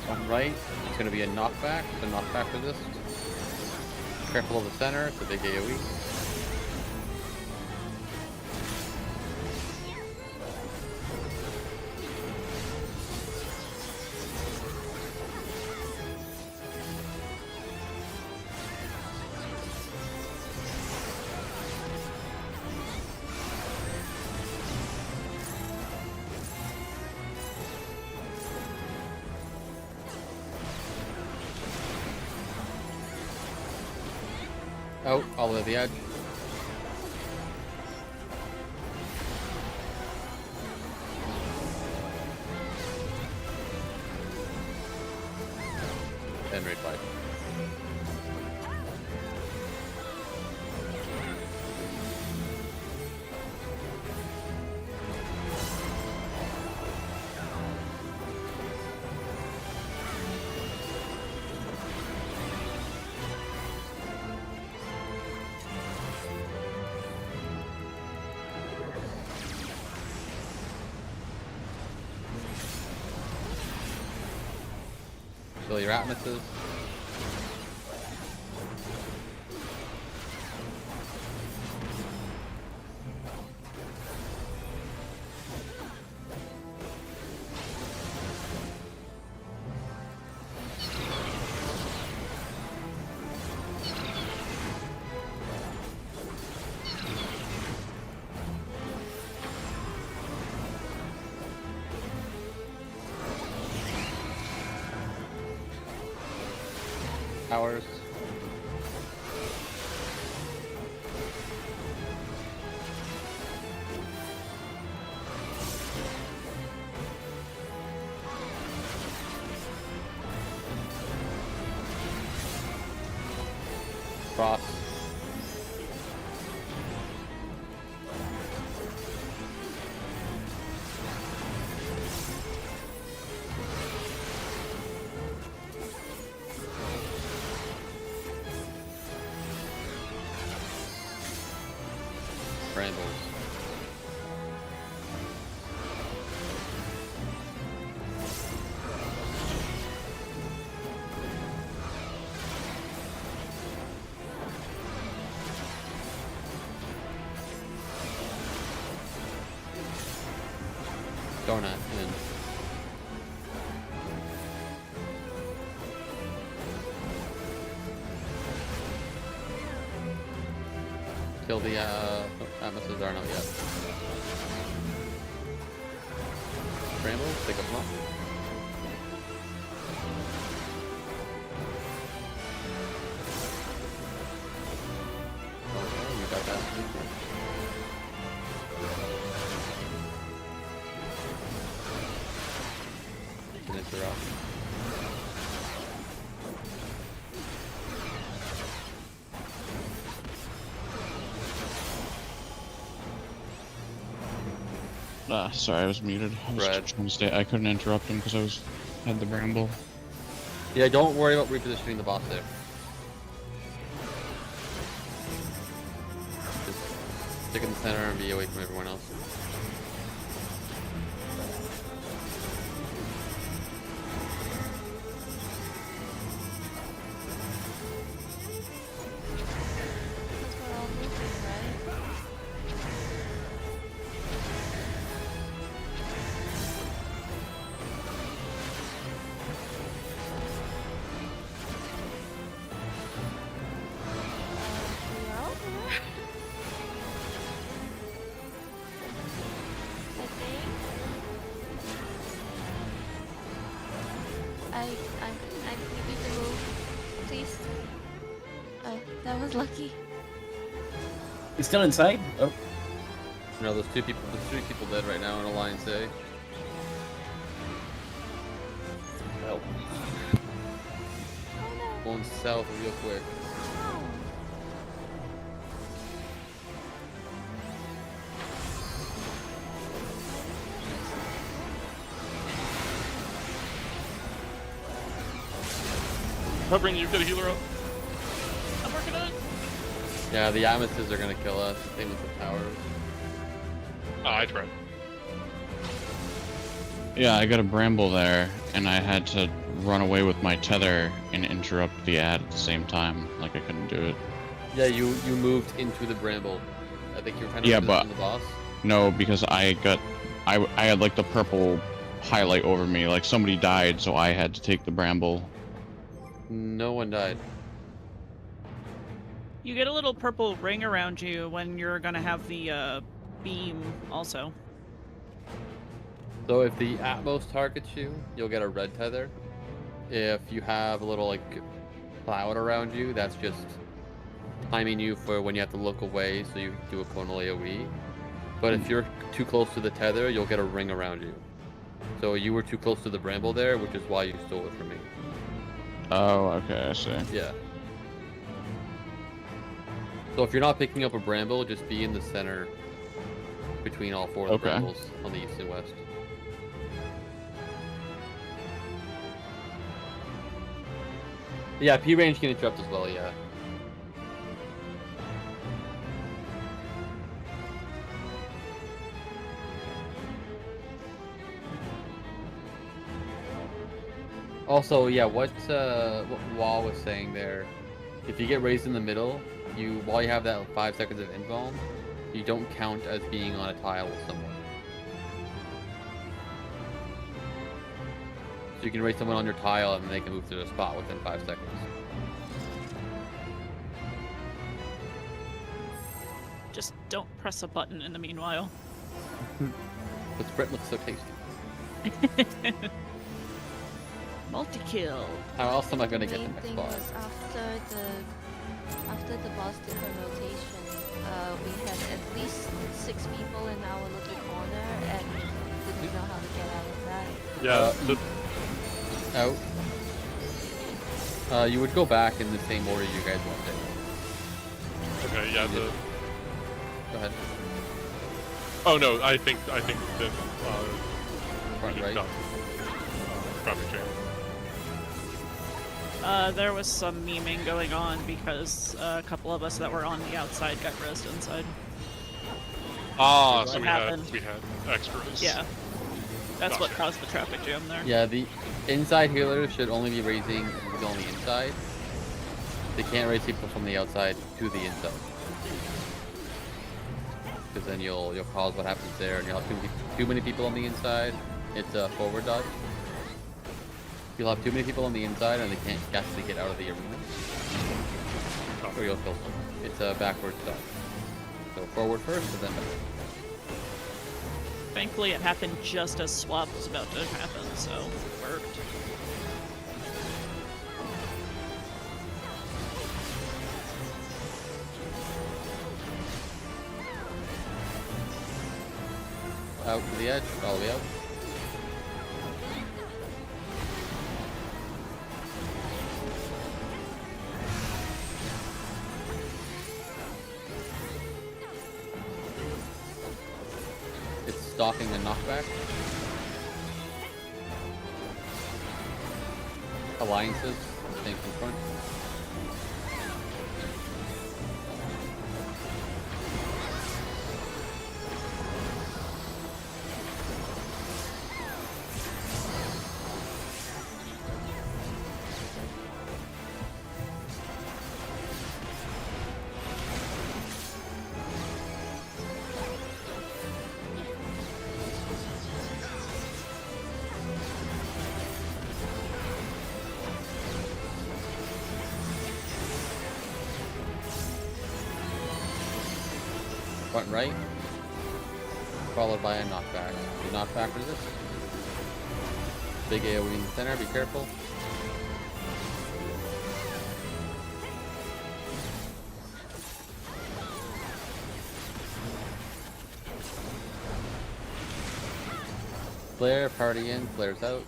On right, it's going to be a knockback. The knockback resist. Careful of the center. It's a big AoE. Out, all the way to the edge. And raid 5. Fill your atmospheres. Powers. Cross. Brambles. Donut in. Kill the atmospheres are not yet. Brambles, take up them up. Okay, you got that. You can interrupt. Sorry, I was muted. I was Red. trying to stay. I couldn't interrupt him because I had the bramble. Yeah, don't worry about repositioning the boss there. Just stick in the center and be away from everyone else. Because we're all moving, right? We are all here. I think. I need to move, please. Oh, that was lucky. He's still inside? Oh. No, there's three people dead right now in Alliance A. Well. Going south real quick. Covering you, get a healer up. I'm working on it. Yeah, the amethysts are gonna kill us. Same with the towers. I tried. Yeah, I got a bramble there, and I had to run away with my tether and interrupt the ad at the same time. Like, I couldn't do it. Yeah, you moved into the bramble. I think you were trying to but the boss. No, because I had like the purple highlight over me, like somebody died, so I had to take the bramble. No one died. You get a little purple ring around you when you're gonna have the beam also. So if the Atmos targets you, you'll get a red tether. If you have a little like cloud around you, that's just timing you for when you have to look away so you can do a conal AoE. But if you're too close to the tether, you'll get a ring around you. So you were too close to the bramble there, which is why you stole it from me. Oh, okay, I see. Yeah. So if you're not picking up a bramble, just be in the center between all four of the brambles on the east and west. Yeah, P range can interrupt as well, yeah. Also, yeah, what Wall was saying there, if you get raised in the middle, while you have that 5 seconds of invuln, you don't count as being on a tile with someone. So you can raise someone on your tile and then they can move to the spot within 5 seconds. Just don't press a button in the meanwhile. The sprint looks so tasty. Multi-kill. How else am I gonna get the main next thing boss? was after the boss did her rotation, we had at least 6 people in our little corner and didn't know how to get out of that. Yeah, out. You would go back in the same order you guys went in. Okay, yeah, Go ahead. Oh no, I think that Front right. Probably change. There was some memeing going on because a couple of us that were on the outside got rezzed inside. Ah, That's so what happened. we had extras. Yeah. That's what caused the traffic jam there. Yeah, the inside healers should only be raising people on the inside. They can't raise people from the outside to the inside. Because then you'll cause what happens there, and you'll have too many people on the inside. It's a forward dodge. You'll have too many people on the inside, and they can't actually get out of the arena. Or you'll kill them. It's a backwards dodge. So forward first, and then back. Thankfully, it happened just as swap was about to happen, so it worked. Out to the edge, all the way out. It's stopping the knockback. Alliances, staying in front. Front right, followed by a knockback. The knockback resist. Big AoE in the center, be careful. Flare, party in, flares out.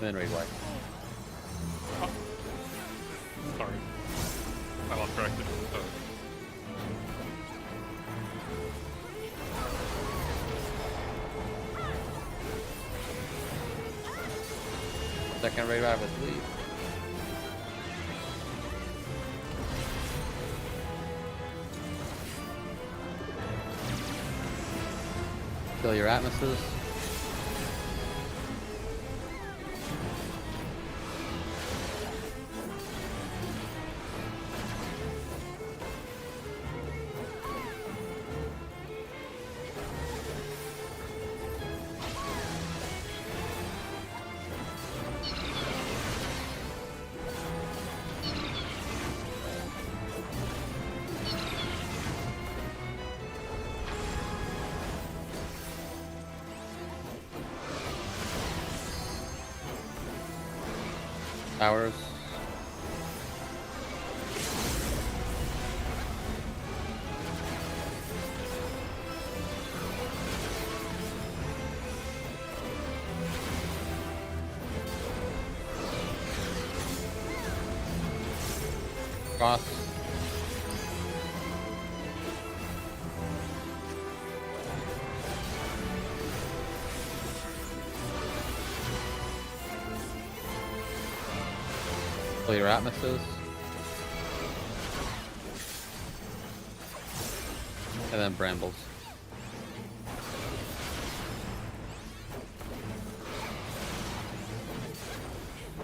Then raid wide. Second raid rapid, please. Fill your atmospheres. Towers. Cross. Fill your atmospheres. And then brambles.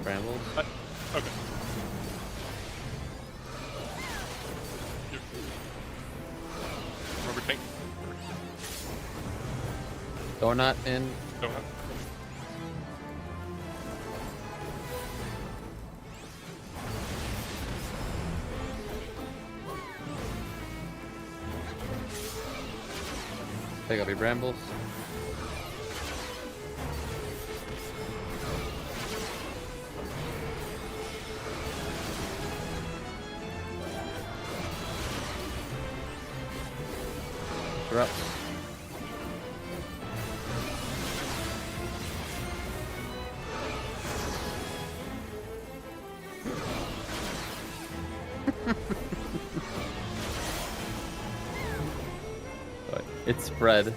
Brambles. Okay. Rubber tank. Donut in. Donut. Pick up your brambles. Disrupt. It's spread.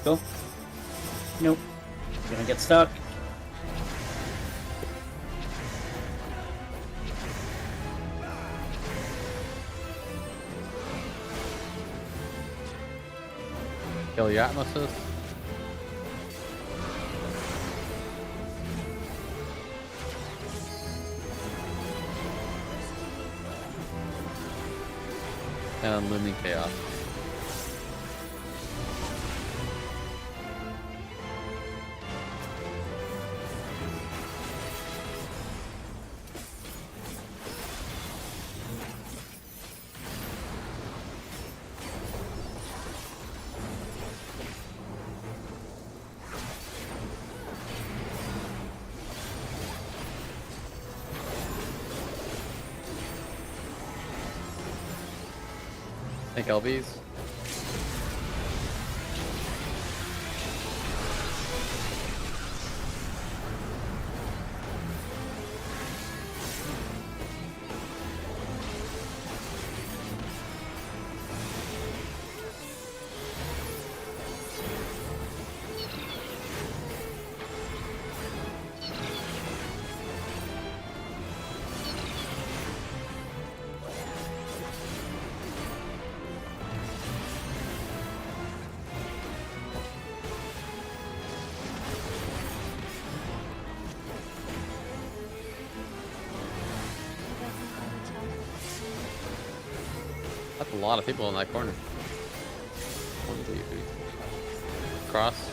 Go. Nope. Gonna get stuck. Kill your atmospheres. And looming chaos. Think LBs. That's a lot of people in that corner. 1, 2, 3. Cross.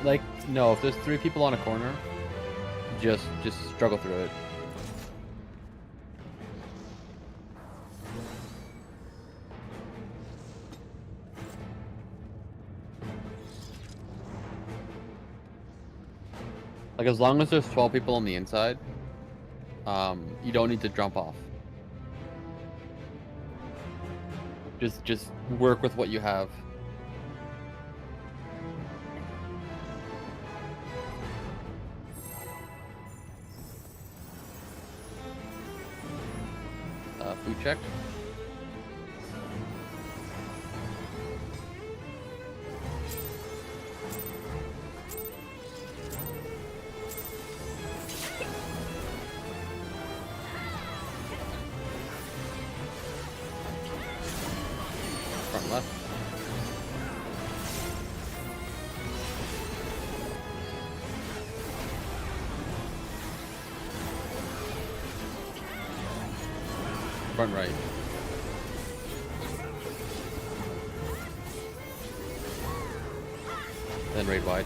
Like, no, if there's 3 people on a corner, just struggle through it. Like, as long as there's 12 people on the inside, you don't need to jump off. Just work with what you have. Food check. Front left. Front right. Then raid wide.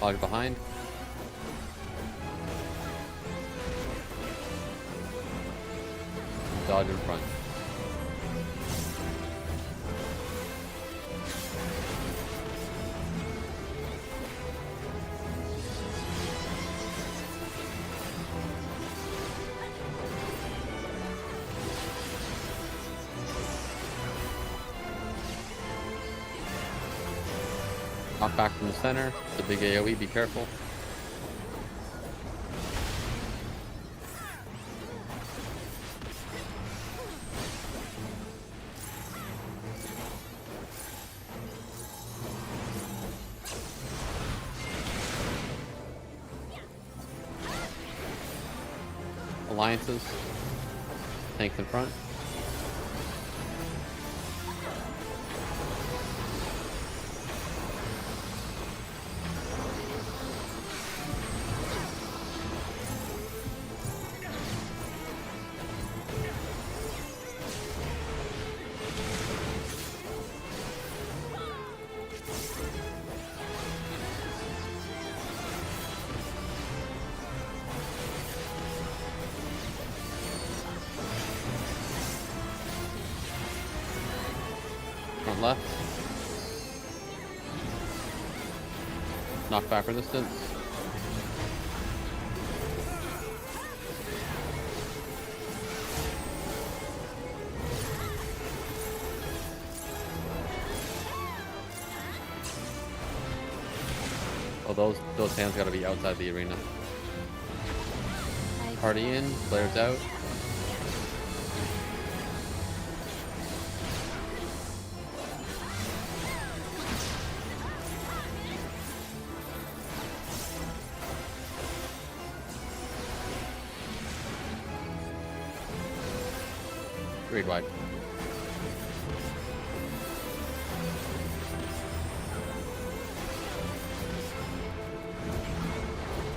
Log behind. Dodge in front. Knock back from the center. The big AoE, be careful. Alliances. Tanks in front. Front left. Knockback resistance. Oh, those hands gotta be outside the arena. Party in, players out. Raid wide.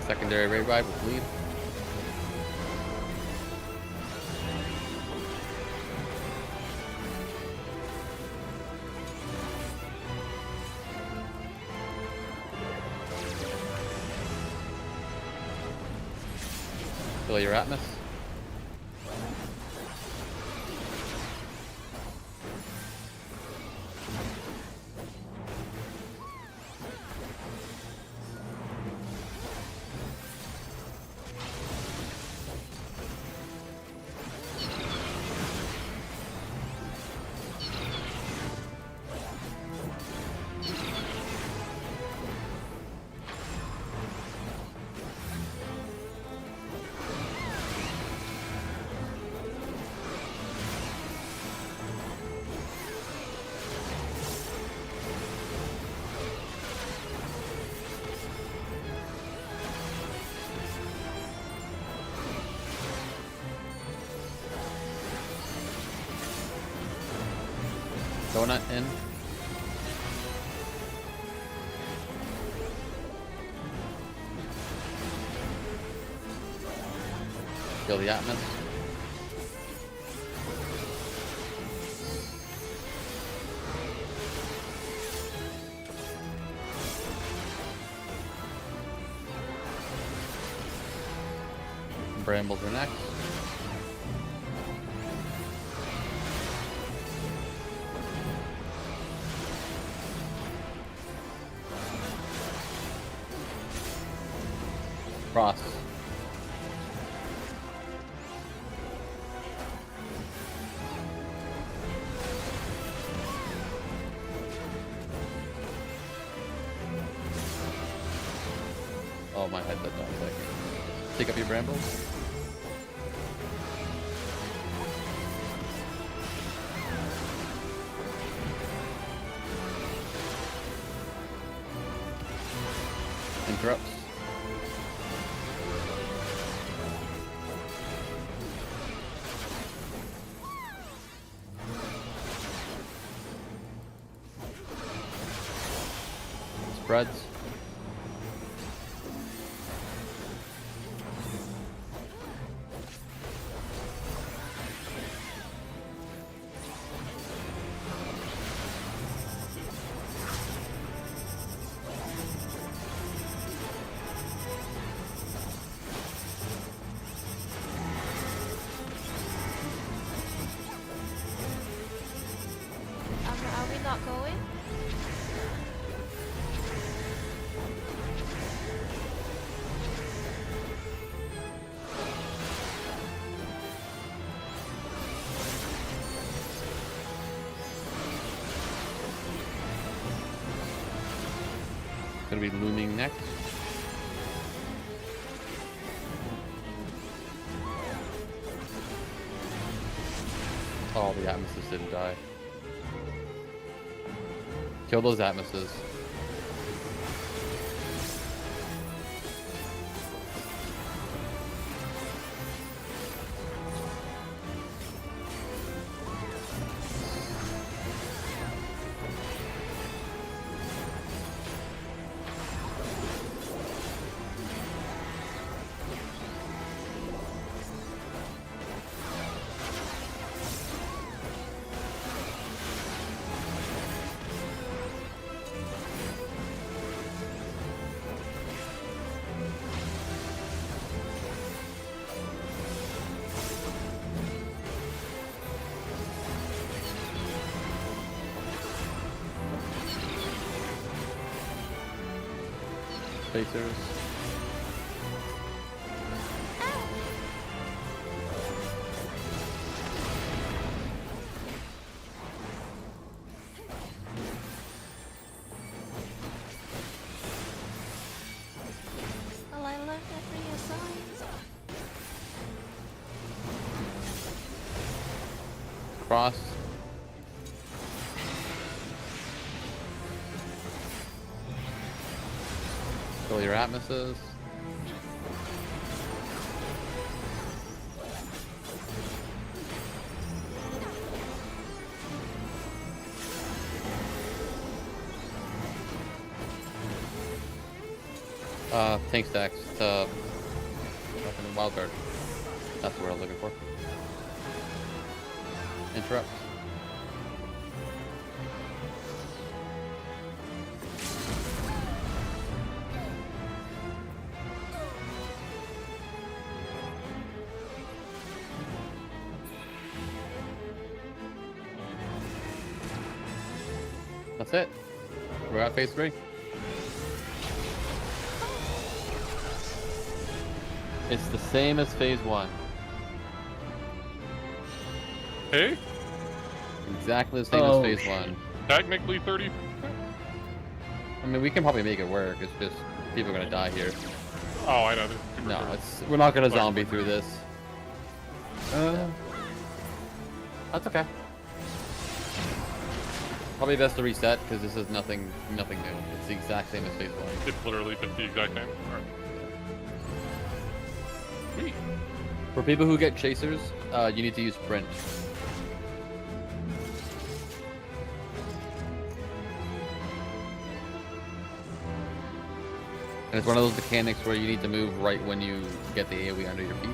Secondary raid wide with lead. Fill your Atmos. Donut in. Kill the Atmos. Brambles are next. Cross. Oh, my headset died. Take up your brambles. Interrupts. Spreads. Are we not going? Gonna be looming next. Oh, the Atmosis didn't die. Kill those Atmoses. Spacers. Well, I learned every assigns. Cross. Kill your Atmoses. Tank stacks to fucking wild card. That's what I was looking for. Interrupt. That's it. We're at phase 3. It's the same as phase 1. Hey? Exactly the same as phase 1. Technically 30. I mean, we can probably make it work. It's just people are gonna die here. Oh, I know. No, we're not gonna zombie through this. That's okay. Probably best to reset because this is nothing new. It's the exact same as phase 1. It's literally the exact same. Alright. Sweet. For people who get chasers, you need to use sprint. And it's one of those mechanics where you need to move right when you get the AoE under your feet.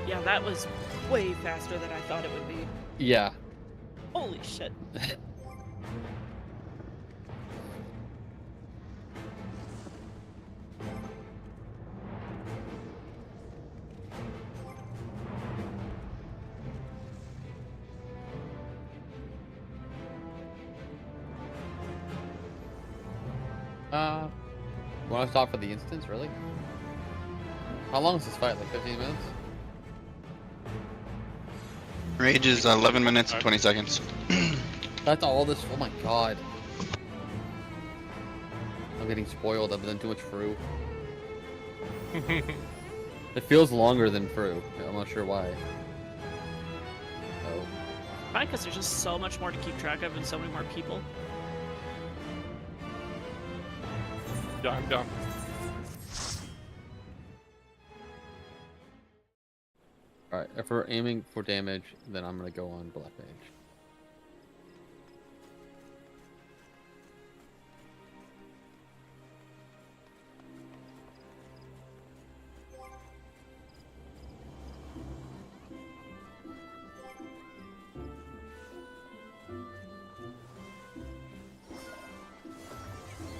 Yeah, that was way faster than I thought it would be. Yeah. Holy shit. Want to stop for the instance, really? How long is this fight? Like 15 minutes? Rage is 11 minutes and 20 seconds. That's all this. Oh my god. I'm getting spoiled. I've done too much Fru. It feels longer than Fru. I'm not sure why. Oh. Probably because there's just so much more to keep track of and so many more people. Yeah, I'm down. Alright, if we're aiming for damage, then I'm gonna go on Black Mage.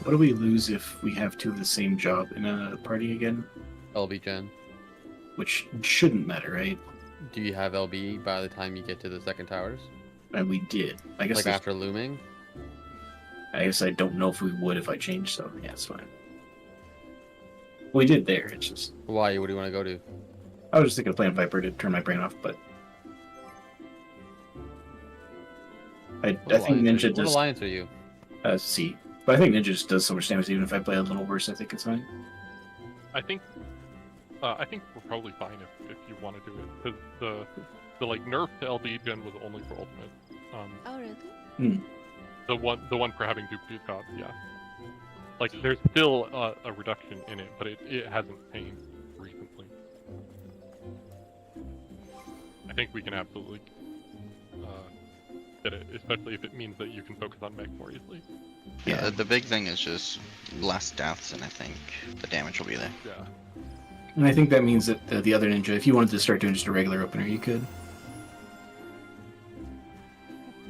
What do we lose if we have two of the same job in a party again? LB Gen. Which shouldn't matter, right? Do you have LB by the time you get to the second towers? And we did. I guess like after looming? I guess I don't know if we would if I changed, so yeah, it's fine. We did there, it's just... Why? What do you want to go to? I was just thinking of playing Viper to turn my brain off, but... I think Ninja does... What alliance are you? C. But I think Ninja just does so much damage, even if I play a little worse, I think it's fine. I think we're probably fine if you want to do it, because the like nerf to LB gen was only for ultimate. Oh really? The one for having duplicate gods, yeah. Like there's still a reduction in it, but it hasn't changed recently. I think we can absolutely get it, especially if it means that you can focus on mech more easily. Yeah, the big thing is just less deaths, and I think the damage will be there. Yeah. And I think that means that the other Ninja, if you wanted to start doing just a regular opener, you could.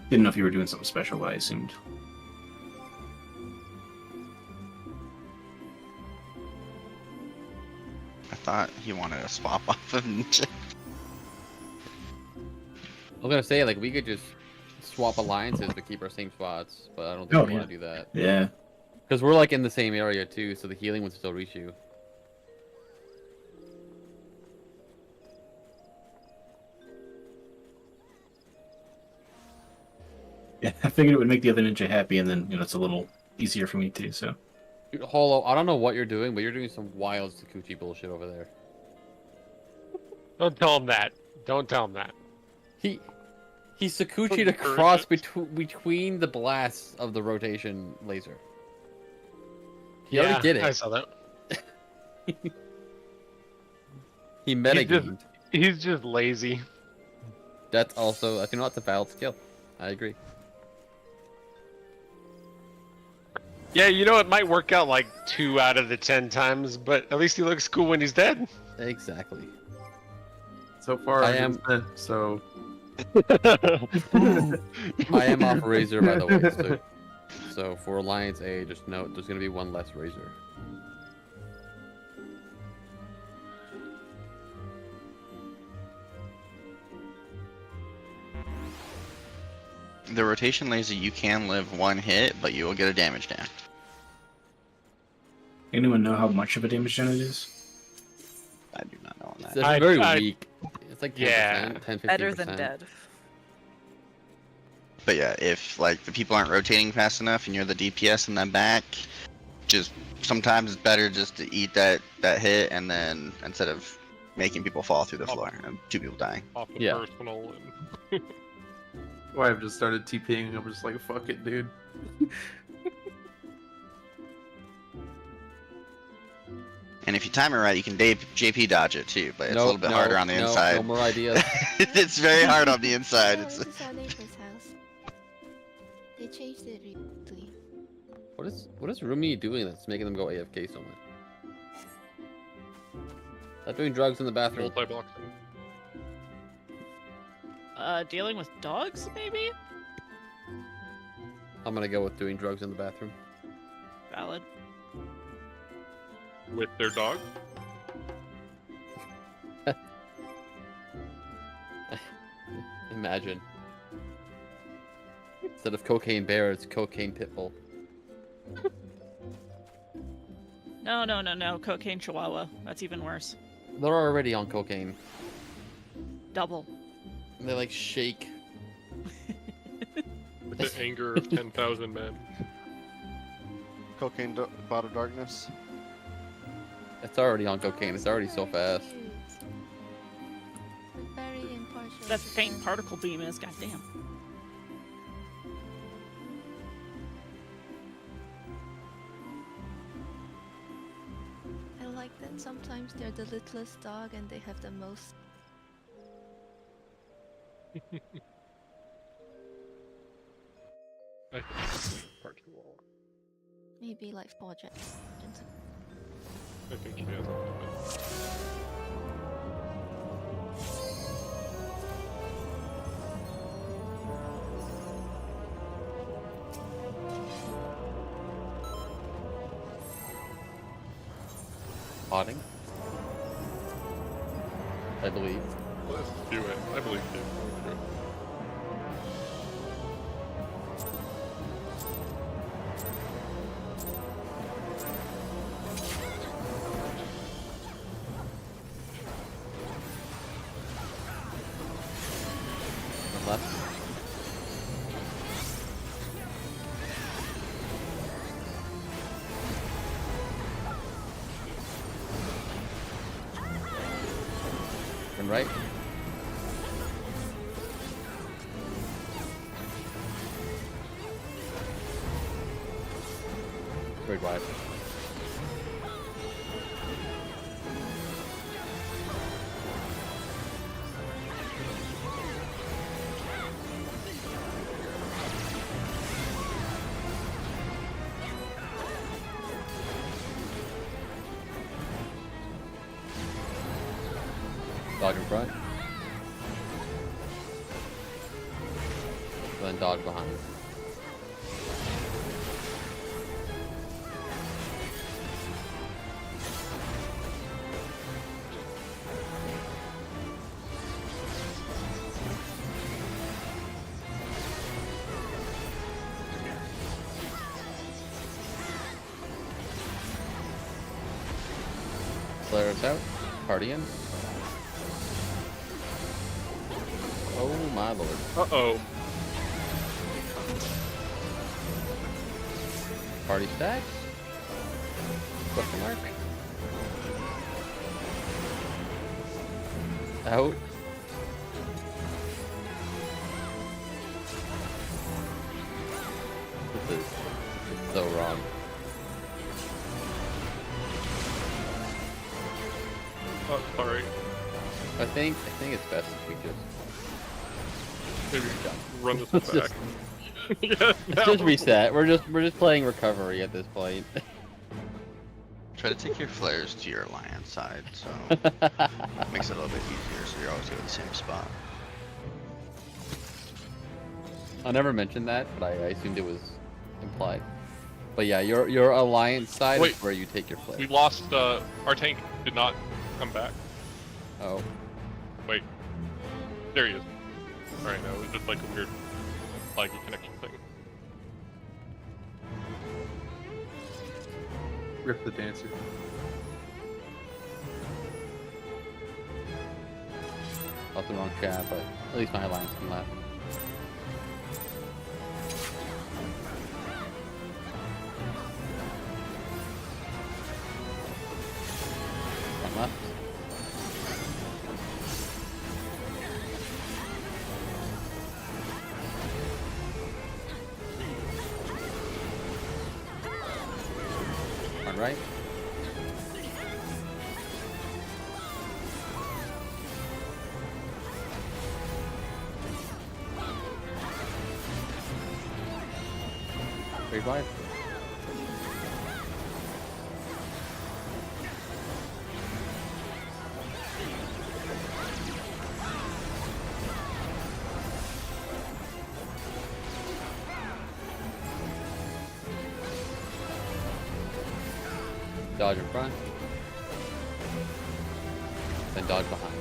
Didn't know if you were doing something special, but I assumed. I thought he wanted to swap off of Ninja. I was gonna say, like, we could just swap alliances but keep our same spots, but I don't think we want to do that. Yeah. Because we're, like, in the same area, too, so the healing would still reach you. Yeah, I figured it would make the other Ninja happy, and then, you know, it's a little easier for me, too, so... Dude, Holo, I don't know what you're doing, but you're doing some wild Sakuchi bullshit over there. Don't tell him that. Don't tell him that. He Sakuchi'd across between the blasts of the rotation laser. He already did it. I saw that. He metagamed. He's just lazy. That's also, you know, that's a valid skill. I agree. Yeah, you know, it might work out like 2 out of the 10 times, but at least he looks cool when he's dead. Exactly. So far, I am so. I am off Razor, by the way. So for Alliance A, just note there's gonna be one less Razor. The rotation laser, you can live 1 hit, but you will get a damage down. Anyone know how much of a damage down it is? I do not know on that. It's very weak. It's like 10%, Yeah. 10-15%. Better than dead. But yeah, if like the people aren't rotating fast enough and you're the DPS in the back, just sometimes it's better just to eat that hit, and then instead of making people fall through the floor and 2 people dying. Off the Yeah. personal and Why I've just started TPing. I'm just like, fuck it, dude. And if you time it right, you can JP dodge it too, but it's a little bit harder on the no, inside. No more ideas. It's very hard on the inside. Oh, It's this is our neighbor's house. They changed it recently. What is Rumi doing that's making them go AFK so much? Not doing drugs in the bathroom. Multi-boxing. Dealing with dogs, maybe? I'm gonna go with doing drugs in the bathroom. Valid. With their dog? Imagine. Instead of cocaine bear, it's cocaine pitbull. No. Cocaine chihuahua. That's even worse. They're already on cocaine. Double. They like shake. With the anger of 10,000 men. Cocaine Pot of Darkness. It's already on cocaine. It's already so fast. Very impartial. That faint particle beam is, goddamn. I like that sometimes they're the littlest dog and they have the most. I think part 2 wall. Maybe like 4 gens. I think she has a Potting? I believe. Let's do it. I believe you. Left. And right. Very wide. Dodge in front. Then dodge behind. Flare us out. Party in. Oh my lord. Uh-oh. Party stacks? Question mark? Out. This is so wrong. Oh, sorry. I think it's best if we just Maybe run this one back. Yeah, let's just reset. We're just playing recovery at this point. Try to take your flares to your alliance side, so makes it a little bit easier. So you're always at the same spot. I never mentioned that, but I assumed it was implied. But yeah, your alliance side is where you take your flare. We lost. Our tank did not come back. Oh. Wait. There he is. Alright, no, it was just like a weird laggy connection thing. Rip the dancer. Off the wrong chat, but at least my alliance can laugh. One left. One right. Very wide. Dodge in front. Then dodge behind.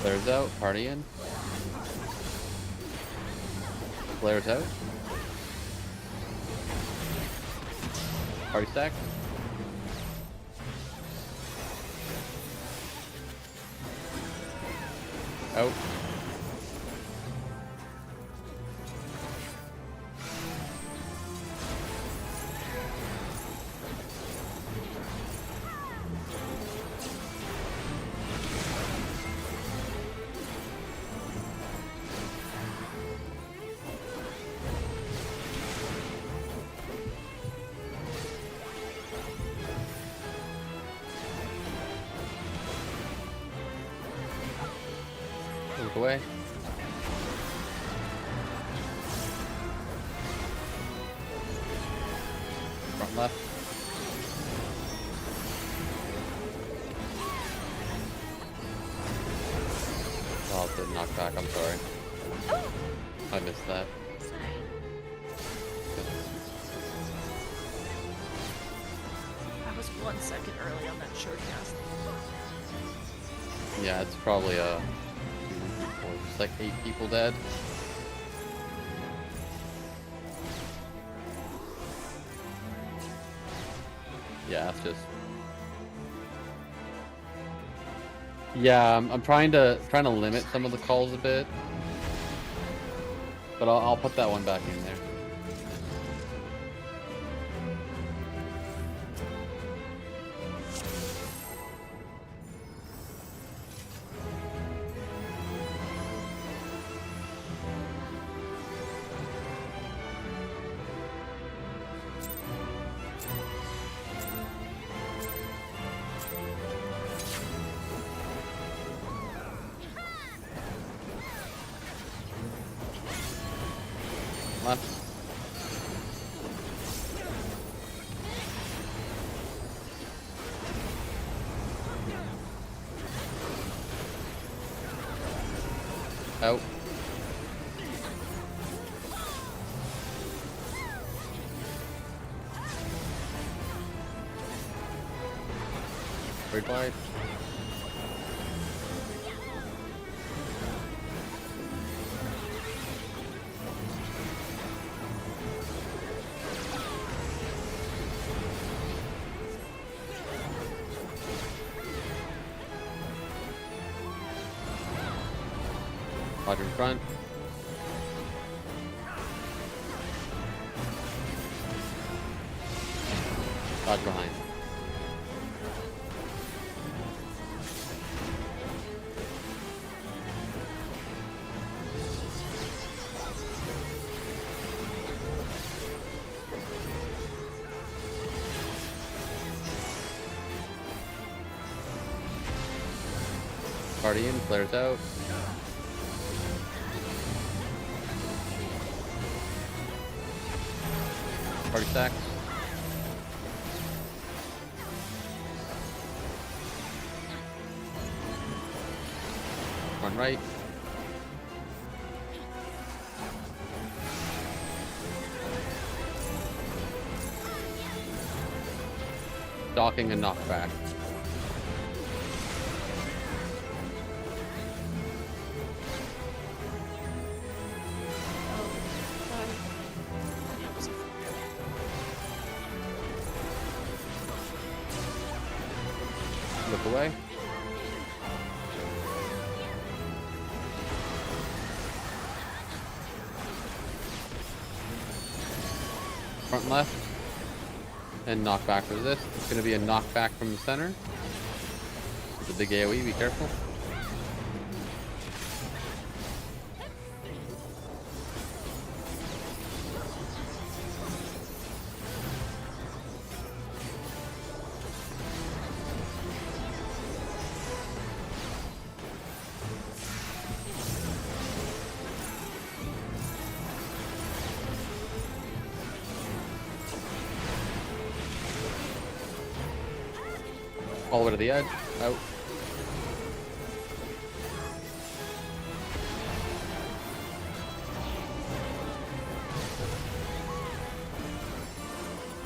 Flares out, party in. Flares out. Party stack. Out. Look away. Front left. Oh, it did knock back, I'm sorry. I missed that. I was 1 second early on that short cast. Yeah, it's probably just like 8 people dead. Yeah, it's just. Yeah, I'm trying to limit some of the calls a bit, but I'll put that one back in there. Left. Out. Very wide. Dodge in front. Dodge behind. Party in, flares out. Party stacks. One right. Docking and knockback. Look away. Front left. And knockback for this. It's going to be a knockback from the center. The big AoE, be careful. All the way to the edge. Out.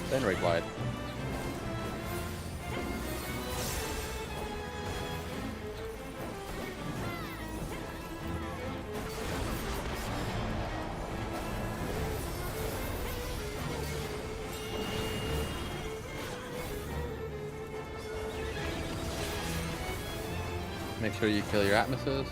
Then right wide. Make sure you kill your atmospheres.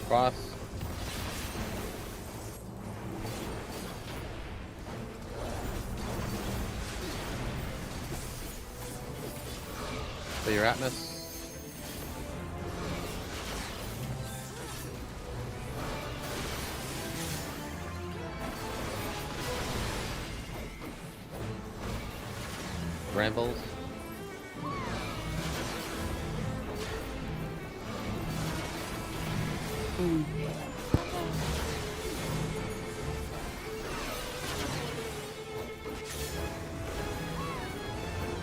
Cross. So your Atmos. Rambles.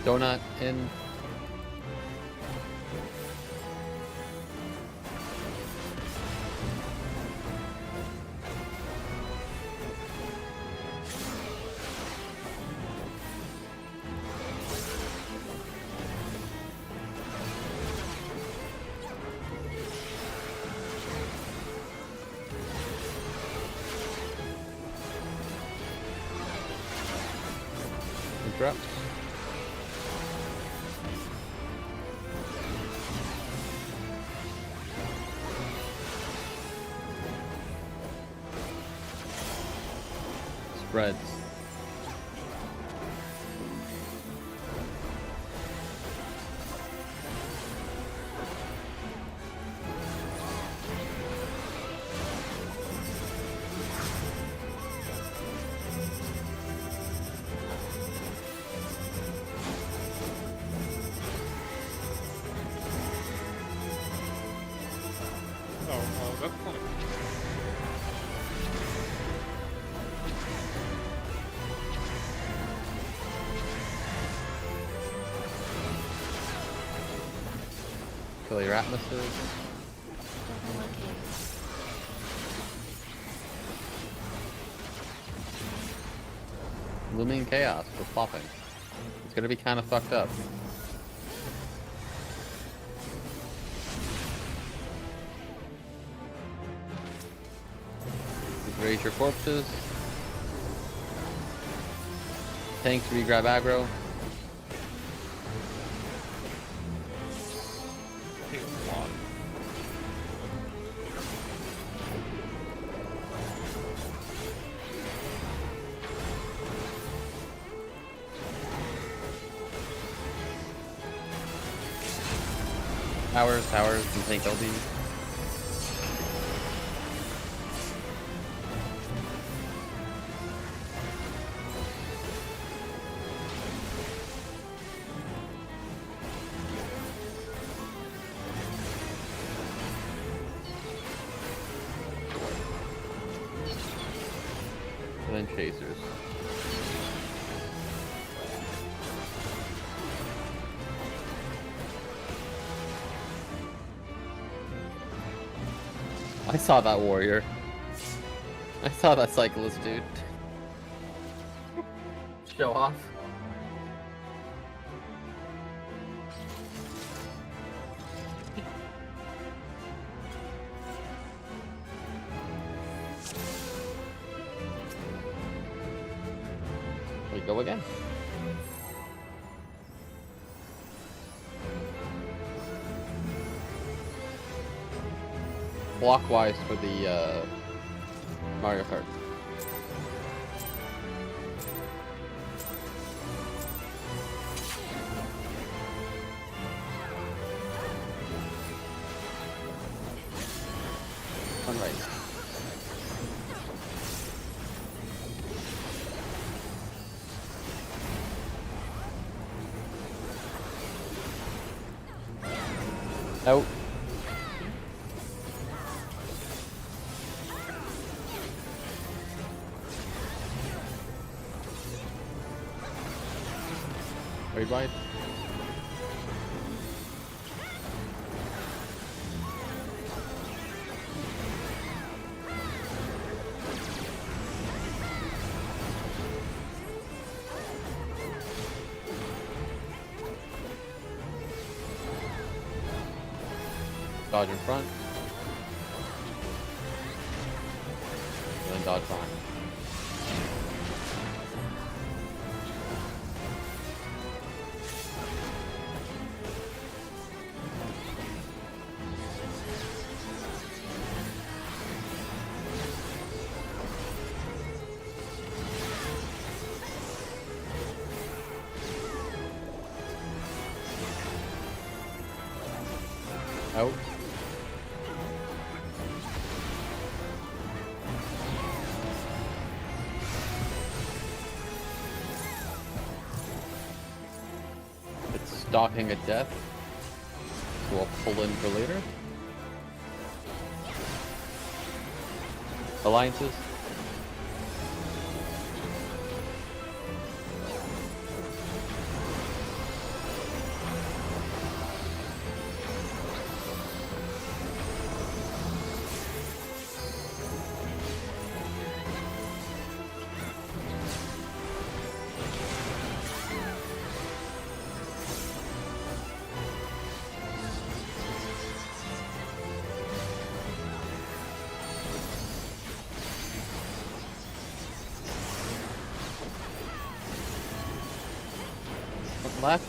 Donut in. Interrupt. Spreads. That's funny. Kill your atmospheres. Looming chaos for popping. It's gonna be kind of fucked up. Raise your corpses. Tanks re-grab aggro. Towers, and tank LD. And then chasers. I saw that warrior. I saw that cyclist, dude. Show off. Go again. Clockwise for the Mario Kart. Turn right. Out. Right. Dodge in front. And then dodge behind. Out. It's stalking a death, so I'll pull in for later. Alliances. Left.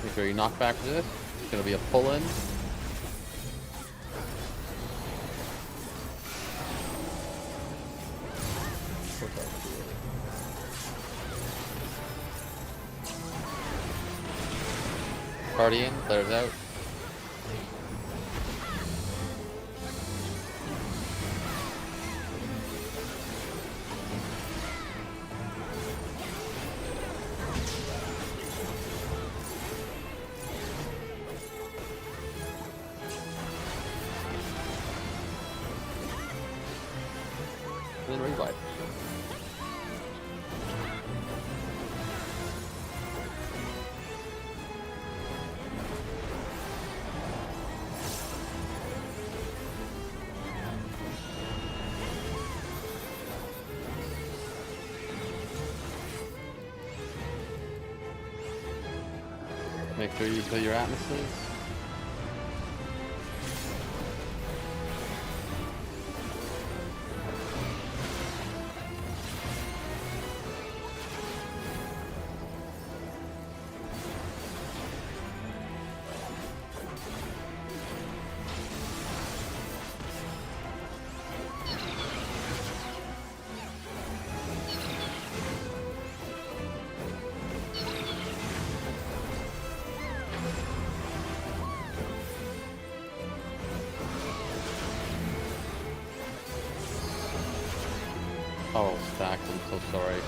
Make sure you knock back to this. It's gonna be a pull in. Party in, clears out. Then revive. Make sure you fill your atmospheres. Oh, stacked, I'm so sorry.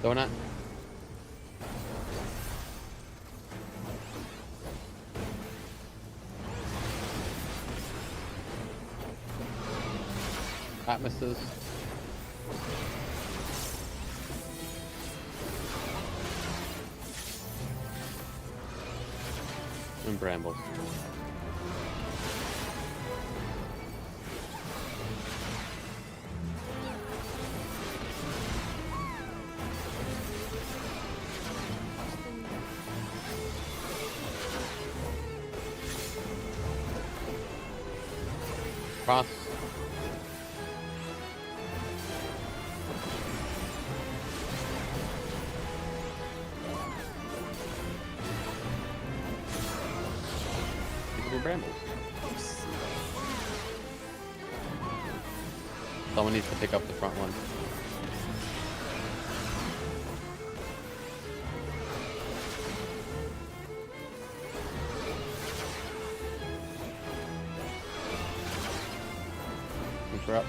Donut. Atmospheres. And brambles. Cross. Your brambles. Someone needs to pick up the front one. Interrupt.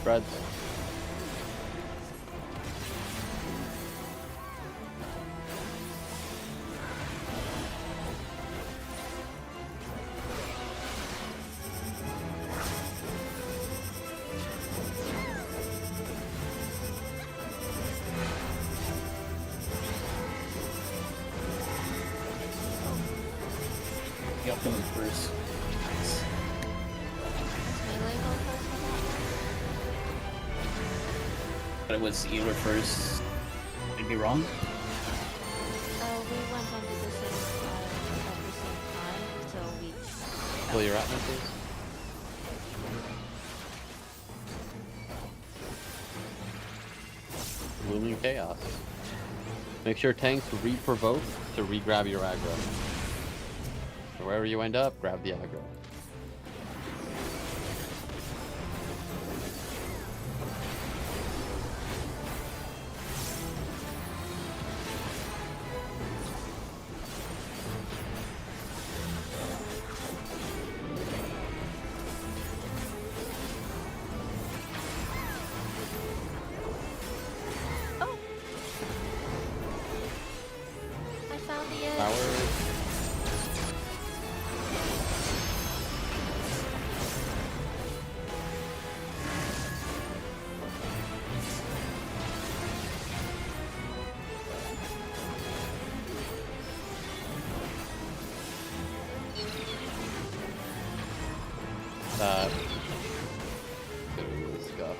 Spreads. The optimum first. Melee go first on that But it was you were first. I'd be wrong. one? We went onto the same side at the same time, so we. Kill your atmosphere. Looming chaos. Make sure tanks re-provoke to re-grab your aggro. So wherever you end up, grab the aggro. Oh! I found the edge. Power. That. Good stuff.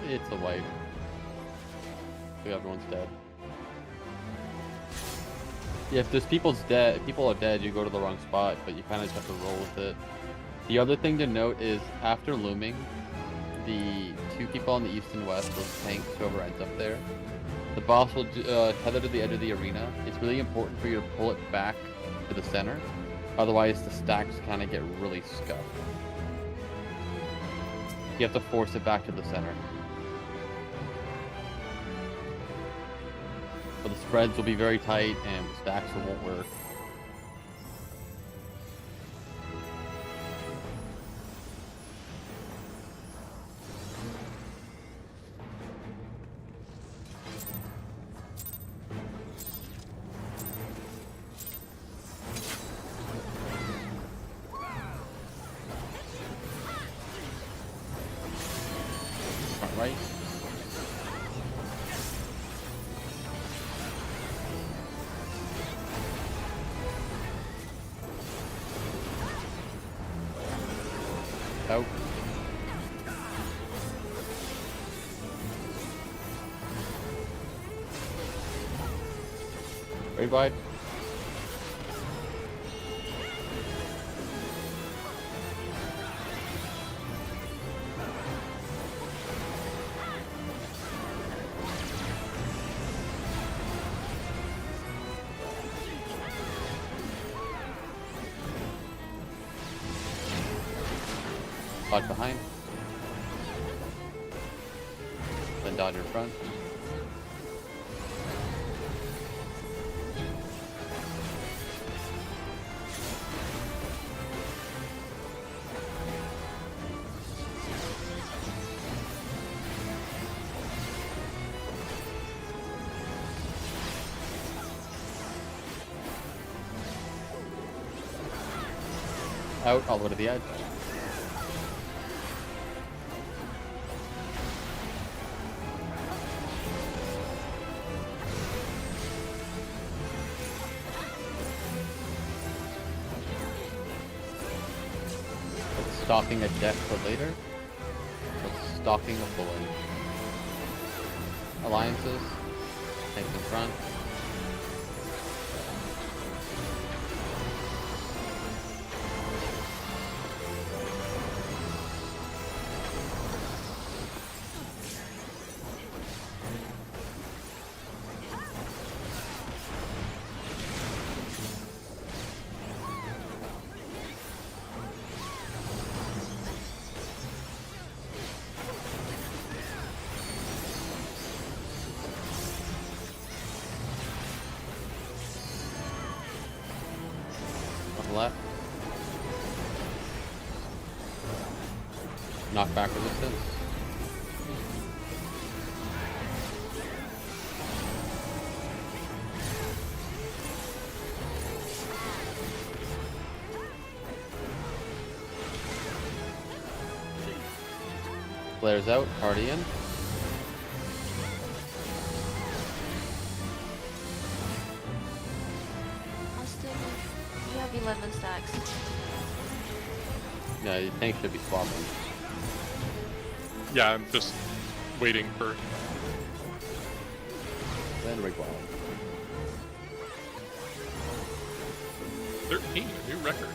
It's a wipe. I think everyone's dead. Yeah, if there's people are dead, you go to the wrong spot, but you kind of just have to roll with it. The other thing to note is after looming, the two people on the east and west, those tanks, whoever ends up there, the boss will tether to the edge of the arena. It's really important for you to pull it back to the center, otherwise the stacks kind of get really scuffed. You have to force it back to the center. But the spreads will be very tight and the stacks won't work. Front right. Out. Very wide. Dodge behind. Then dodge in front. Out all the way to the edge. Stalking a death for later? Or stalking a bullet? Alliances? Tanks in front. Left. Knockback resistance. Flares out, party in. Austin, you have 11 stacks. Yeah, your tank should be swapping. Yeah, I'm just waiting for. Then Rigwell. 13, a new record.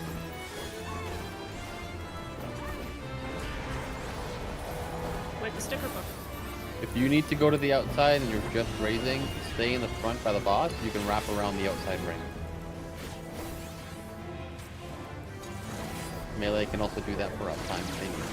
Wait, the sticker book. If you need to go to the outside and you're just raising, stay in the front by the boss. You can wrap around the outside ring. Melee can also do that for uptime if they need.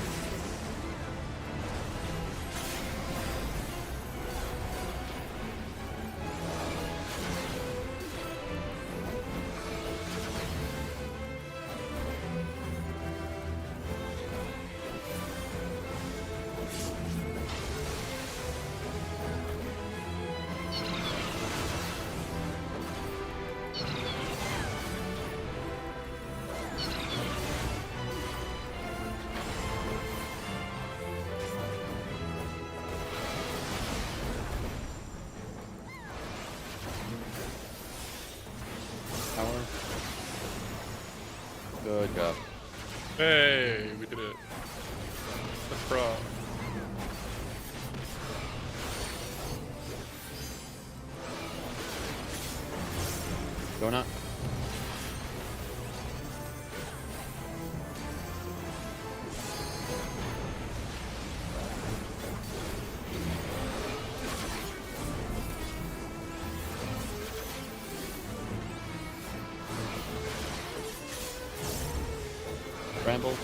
Good job. Hey, we did it. That's pro. Donut. Bramble.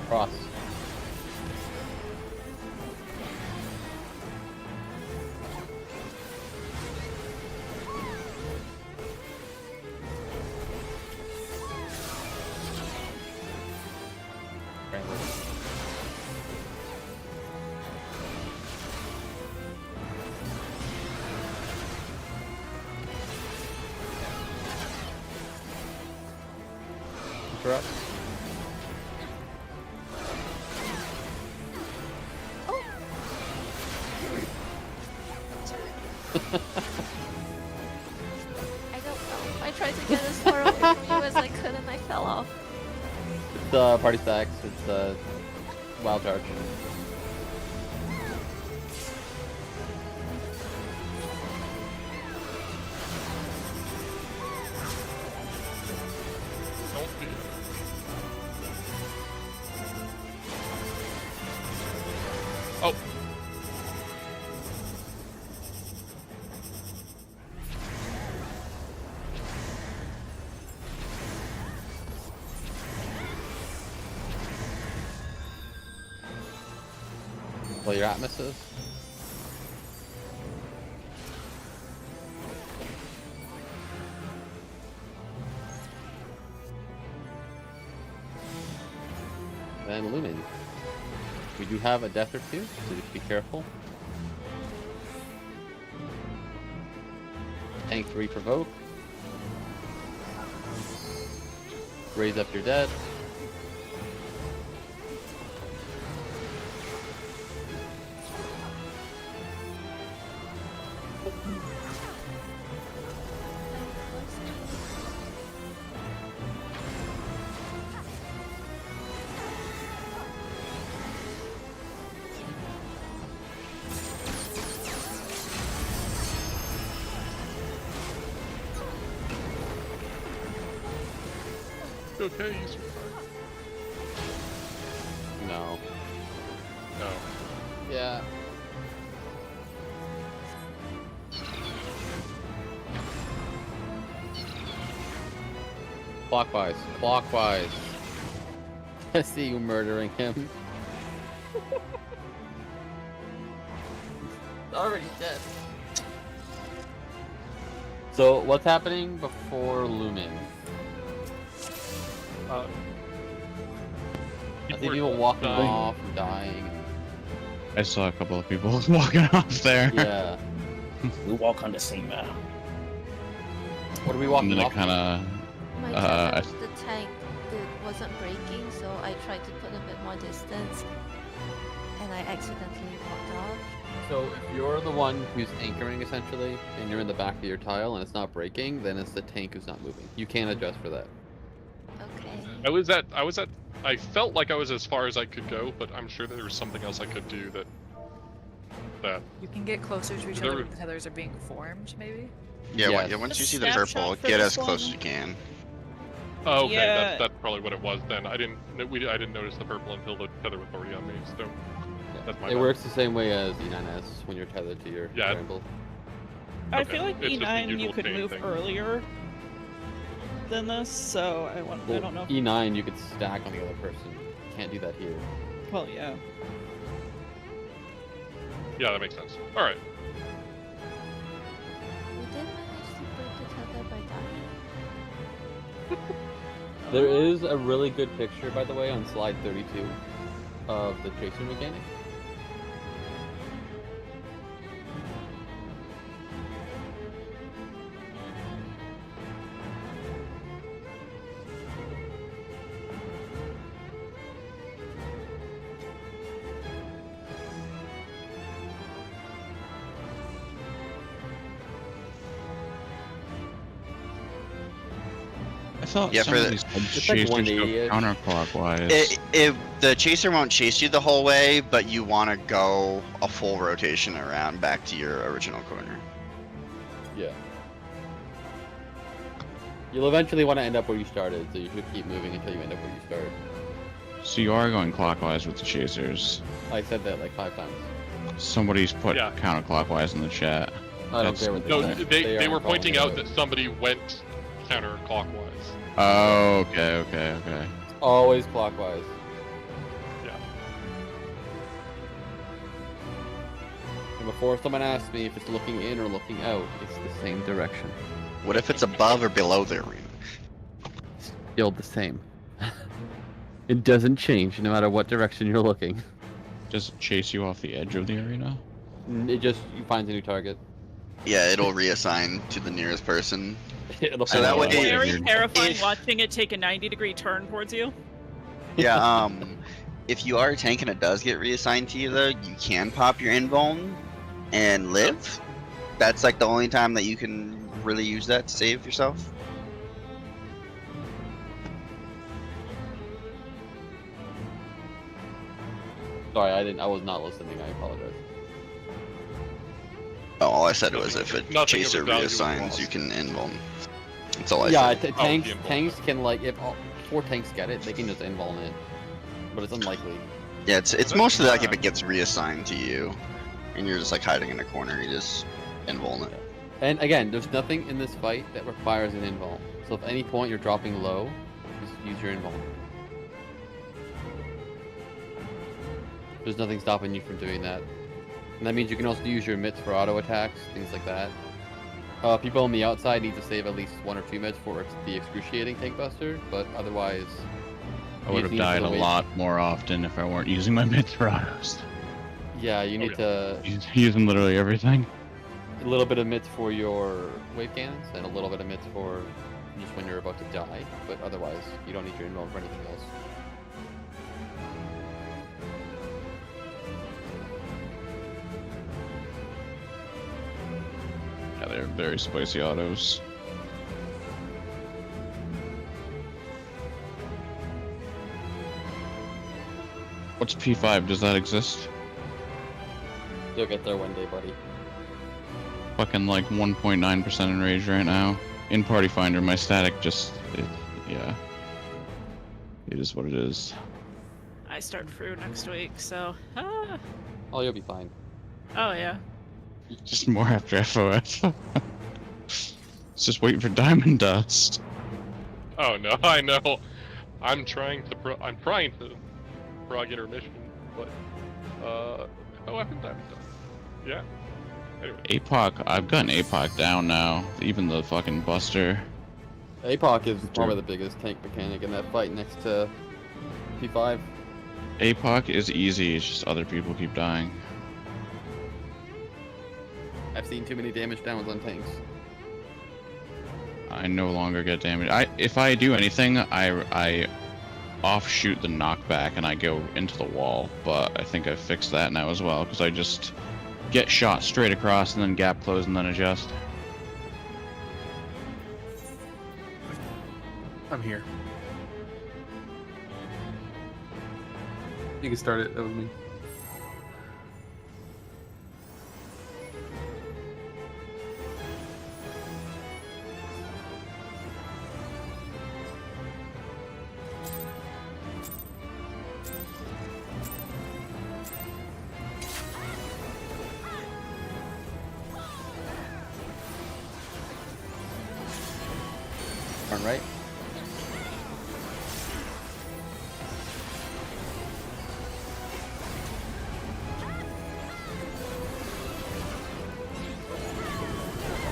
Cross. Bramble. Interrupt. I don't know. I tried to get as far away from you as I could and I fell off. It's party stacks. It's wild charge. Don't be. Oh. Play your atmospheres. And Lumen. We do have a death or two, so just be careful. Tank 3 provoke. Raise up your dead. Okay, you survived. No. No. Yeah. Clockwise. Clockwise. I see you murdering him. Already dead. So, what's happening before looming? I see people walking off and dying. I saw a couple of people walking off there. Yeah. We walk on the same What are we walking And then off? it kind of. My tether of the tank wasn't breaking, so I tried to put a bit more distance, and I accidentally walked off. So if you're the one who's anchoring essentially, and you're in the back of your tile and it's not breaking, then it's the tank who's not moving. You can't adjust for that. Okay. I felt like I was as far as I could go, but I'm sure there was something else I could do that. You can get closer to each There other were- when the tethers are being formed, maybe? Yeah, Yes. yeah. Once A you see the snapshot purple, for get this as close as one? you can. Oh, okay, Yeah. that's probably what it was then. I didn't notice the purple until the tether was already on me. So that's my It bad. works the same way as E9S when you're tethered to your Yeah. bramble. I Okay, feel like it's just the E9 you usual could chain move thing. earlier than this, so I don't know. E9 you could stack on the other person. Can't do that here. Well, yeah. Yeah, that makes sense. All right. We did manage to break the tether by dying. There is a really good picture, by the way, on slide 32 of the chaser mechanic. I thought Yeah, some for of the- these It's like chasers go 180-ish. counterclockwise. The chaser won't chase you the whole way, but you want to go a full rotation around back to your original corner. Yeah. You'll eventually want to end up where you started, so you should keep moving until you end up where you started. So you are going clockwise with the chasers. I said that like 5 times. Somebody's put Yeah. counterclockwise in the chat. I don't That's- care what they No, say. they aren't were pointing following out the that somebody went counterclockwise. Oh, okay. road. Always clockwise. Yeah. And before someone asks me if it's looking in or looking out, it's the same direction. What if it's above or below the arena? Still the same. It doesn't change no matter what direction you're looking. Does it chase you off the edge of the arena? It just finds a new target. Yeah, it'll reassign to the nearest person. It'll So that follow would you. be- Very If- terrifying watching it take a 90-degree turn towards you. Yeah, if you are a tank and it does get reassigned to you though, you can pop your invuln and live. That's like the only time that you can really use that to save yourself. Sorry, I was not listening. I apologize. Oh, all I said was if a Nothing of chaser value was reassigns, lost. you can invuln. That's all I Yeah, said. tanks the invuln. tanks can like if all 4 tanks get it, they can just invuln it, but it's unlikely. Yeah, it's mostly like if it gets reassigned to you, and you're just like hiding in a corner, you just invuln it. And again, there's nothing in this fight that requires an invuln. So if at any point you're dropping low, just use your invuln. There's nothing stopping you from doing that. And that means you can also use your mitts for auto attacks, things like that. People on the outside need to save at least 1 or 2 mitts for the excruciating tank buster, but otherwise... I you would just have need died to a wait. lot more often if I weren't using my mitts for autos. Yeah, you need to... Using literally everything. A little bit of mitts for your wave cannons, and a little bit of mitts for just when you're about to die, but otherwise you don't need your invuln for anything else. Yeah, they're very spicy autos. What's P5? Does that exist? You'll get there one day, buddy. Fucking like 1.9% in rage right now. In Party Finder, my static just, yeah. It is what it is. I start Fru next week, so. Oh, you'll be fine. Oh, yeah. Just more after FOF. It's just waiting for Diamond Dust. Oh no, I know. I'm trying to prog intermission, but oh, I think that. Yeah. Anyway. APOC, I've gotten APOC down now. Even the fucking Buster. APOC is probably the biggest tank mechanic in that fight next to P5. APOC is easy, it's just other people keep dying. I've seen too many damage downs on tanks. I no longer get damage. If I do anything, I offshoot the knockback and I go into the wall, but I think I've fixed that now as well, because I just get shot straight across and then gap close and then adjust. I'm here. You can start it. That was me. Turn right.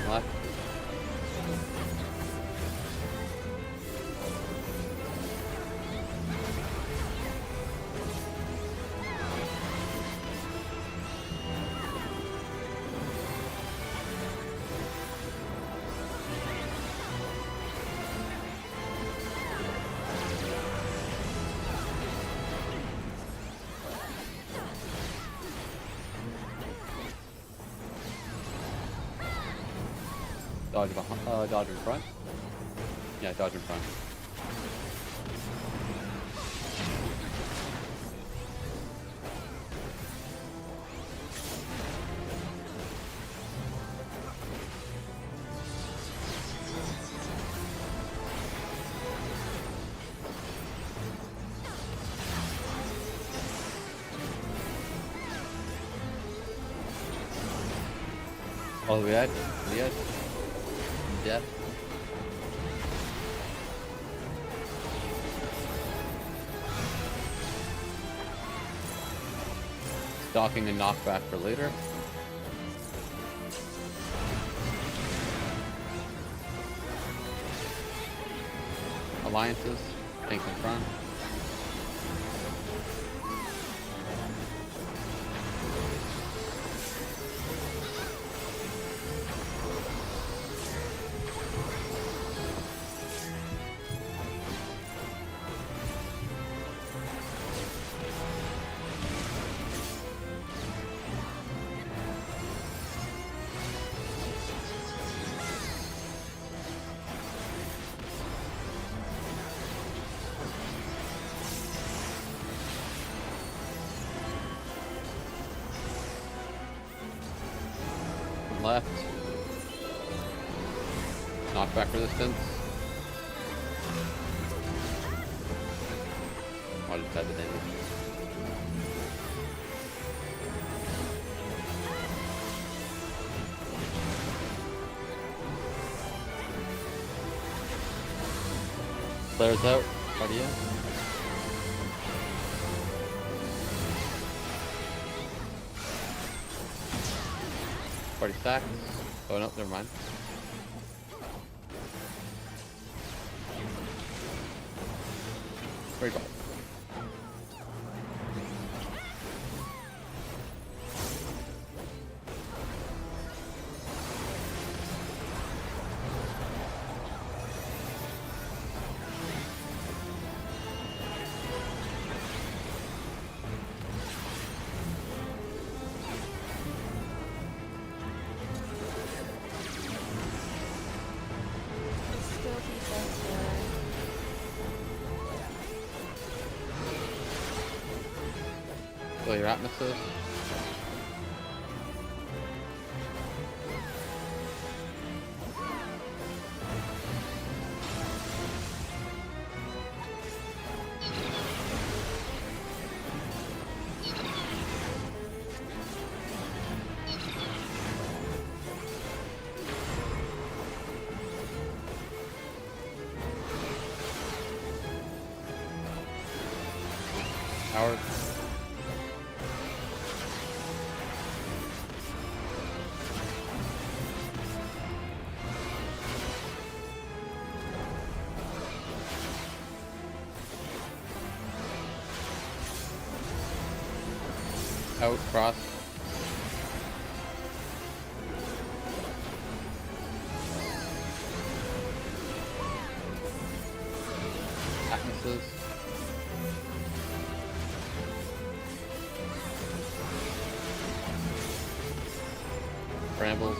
Left. Dodge behind, dodge in front. Yeah, dodge in front. All the way out. The edge. Death. Stalking and knockback for later. Alliances. Tanks in front. Left. Knockback resistance. I just had the damage. Flares out. Cardio. Party stacks. Oh no, never mind. Very bad. Kill your atmosphere. Howard. Out, cross. Atmospheres. Brambles.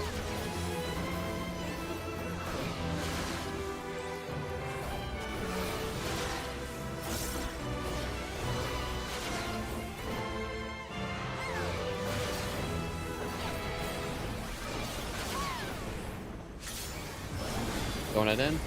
Donut in.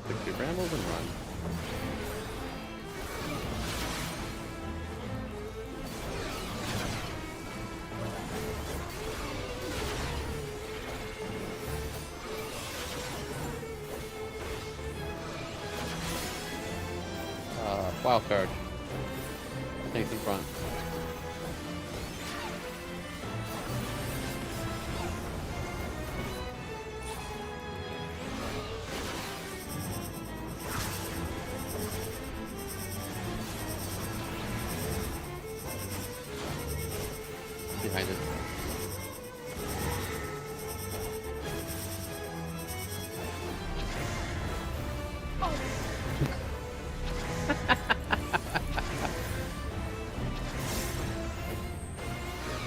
Pick your brambles and run. Wild card. Tanks in front. Behind it.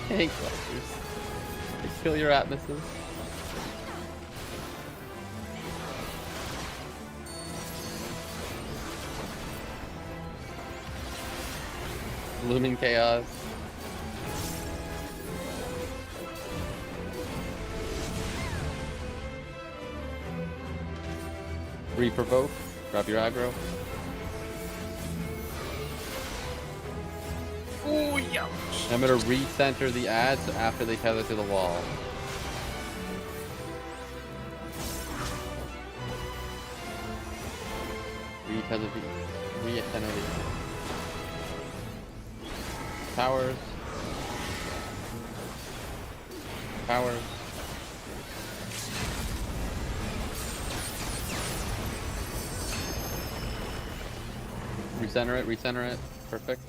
Tank clusters. Kill your atmospheres. Looming chaos. Re-provoke. Grab your aggro. Oh, yeah. I'm gonna recenter the ads after they tether to the wall. Re-tether the towers. Towers. Recenter it, recenter it. Perfect.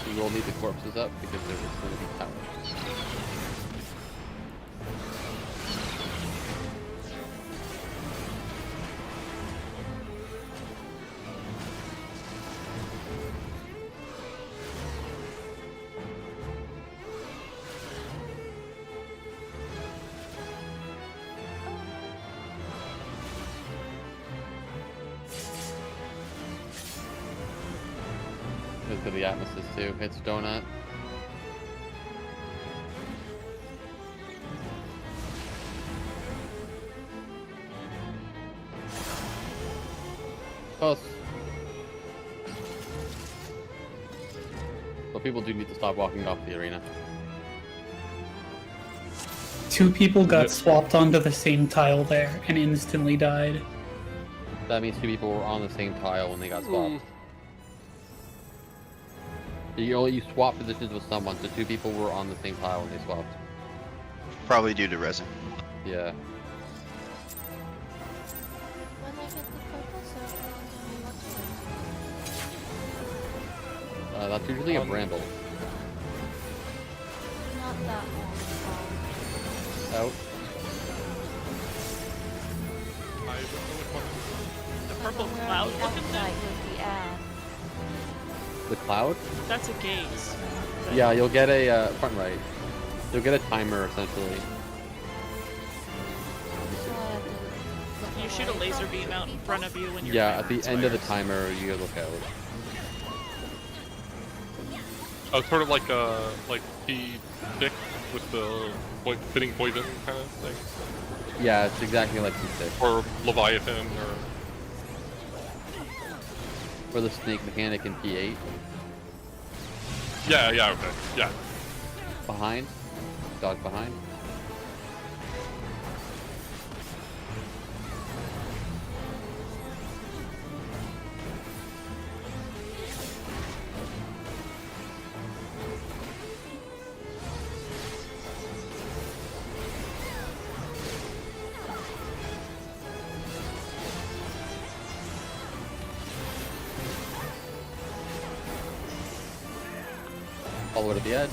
You will need the corpses up because there is going to be towers. Look at the atmosphere too. Hits donut. Close. But people do need to stop walking off the arena. 2 people got swapped onto the same tile there and instantly died. That means 2 people were on the same tile when they got swapped. You swap positions with someone, so 2 people were on the same tile when they swapped. Probably due to resin. Yeah. When I get the purple circle, tell me what to do. That's usually a bramble. that one? Out. I don't know which one. The purple Somewhere cloud on the looking outside thing? with the ad. The cloud? That's a gaze. Yeah, you'll get a front right. You'll get a timer essentially. So I have to look You shoot a away laser from beam the out in people? front of you when your Yeah, timer at the end of the expires. timer, you look out. Oh, sort of like P6 with the spitting poison kind of thing, Yeah, it's exactly like P6. or Leviathan, or Or the snake mechanic in P8. yeah, okay, yeah. Behind. Dog behind. All the way to the edge.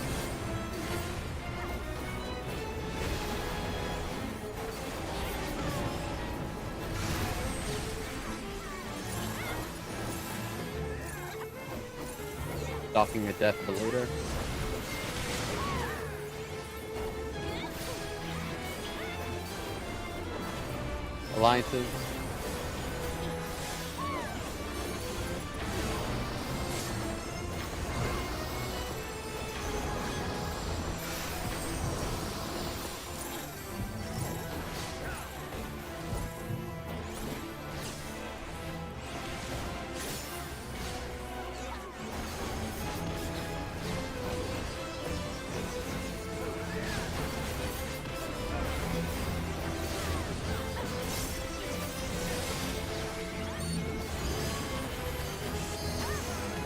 Docking a death to loader. Alliances.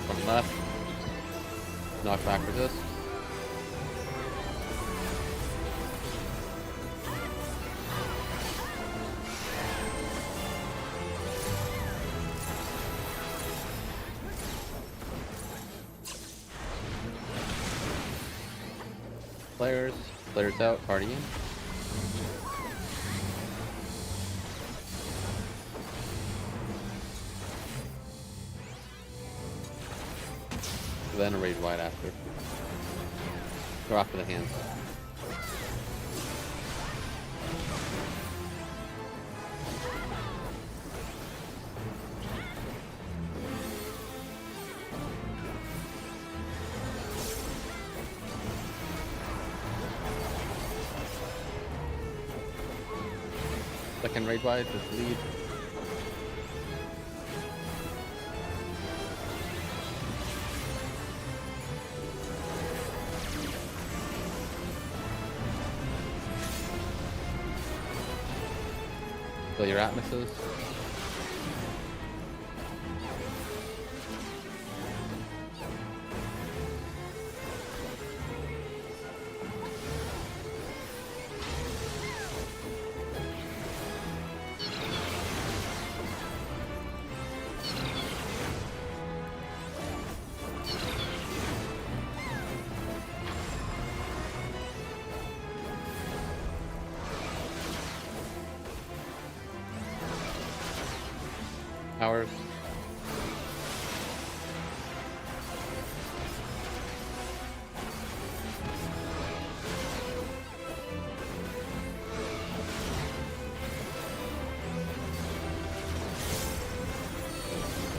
From left. Knockback resist. Players out, party in. Then a raid wide after. Go after the hands. Second raid wide, just lead. Fill your atmospheres. Powers.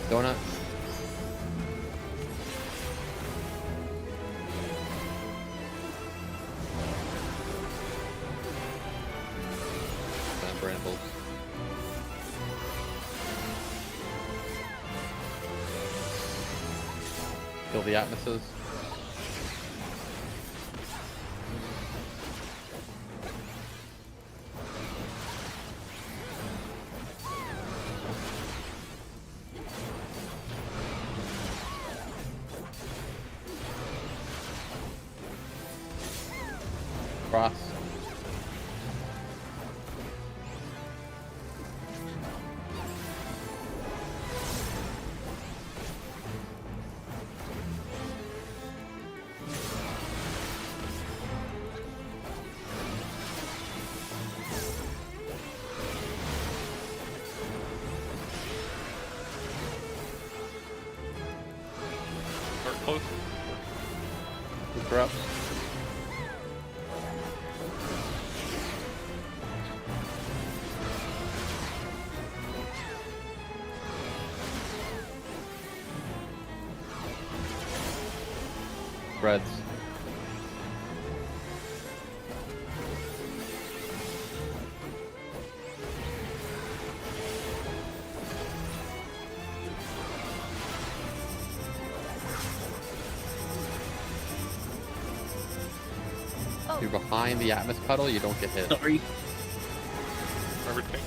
Donut. Brambles. Kill the atmospheres. Cross. close. Corrupt. Breads. If you're behind the Atmos puddle, you don't get hit. Sorry. Remember tank.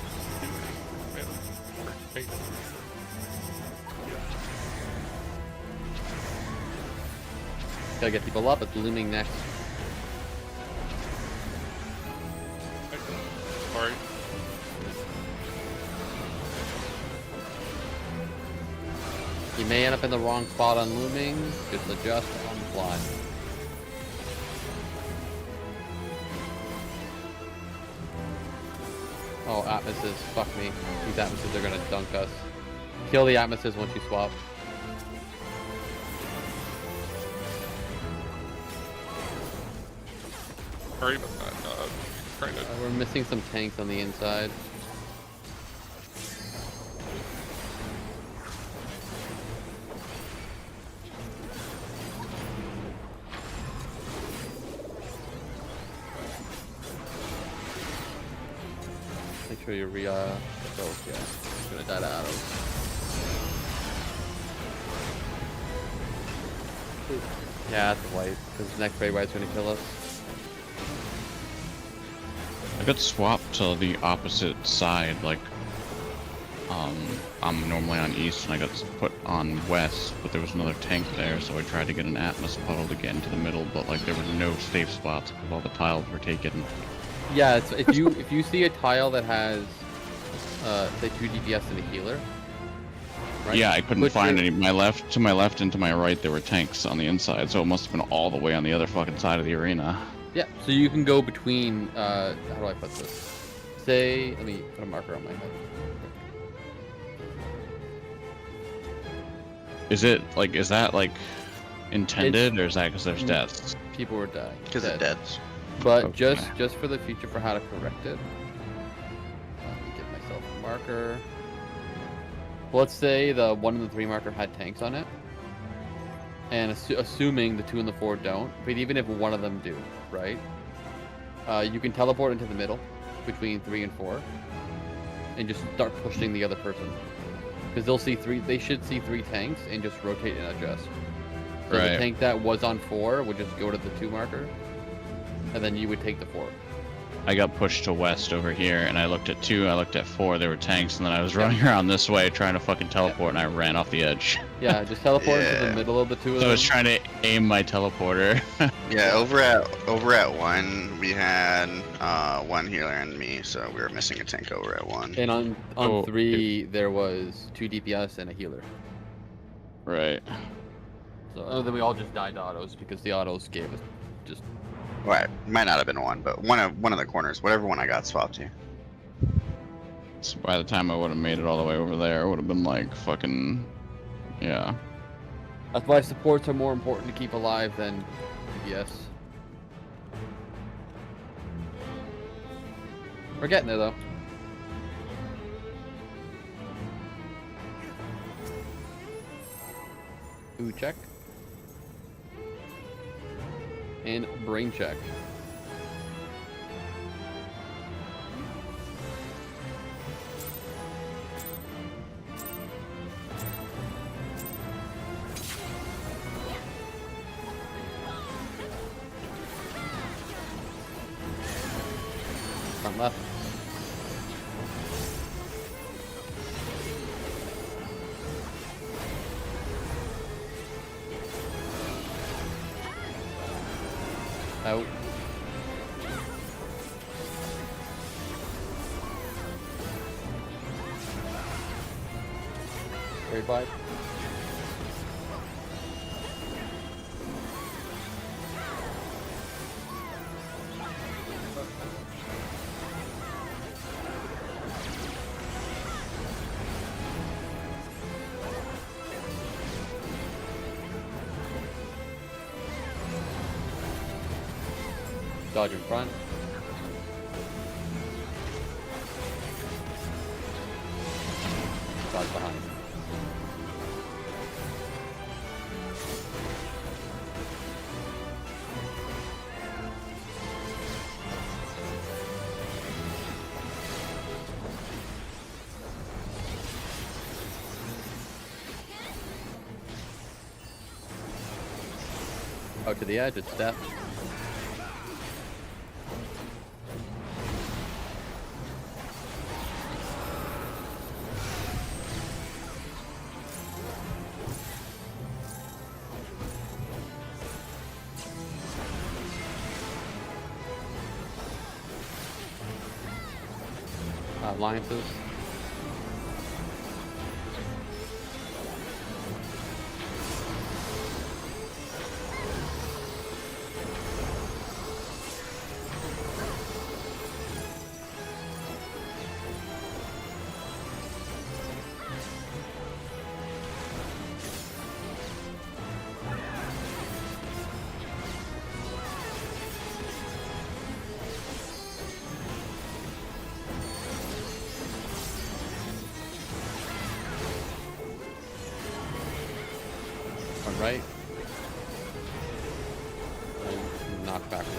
Tank. Gotta get people up. It's looming next. Sorry. You may end up in the wrong spot on looming. Just adjust on the fly. Oh, Atmosis. Fuck me. These Atmosis are gonna dunk us. Kill the Atmosis once you swap. Sorry about that. Trying to. We're missing some tanks on the inside. Make sure you both, yeah. It's gonna die to autos. Yeah, that's white, because next Ray White's gonna kill us. I got swapped to the opposite side, like, I'm normally on east and I got put on west, but there was another tank there, so I tried to get an Atmos puddle to get into the middle, but like there were no safe spots because all the tiles were taken. Yeah, it's, if you see a tile that has, say 2 DPS and a healer, right? Yeah, I couldn't find any. To my left and to my right, there were tanks on the inside, so it must have been all the way on the other fucking side of the arena. Yeah, so you can go between, how do I put this? Say, let me put a marker on my head. Is that like intended, or is that because there's deaths? People were dying. Because of deaths. But Okay. just for the future, for how to correct it, let me get myself a marker. Well, let's say the 1 and the 3 marker had tanks on it, and assuming the 2 and the 4 don't, but even if one of them do, right? You can teleport into the middle between 3 and 4, and just start pushing the other person, because they should see 3 tanks and just rotate and adjust. So Right. the tank that was on 4 would just go to the 2 marker, and then you would take the 4. I got pushed to west over here, and I looked at 2, I looked at 4, there were tanks, and then I was running around this way trying to fucking teleport, and I ran off the edge. Yeah, just teleport into Yeah. the middle of the 2 of So I them. was trying to aim my teleporter. Yeah, over at 1 we had 1 healer and me, so we were missing a tank over at 1. And on Oh, 3 there was 2 DPS and a healer. Right. So then we all just died to autos because the autos gave us just. Well, it might not have been 1, but one of the corners, whatever one I got swapped to. So by the time I would have made it all the way over there, it would have been like fucking, yeah. That's why supports are more important to keep alive than DPS. We're getting there though. Ooh, check. And brain check. Front left. Out. Very wide. Dodge in front. Dodge behind. Out to the edge, it's step. Alliances. One right. And knock backwards.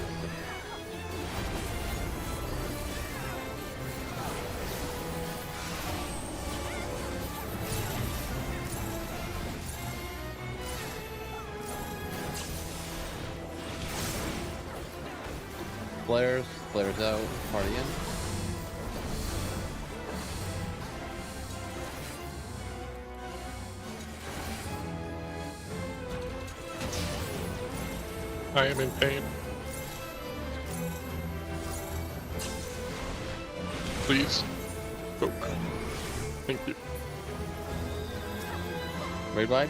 Flares out, party in. I am in pain. Please. Oh. Thank you. Raid wide.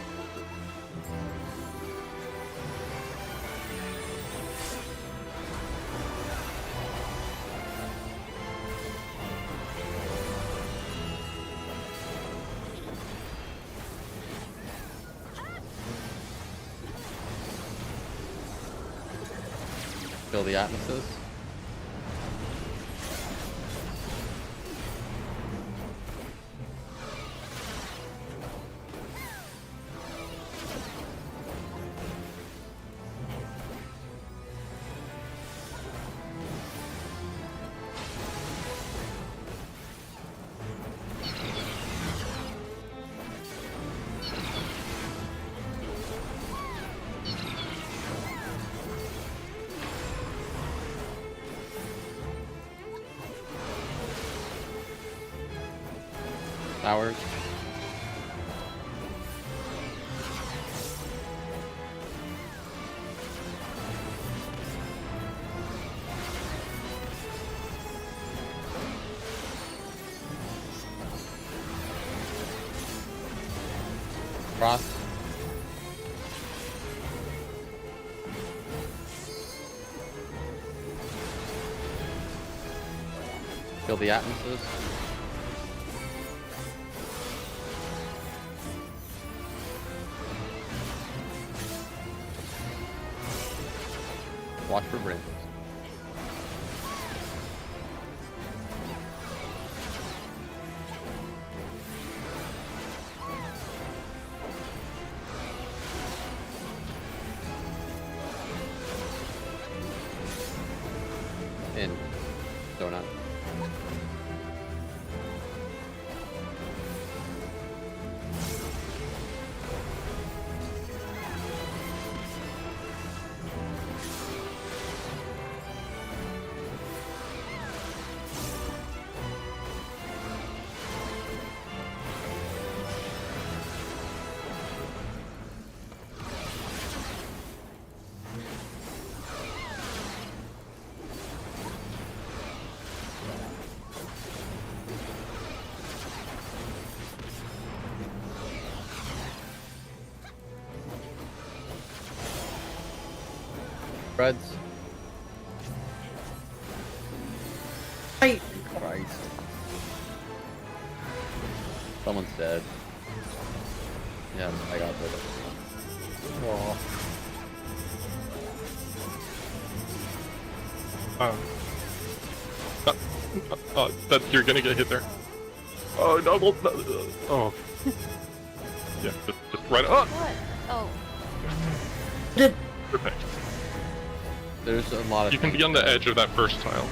Fill the atmospheres. Towers. Cross. Fill the atmospheres. Watch for branches. In. Donut. Reds. Hey. Christ. Someone's dead. Yeah, I got rid of it. Oh. That you're gonna get hit there. Oh no! Oh. Yeah, just right up. What? Oh. Perfect. There's a lot of. You can be on the edge of that first tile.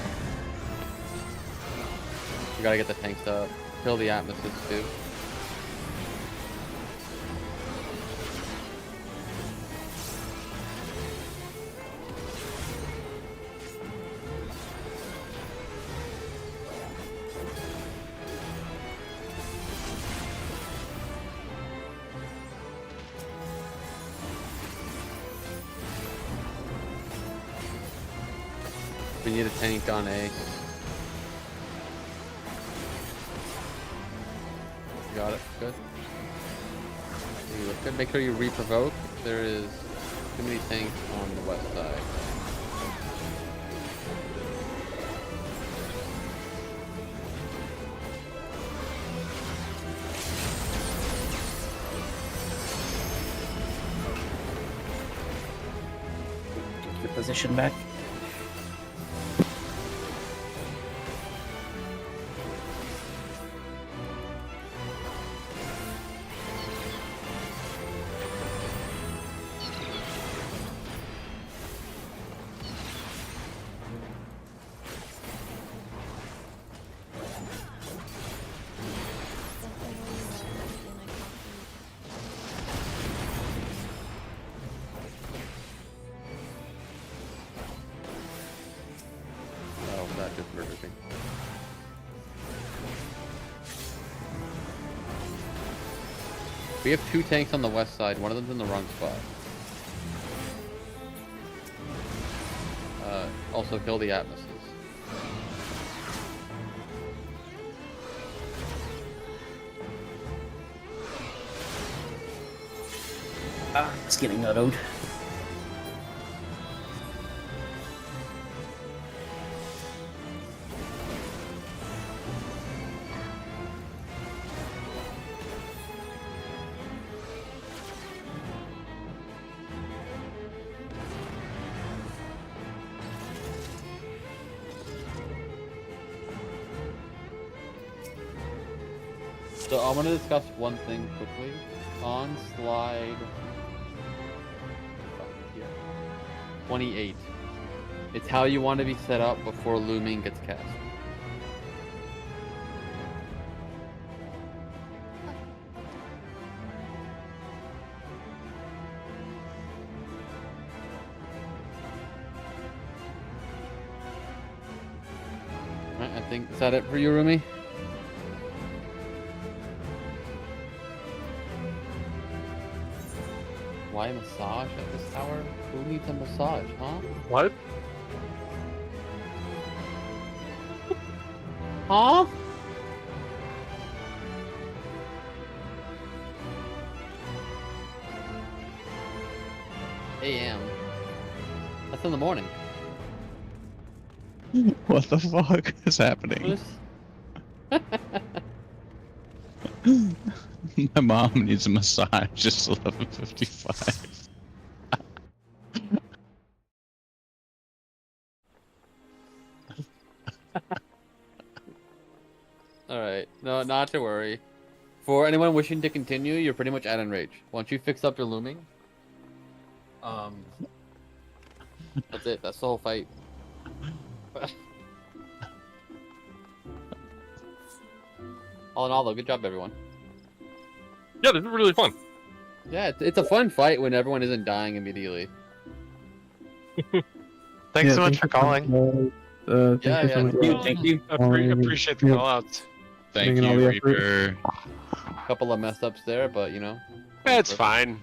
We gotta get the tanks up. Kill the atmosphere too. We need a tank on A. Got it. Good. You look good. Make sure you re-provoke. There is too many tanks on the west side. Get your position back. Oh, that just murdered me. We have 2 tanks on the west side. One of them's in the wrong spot. Also kill the atmospheres. Ah, it's getting autoed. So I'm gonna discuss one thing quickly. On slide 28. It's how you want to be set up before looming gets cast. Alright, I think, is that it for you, Rumi? Why a massage at this tower? Who needs a massage, huh? What? Huh? AM. That's in the morning. What the fuck is happening? My mom needs a massage. It's 11:55. Alright, no, not to worry. For anyone wishing to continue, you're pretty much at enrage. Once you fix up your looming, that's it. That's the whole fight. All in all, though, good job, everyone. Yeah, this is really fun. Yeah, it's a fun fight when everyone isn't dying immediately. Thanks Yeah, so much thank for you calling. Thank Yeah, you so yeah, much. Thank you. Appreciate the Yeah. call outs. Thank Bringing all you, the effort. Reaper. Couple of mess ups there, but you know. It's fine.